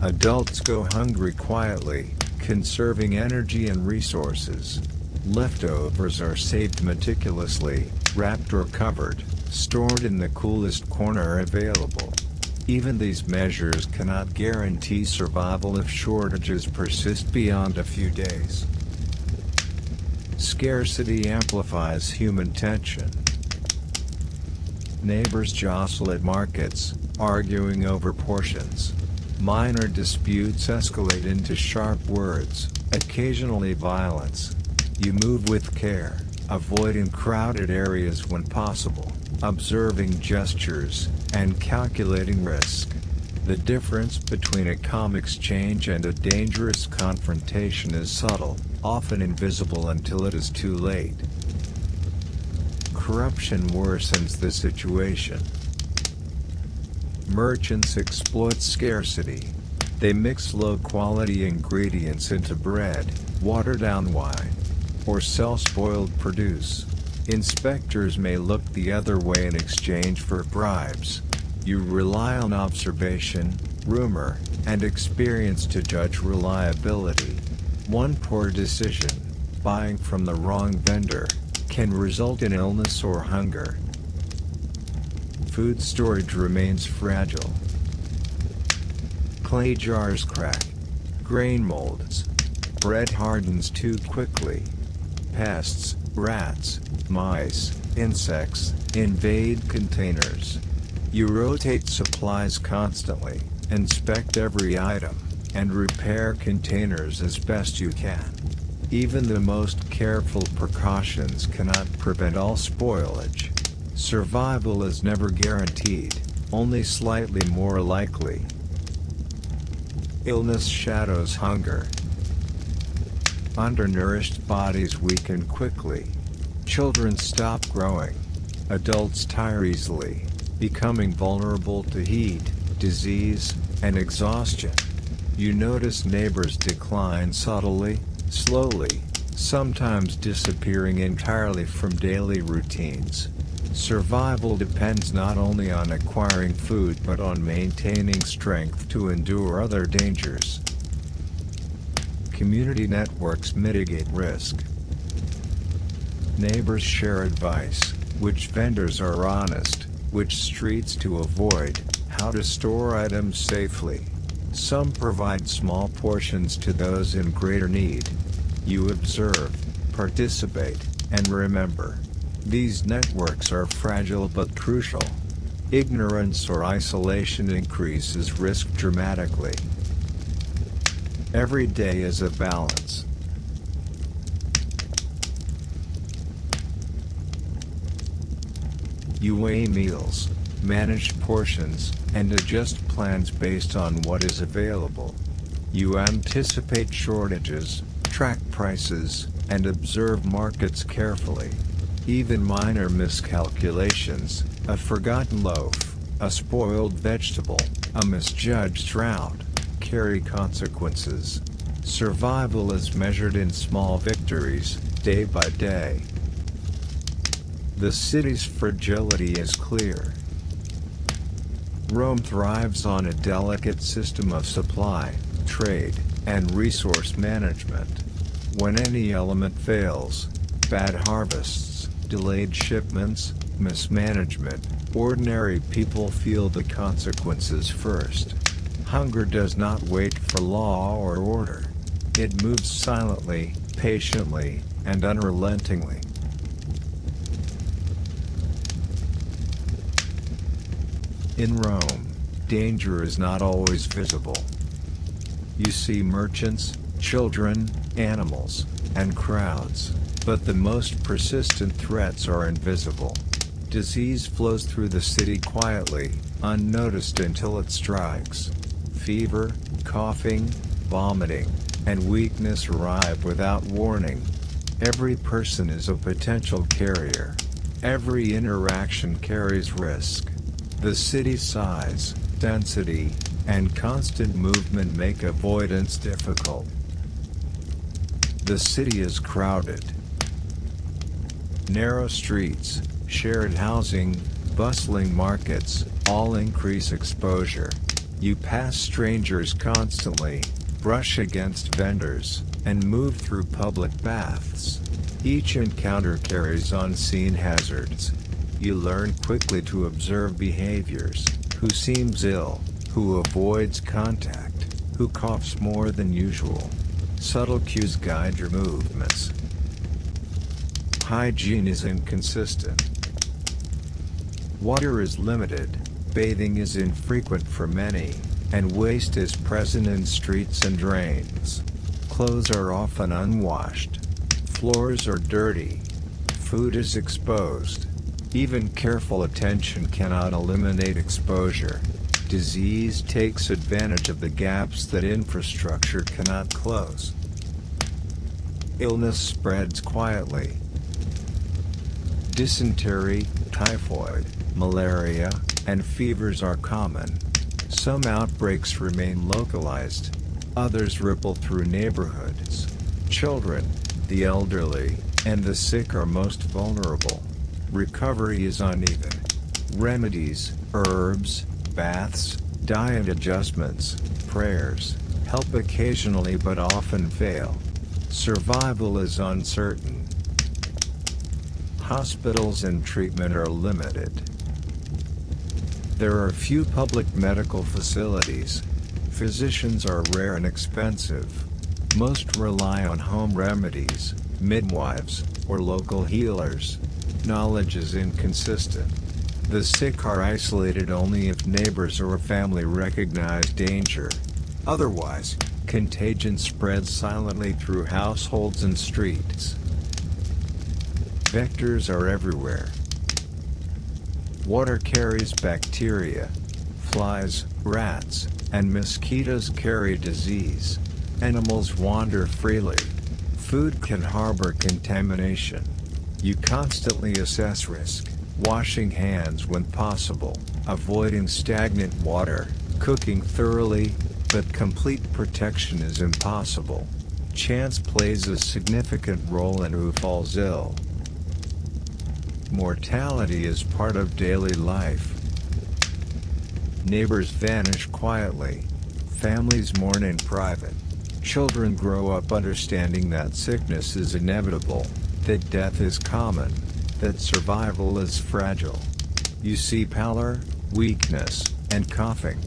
Adults go hungry quietly, conserving energy and resources. Leftovers are saved meticulously, wrapped or covered, stored in the coolest corner available. Even these measures cannot guarantee survival if shortages persist beyond a few days. Scarcity amplifies human tension. Neighbors jostle at markets, arguing over portions. Minor disputes escalate into sharp words, occasionally violence. You move with care, avoiding crowded areas when possible, observing gestures, and calculating risk. The difference between a calm exchange and a dangerous confrontation is subtle, often invisible until it is too late. Corruption worsens the situation. Merchants exploit scarcity. They mix low-quality ingredients into bread, water down wine, or sell spoiled produce. Inspectors may look the other way in exchange for bribes. You rely on observation, rumor, and experience to judge reliability. One poor decision, buying from the wrong vendor, can result in illness or hunger. Food storage remains fragile. Clay jars crack. Grain molds. Bread hardens too quickly. Pests, Rats, mice, insects invade containers. You rotate supplies constantly, inspect every item, and repair containers as best you can. Even the most careful precautions cannot prevent all spoilage. Survival is never guaranteed, only slightly more likely. Illness shadows hunger. Undernourished bodies weaken quickly. Children stop growing. Adults tire easily, becoming vulnerable to heat, disease, and exhaustion. You notice neighbors decline subtly, slowly, sometimes disappearing entirely from daily routines. Survival depends not only on acquiring food but on maintaining strength to endure other dangers. Community networks mitigate risk. Neighbors share advice, which vendors are honest, which streets to avoid, how to store items safely. Some provide small portions to those in greater need. You observe, participate, and remember. These networks are fragile but crucial. Ignorance or isolation increases risk dramatically. Every day is a balance. You weigh meals, manage portions, and adjust plans based on what is available. You anticipate shortages, track prices, and observe markets carefully. Even minor miscalculations, a forgotten loaf, a spoiled vegetable, a misjudged route, carry consequences. Survival is measured in small victories, day by day. The city's fragility is clear. Rome thrives on a delicate system of supply, trade, and resource management. When any element fails, bad harvests, delayed shipments, mismanagement, ordinary people feel the consequences first. Hunger does not wait for law or order. It moves silently, patiently, and unrelentingly. In Rome, danger is not always visible. You see merchants, children, animals, and crowds, but the most persistent threats are invisible. Disease flows through the city quietly, unnoticed until it strikes. Fever, coughing, vomiting, and weakness arrive without warning. Every person is a potential carrier. Every interaction carries risk. The city's size, density, and constant movement make avoidance difficult. The city is crowded. Narrow streets, shared housing, bustling markets, all increase exposure. You pass strangers constantly, brush against vendors, and move through public baths. Each encounter carries unseen hazards. You learn quickly to observe behaviors: who seems ill, who avoids contact, who coughs more than usual. Subtle cues guide your movements. Hygiene is inconsistent. Water is limited, bathing is infrequent for many, and waste is present in streets and drains. Clothes are often unwashed. Floors are dirty. Food is exposed. Even careful attention cannot eliminate exposure. Disease takes advantage of the gaps that infrastructure cannot close. Illness spreads quietly. Dysentery, typhoid, malaria, and fevers are common. Some outbreaks remain localized. Others ripple through neighborhoods. Children, the elderly, and the sick are most vulnerable. Recovery is uneven. Remedies, herbs, baths, diet adjustments, prayers, help occasionally but often fail. Survival is uncertain. Hospitals and treatment are limited. There are few public medical facilities. Physicians are rare and expensive. Most rely on home remedies, midwives, or local healers. Knowledge is inconsistent. The sick are isolated only if neighbors or family recognize danger. Otherwise, contagion spreads silently through households and streets. Vectors are everywhere. Water carries bacteria. Flies, rats, and mosquitoes carry disease. Animals wander freely. Food can harbor contamination. You constantly assess risk, washing hands when possible, avoiding stagnant water, cooking thoroughly, but complete protection is impossible. Chance plays a significant role in who falls ill. Mortality is part of daily life. Neighbors vanish quietly. Families mourn in private. Children grow up understanding that sickness is inevitable, that death is common, that survival is fragile. You see pallor, weakness, and coughing.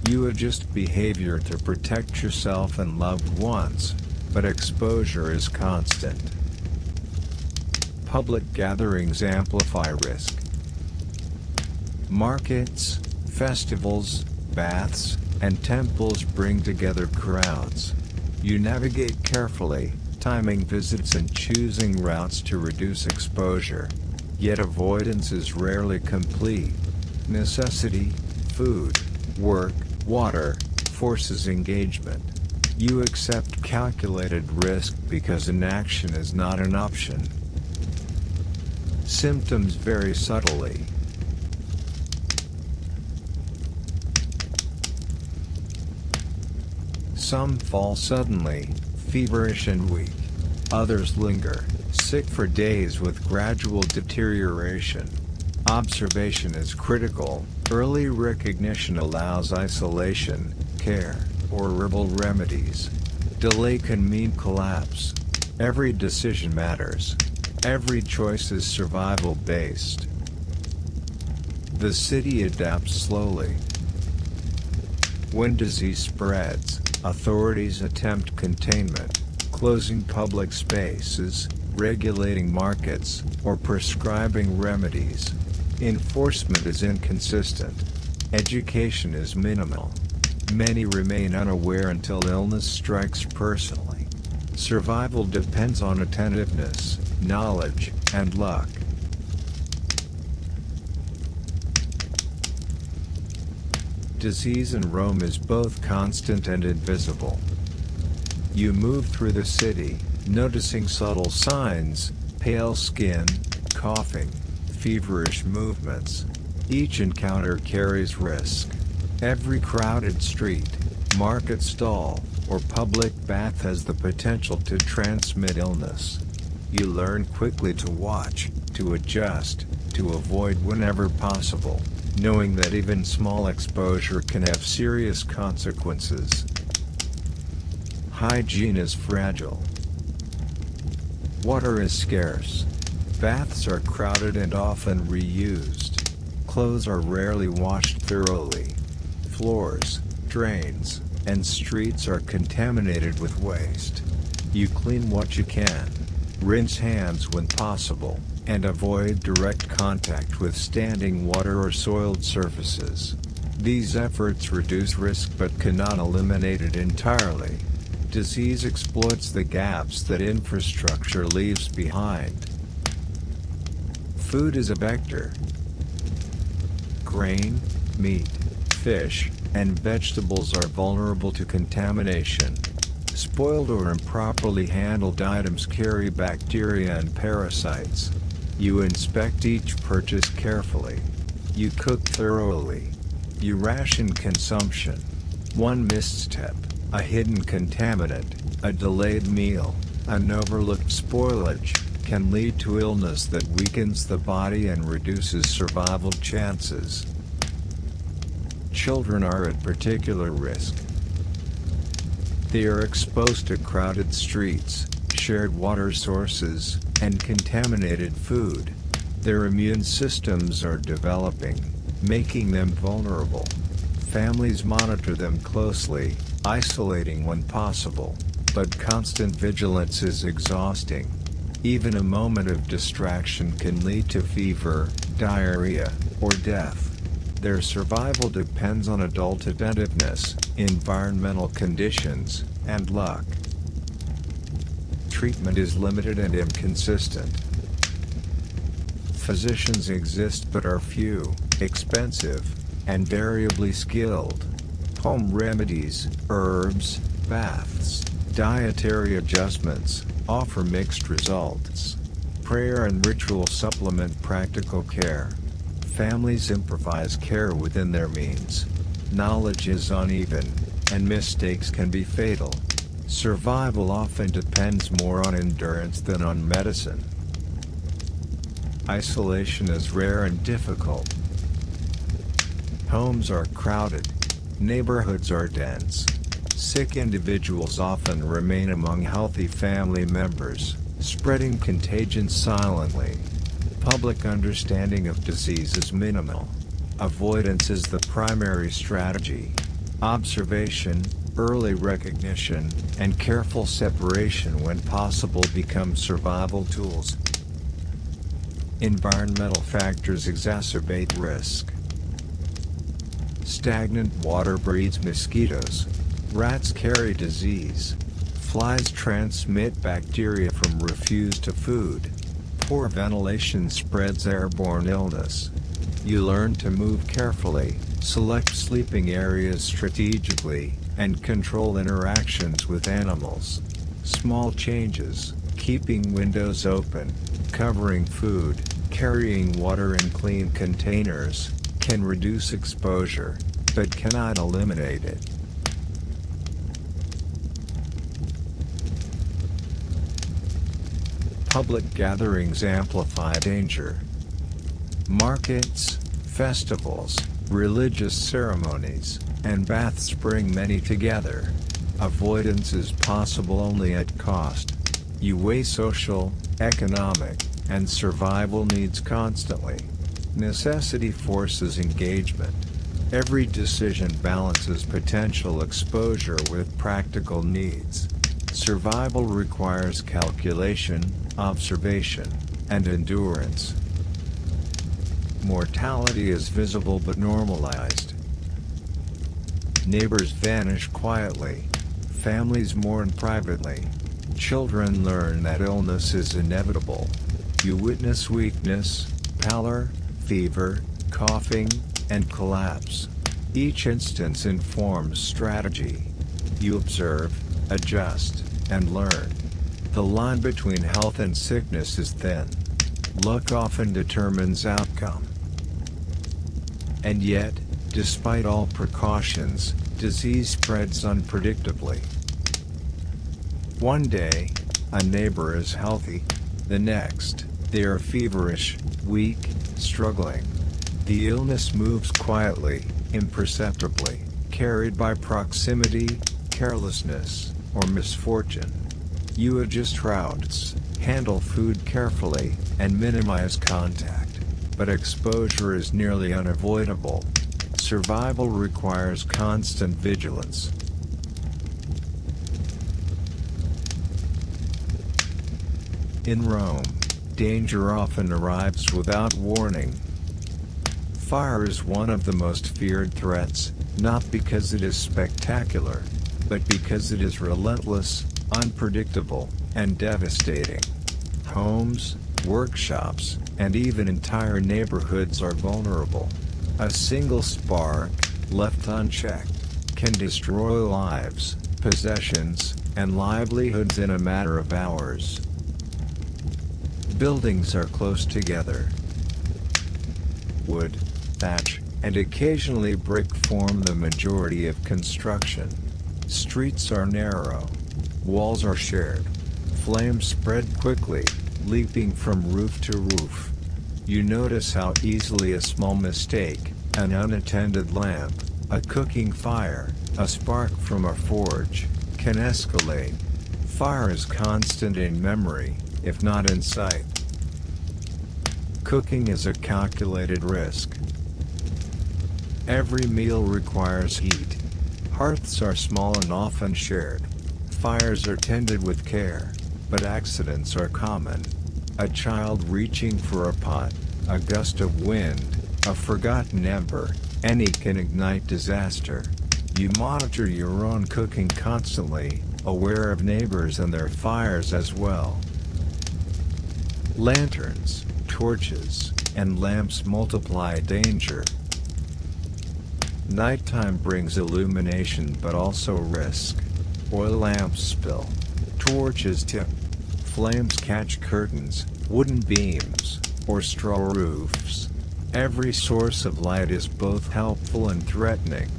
You adjust behavior to protect yourself and loved ones, but exposure is constant. Public gatherings amplify risk. Markets, festivals, baths, and temples bring together crowds. You navigate carefully, timing visits and choosing routes to reduce exposure. Yet avoidance is rarely complete. Necessity, food, work, water, forces engagement. You accept calculated risk because inaction is not an option. Symptoms vary subtly. Some fall suddenly, feverish and weak. Others linger, sick for days with gradual deterioration. Observation is critical. Early recognition allows isolation, care, or herbal remedies. Delay can mean collapse. Every decision matters. Every choice is survival-based. The city adapts slowly. When disease spreads, authorities attempt containment, closing public spaces, regulating markets, or prescribing remedies. Enforcement is inconsistent. Education is minimal. Many remain unaware until illness strikes personally. Survival depends on attentiveness, knowledge, and luck. Disease in Rome is both constant and invisible. You move through the city, noticing subtle signs, pale skin, coughing, feverish movements. Each encounter carries risk. Every crowded street, market stall, or public bath has the potential to transmit illness. You learn quickly to watch, to adjust, to avoid whenever possible, knowing that even small exposure can have serious consequences. Hygiene is fragile. Water is scarce. Baths are crowded and often reused. Clothes are rarely washed thoroughly. Floors, drains, and streets are contaminated with waste. You clean what you can, rinse hands when possible, and avoid direct contact with standing water or soiled surfaces. These efforts reduce risk but cannot eliminate it entirely. Disease exploits the gaps that infrastructure leaves behind. Food is a vector. Grain, meat, fish, and vegetables are vulnerable to contamination. Spoiled or improperly handled items carry bacteria and parasites. You inspect each purchase carefully. You cook thoroughly. You ration consumption. One misstep, a hidden contaminant, a delayed meal, an overlooked spoilage, can lead to illness that weakens the body and reduces survival chances. Children are at particular risk. They are exposed to crowded streets, shared water sources, and contaminated food. Their immune systems are developing, making them vulnerable. Families monitor them closely, isolating when possible, but constant vigilance is exhausting. Even a moment of distraction can lead to fever, diarrhea, or death. Their survival depends on adult attentiveness, environmental conditions, and luck. Treatment is limited and inconsistent. Physicians exist but are few, expensive, and variably skilled. Home remedies, herbs, baths, dietary adjustments, offer mixed results. Prayer and ritual supplement practical care. Families improvise care within their means. Knowledge is uneven, and mistakes can be fatal. Survival often depends more on endurance than on medicine. Isolation is rare and difficult. Homes are crowded. Neighborhoods are dense. Sick individuals often remain among healthy family members, spreading contagion silently. Public understanding of disease is minimal. Avoidance is the primary strategy. Observation, early recognition, and careful separation when possible become survival tools. Environmental factors exacerbate risk. Stagnant water breeds mosquitoes. Rats carry disease. Flies transmit bacteria from refuse to food. Poor ventilation spreads airborne illness. You learn to move carefully, select sleeping areas strategically, and control interactions with animals. Small changes, keeping windows open, covering food, carrying water in clean containers, can reduce exposure, but cannot eliminate it. Public gatherings amplify danger. Markets, festivals, religious ceremonies, and baths bring many together. Avoidance is possible only at cost. You weigh social, economic, and survival needs constantly. Necessity forces engagement. Every decision balances potential exposure with practical needs. Survival requires calculation, observation, and endurance. Mortality is visible but normalized. Neighbors vanish quietly. Families mourn privately. Children learn that illness is inevitable. You witness weakness, pallor, fever, coughing, and collapse. Each instance informs strategy. You observe, adjust, and learn. The line between health and sickness is thin. Luck often determines outcome. And yet, despite all precautions, disease spreads unpredictably. One day, a neighbor is healthy. The next, they are feverish, weak, struggling. The illness moves quietly, imperceptibly, carried by proximity, carelessness, or misfortune. You adjust routes, handle food carefully, and minimize contact. But exposure is nearly unavoidable. Survival requires constant vigilance. In Rome, danger often arrives without warning. Fire is one of the most feared threats, not because it is spectacular, but because it is relentless, unpredictable, and devastating. Homes, workshops, and even entire neighborhoods are vulnerable. A single spark, left unchecked, can destroy lives, possessions, and livelihoods in a matter of hours. Buildings are close together. Wood, thatch, and occasionally brick form the majority of construction. Streets are narrow. Walls are shared. Flames spread quickly, leaping from roof to roof. You notice how easily a small mistake, an unattended lamp, a cooking fire, a spark from a forge, can escalate. Fire is constant in memory, if not in sight. Cooking is a calculated risk. Every meal requires heat. Hearths are small and often shared. Fires are tended with care, but accidents are common. A child reaching for a pot, a gust of wind, a forgotten ember, any can ignite disaster. You monitor your own cooking constantly, aware of neighbors and their fires as well. Lanterns, torches, and lamps multiply danger. Nighttime brings illumination but also risk. Oil lamps spill. Torches tip. Flames catch curtains, wooden beams, or straw roofs. Every source of light is both helpful and threatening.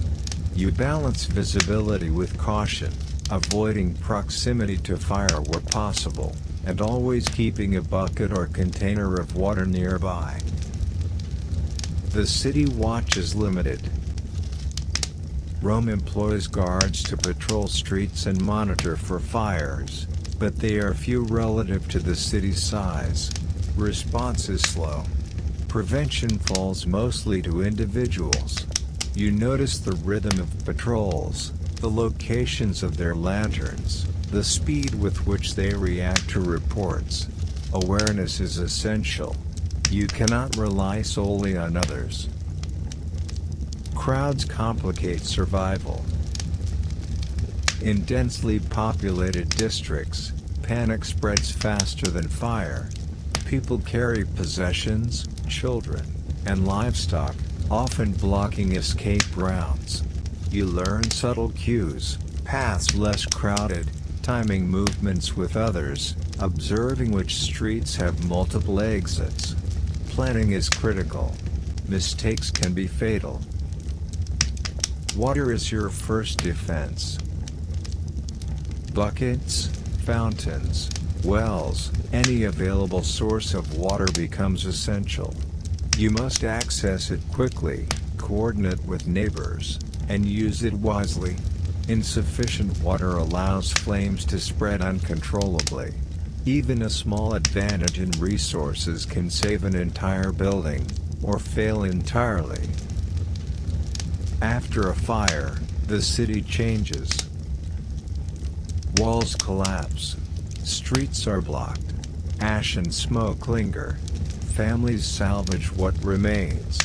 You balance visibility with caution, avoiding proximity to fire where possible, and always keeping a bucket or container of water nearby. The city watch is limited. Rome employs guards to patrol streets and monitor for fires, but they are few relative to the city's size. Response is slow. Prevention falls mostly to individuals. You notice the rhythm of patrols, the locations of their lanterns, the speed with which they react to reports. Awareness is essential. You cannot rely solely on others. Crowds complicate survival. In densely populated districts, panic spreads faster than fire. People carry possessions, children, and livestock, often blocking escape routes. You learn subtle cues, paths less crowded, timing movements with others, observing which streets have multiple exits. Planning is critical. Mistakes can be fatal. Water is your first defense. Buckets, fountains, wells, any available source of water becomes essential. You must access it quickly, coordinate with neighbors, and use it wisely. Insufficient water allows flames to spread uncontrollably. Even a small advantage in resources can save an entire building, or fail entirely. After a fire, the city changes. Walls collapse. Streets are blocked. Ash and smoke linger. Families salvage what remains.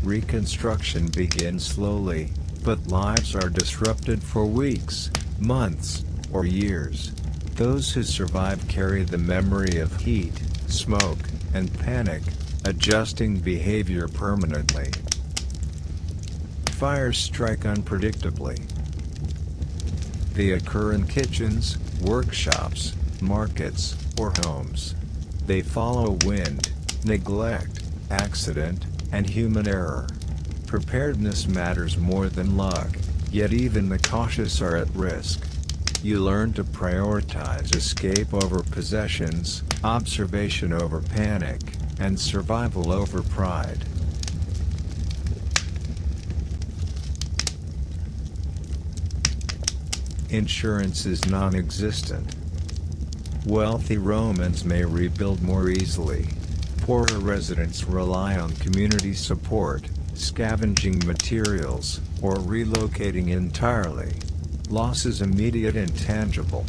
Reconstruction begins slowly, but lives are disrupted for weeks, months, or years. Those who survive carry the memory of heat, smoke, and panic, adjusting behavior permanently. Fires strike unpredictably. They occur in kitchens, workshops, markets, or homes. They follow wind, neglect, accident, and human error. Preparedness matters more than luck, yet even the cautious are at risk. You learn to prioritize escape over possessions, observation over panic, and survival over pride. Insurance is non-existent. Wealthy Romans may rebuild more easily. Poorer residents rely on community support, scavenging materials, or relocating entirely. Loss is immediate and tangible.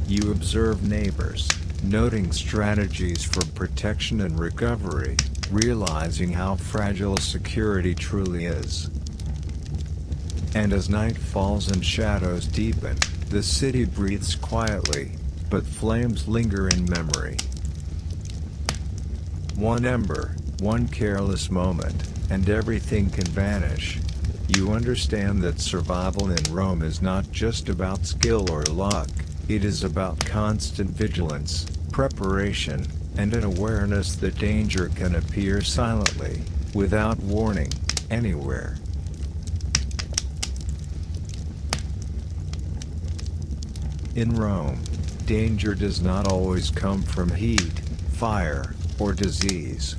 You observe neighbors, noting strategies for protection and recovery, realizing how fragile security truly is. And as night falls and shadows deepen, the city breathes quietly, but flames linger in memory. One ember, one careless moment, and everything can vanish. You understand that survival in Rome is not just about skill or luck, it is about constant vigilance, preparation, and an awareness that danger can appear silently, without warning, anywhere. In Rome, danger does not always come from heat, fire, or disease.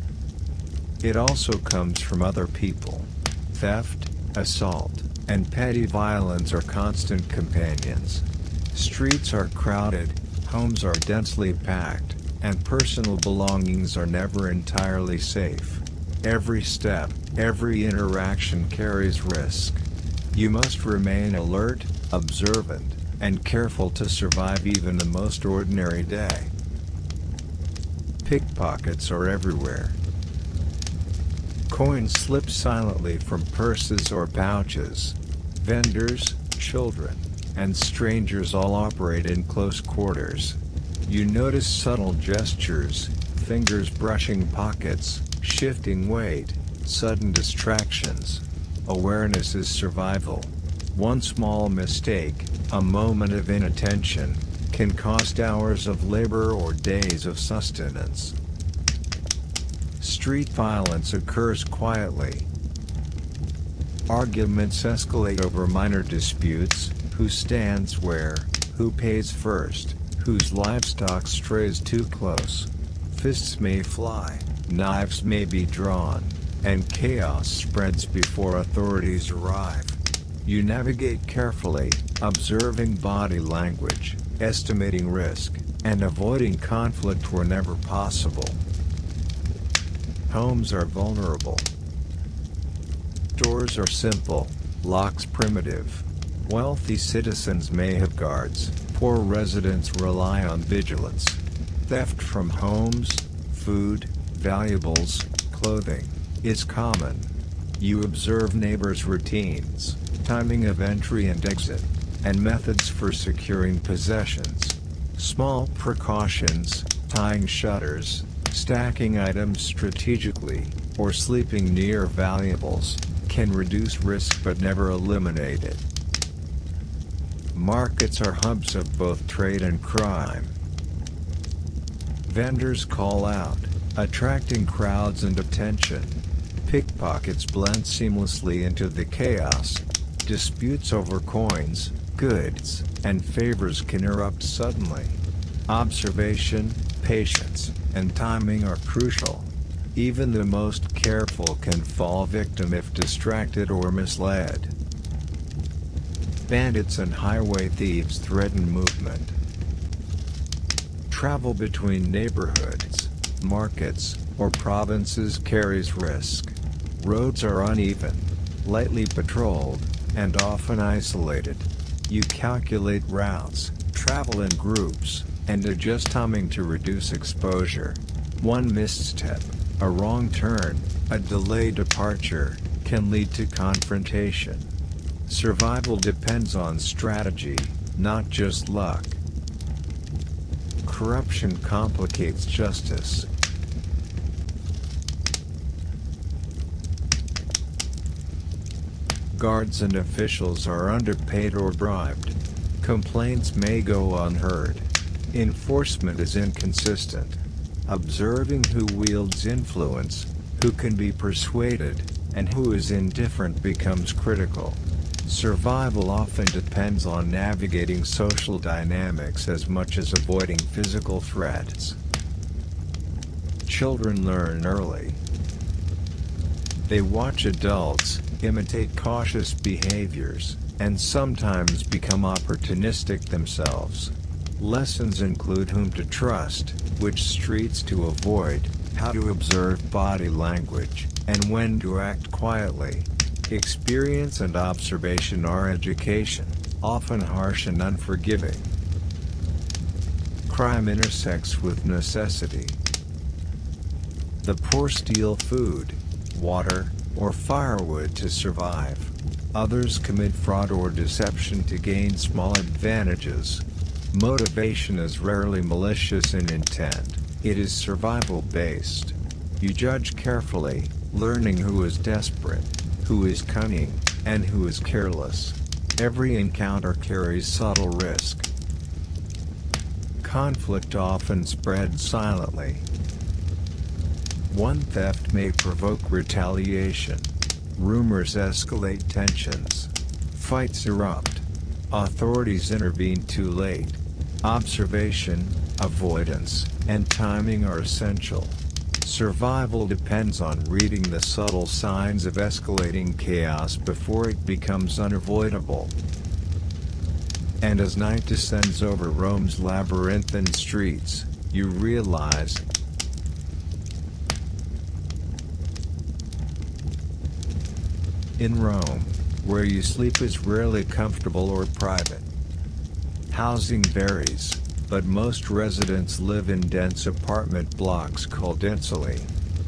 It also comes from other people. Theft, assault, and petty violence are constant companions. Streets are crowded, homes are densely packed, and personal belongings are never entirely safe. Every step, every interaction carries risk. You must remain alert, observant, and careful to survive even the most ordinary day. Pickpockets are everywhere. Coins slip silently from purses or pouches. Vendors, children, and strangers all operate in close quarters. You notice subtle gestures, fingers brushing pockets, shifting weight, sudden distractions. Awareness is survival. One small mistake, a moment of inattention, can cost hours of labor or days of sustenance. Street violence occurs quietly. Arguments escalate over minor disputes: who stands where, who pays first, whose livestock strays too close. Fists may fly, knives may be drawn, and chaos spreads before authorities arrive. You navigate carefully, observing body language, estimating risk, and avoiding conflict whenever possible. Homes are vulnerable. Doors are simple, locks primitive. Wealthy citizens may have guards, poor residents rely on vigilance. Theft from homes, food, valuables, clothing, is common. You observe neighbors' routines, timing of entry and exit, and methods for securing possessions. Small precautions, tying shutters, stacking items strategically, or sleeping near valuables, can reduce risk but never eliminate it. Markets are hubs of both trade and crime. Vendors call out, attracting crowds and attention. Pickpockets blend seamlessly into the chaos. Disputes over coins, goods, and favors can erupt suddenly. Observation, patience, and timing are crucial. Even the most careful can fall victim if distracted or misled. Bandits and highway thieves threaten movement. Travel between neighborhoods, markets, or provinces carries risk. Roads are uneven, lightly patrolled, and often isolated. You calculate routes, travel in groups, and adjust timing to reduce exposure. One misstep, a wrong turn, a delayed departure, can lead to confrontation. Survival depends on strategy, not just luck. Corruption complicates justice. Guards and officials are underpaid or bribed. Complaints may go unheard. Enforcement is inconsistent. Observing who wields influence, who can be persuaded, and who is indifferent becomes critical. Survival often depends on navigating social dynamics as much as avoiding physical threats. Children learn early. They watch adults, imitate cautious behaviors, and sometimes become opportunistic themselves. Lessons include whom to trust, which streets to avoid, how to observe body language, and when to act quietly. Experience and observation are education, often harsh and unforgiving. Crime intersects with necessity. The poor steal food, water, or firewood to survive. Others commit fraud or deception to gain small advantages. Motivation is rarely malicious in intent, it is survival-based. You judge carefully, learning who is desperate, who is cunning, and who is careless. Every encounter carries subtle risk. Conflict often spreads silently. One theft may provoke retaliation. Rumors escalate tensions. Fights erupt. Authorities intervene too late. Observation, avoidance, and timing are essential. Survival depends on reading the subtle signs of escalating chaos before it becomes unavoidable. And as night descends over Rome's labyrinthine streets, you realize, in Rome, where you sleep is rarely comfortable or private. Housing varies, but most residents live in dense apartment blocks called densely.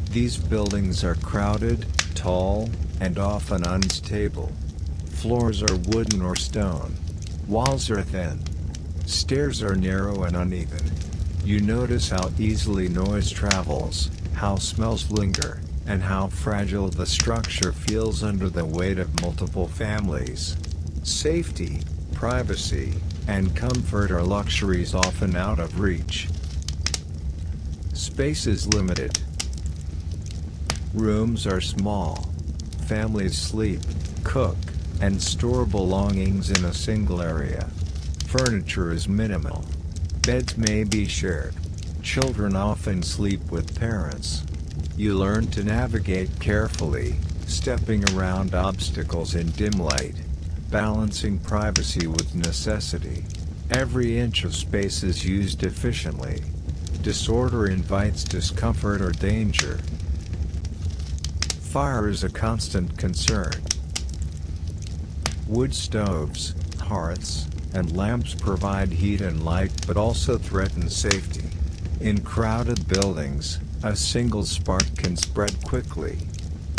These buildings are crowded, tall, and often unstable. Floors are wooden or stone. Walls are thin. Stairs are narrow and uneven. You notice how easily noise travels, how smells linger, and how fragile the structure feels under the weight of multiple families. Safety, privacy, and comfort are luxuries often out of reach. Space is limited. Rooms are small. Families sleep, cook, and store belongings in a single area. Furniture is minimal. Beds may be shared. Children often sleep with parents. You learn to navigate carefully, stepping around obstacles in dim light, balancing privacy with necessity. Every inch of space is used efficiently. Disorder invites discomfort or danger. Fire is a constant concern. Wood stoves, hearths, and lamps provide heat and light but also threaten safety. In crowded buildings, a single spark can spread quickly.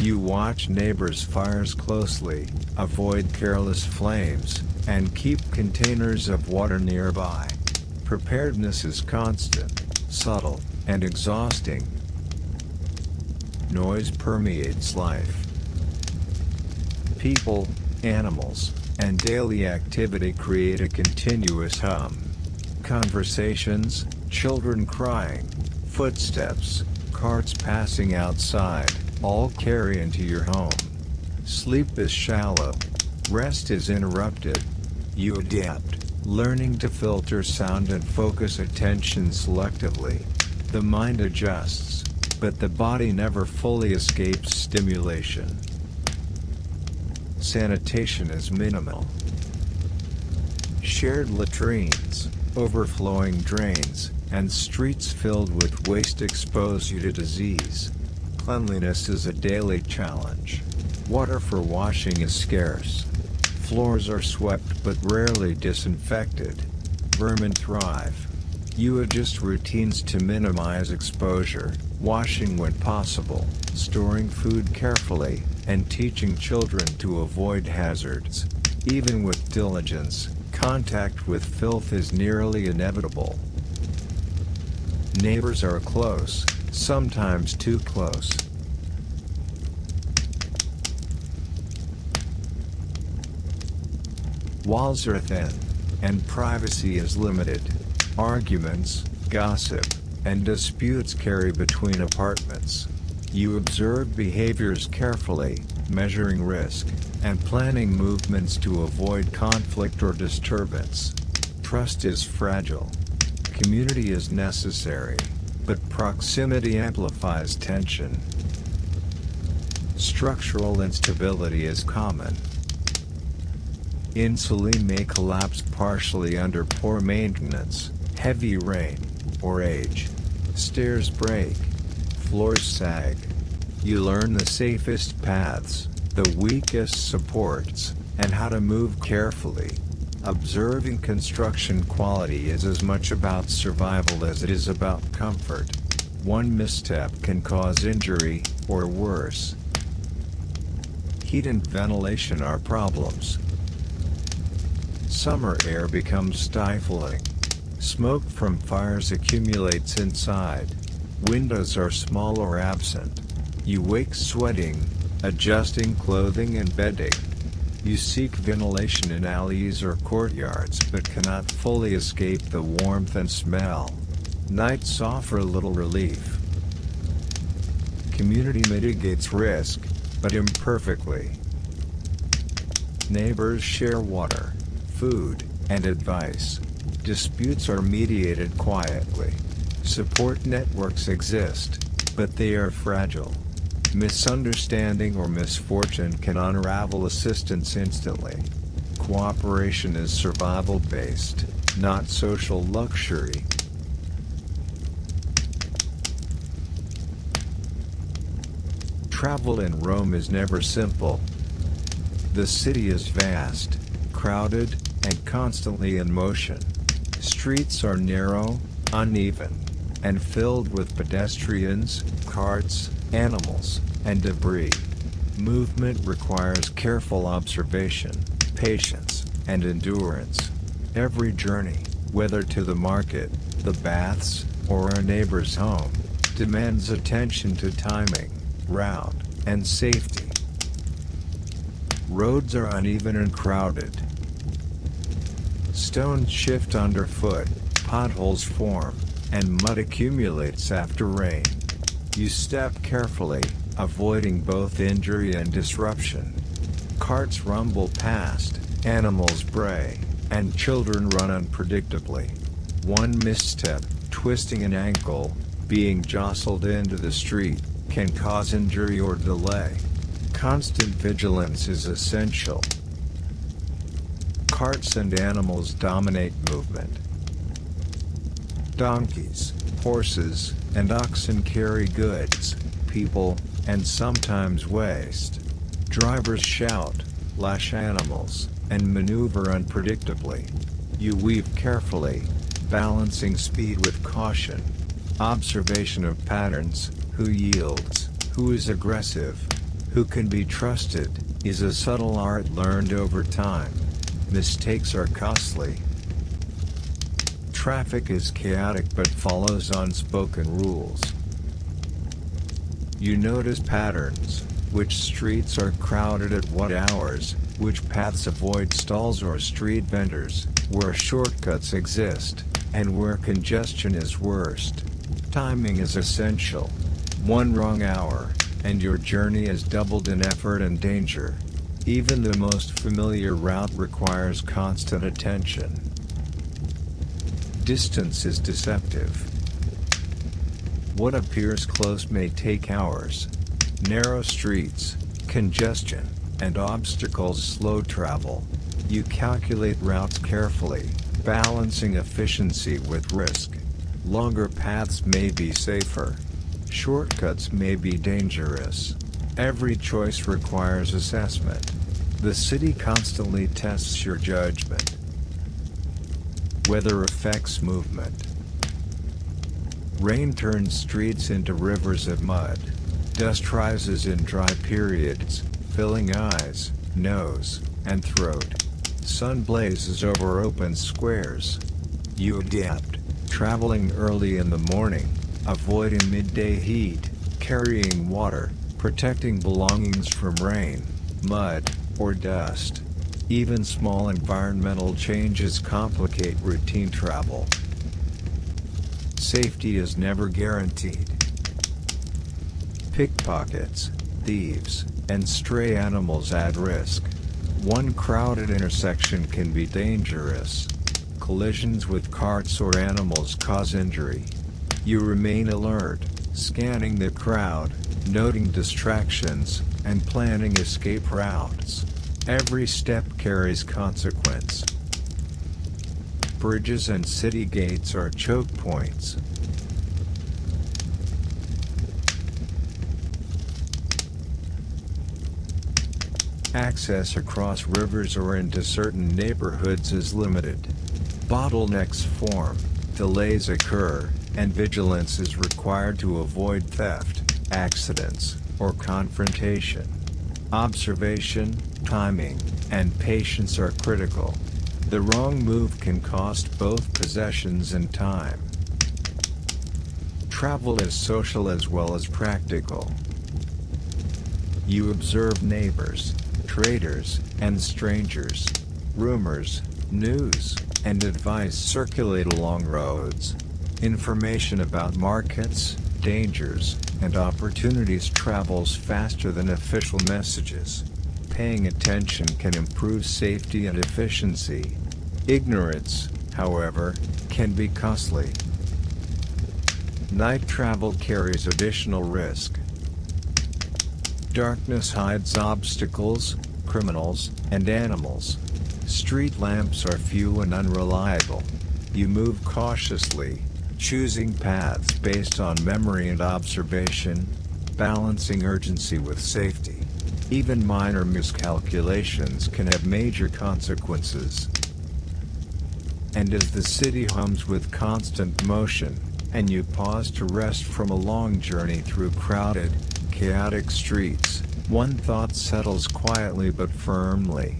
You watch neighbors' fires closely, avoid careless flames, and keep containers of water nearby. Preparedness is constant, subtle, and exhausting. Noise permeates life. People, animals, and daily activity create a continuous hum. Conversations, children crying, footsteps, carts passing outside, all carry into your home. Sleep is shallow. Rest is interrupted. You adapt, learning to filter sound and focus attention selectively. The mind adjusts, but the body never fully escapes stimulation. Sanitation is minimal. Shared latrines, overflowing drains, and streets filled with waste expose you to disease. Cleanliness is a daily challenge. Water for washing is scarce. Floors are swept but rarely disinfected. Vermin thrive. You adjust routines to minimize exposure, washing when possible, storing food carefully, and teaching children to avoid hazards. Even with diligence, contact with filth is nearly inevitable. Neighbors are close, sometimes too close. Walls are thin, and privacy is limited. Arguments, gossip, and disputes carry between apartments. You observe behaviors carefully, measuring risk, and planning movements to avoid conflict or disturbance. Trust is fragile. Community is necessary, but proximity amplifies tension. Structural instability is common. Insulin may collapse partially under poor maintenance, heavy rain, or age. Stairs break. Floors sag. You learn the safest paths, the weakest supports, and how to move carefully. Observing construction quality is as much about survival as it is about comfort. One misstep can cause injury, or worse. Heat and ventilation are problems. Summer air becomes stifling. Smoke from fires accumulates inside. Windows are small or absent. You wake sweating, adjusting clothing and bedding. You seek ventilation in alleys or courtyards but cannot fully escape the warmth and smell. Nights offer little relief. Community mitigates risk, but imperfectly. Neighbors share water, food, and advice. Disputes are mediated quietly. Support networks exist, but they are fragile. Misunderstanding or misfortune can unravel assistance instantly. Cooperation is survival-based, not social luxury. Travel in Rome is never simple. The city is vast, crowded, and constantly in motion. Streets are narrow, uneven, and filled with pedestrians, carts, animals, and debris. Movement requires careful observation, patience, and endurance. Every journey, whether to the market, the baths, or a neighbor's home, demands attention to timing, route, and safety. Roads are uneven and crowded. Stones shift underfoot, potholes form, and mud accumulates after rain. You step carefully, avoiding both injury and disruption. Carts rumble past, animals bray, and children run unpredictably. One misstep, twisting an ankle, being jostled into the street, can cause injury or delay. Constant vigilance is essential. Carts and animals dominate movement. Donkeys, horses, and oxen carry goods, people, and sometimes waste. Drivers shout, lash animals, and maneuver unpredictably. You weave carefully, balancing speed with caution. Observation of patterns, who yields, who is aggressive, who can be trusted, is a subtle art learned over time. Mistakes are costly. Traffic is chaotic but follows unspoken rules. You notice patterns, which streets are crowded at what hours, which paths avoid stalls or street vendors, where shortcuts exist, and where congestion is worst. Timing is essential. One wrong hour, and your journey is doubled in effort and danger. Even the most familiar route requires constant attention. Distance is deceptive. What appears close may take hours. Narrow streets, congestion, and obstacles slow travel. You calculate routes carefully, balancing efficiency with risk. Longer paths may be safer. Shortcuts may be dangerous. Every choice requires assessment. The city constantly tests your judgment. Weather affects movement. Rain turns streets into rivers of mud. Dust rises in dry periods, filling eyes, nose, and throat. Sun blazes over open squares. You adapt, traveling early in the morning, avoiding midday heat, carrying water, protecting belongings from rain, mud, or dust. Even small environmental changes complicate routine travel. Safety is never guaranteed. Pickpockets, thieves, and stray animals add risk. One crowded intersection can be dangerous. Collisions with carts or animals cause injury. You remain alert, scanning the crowd, noting distractions, and planning escape routes. Every step carries consequence. Bridges and city gates are choke points. Access across rivers or into certain neighborhoods is limited. Bottlenecks form, delays occur, and vigilance is required to avoid theft, accidents, or confrontation. Observation, timing, and patience are critical. The wrong move can cost both possessions and time. Travel is social as well as practical. You observe neighbors, traders, and strangers. Rumors, news, and advice circulate along roads. Information about markets, dangers, and opportunities travels faster than official messages. Paying attention can improve safety and efficiency. Ignorance, however, can be costly. Night travel carries additional risk. Darkness hides obstacles, criminals, and animals. Street lamps are few and unreliable. You move cautiously, choosing paths based on memory and observation, balancing urgency with safety. Even minor miscalculations can have major consequences. And as the city hums with constant motion, and you pause to rest from a long journey through crowded, chaotic streets, one thought settles quietly but firmly.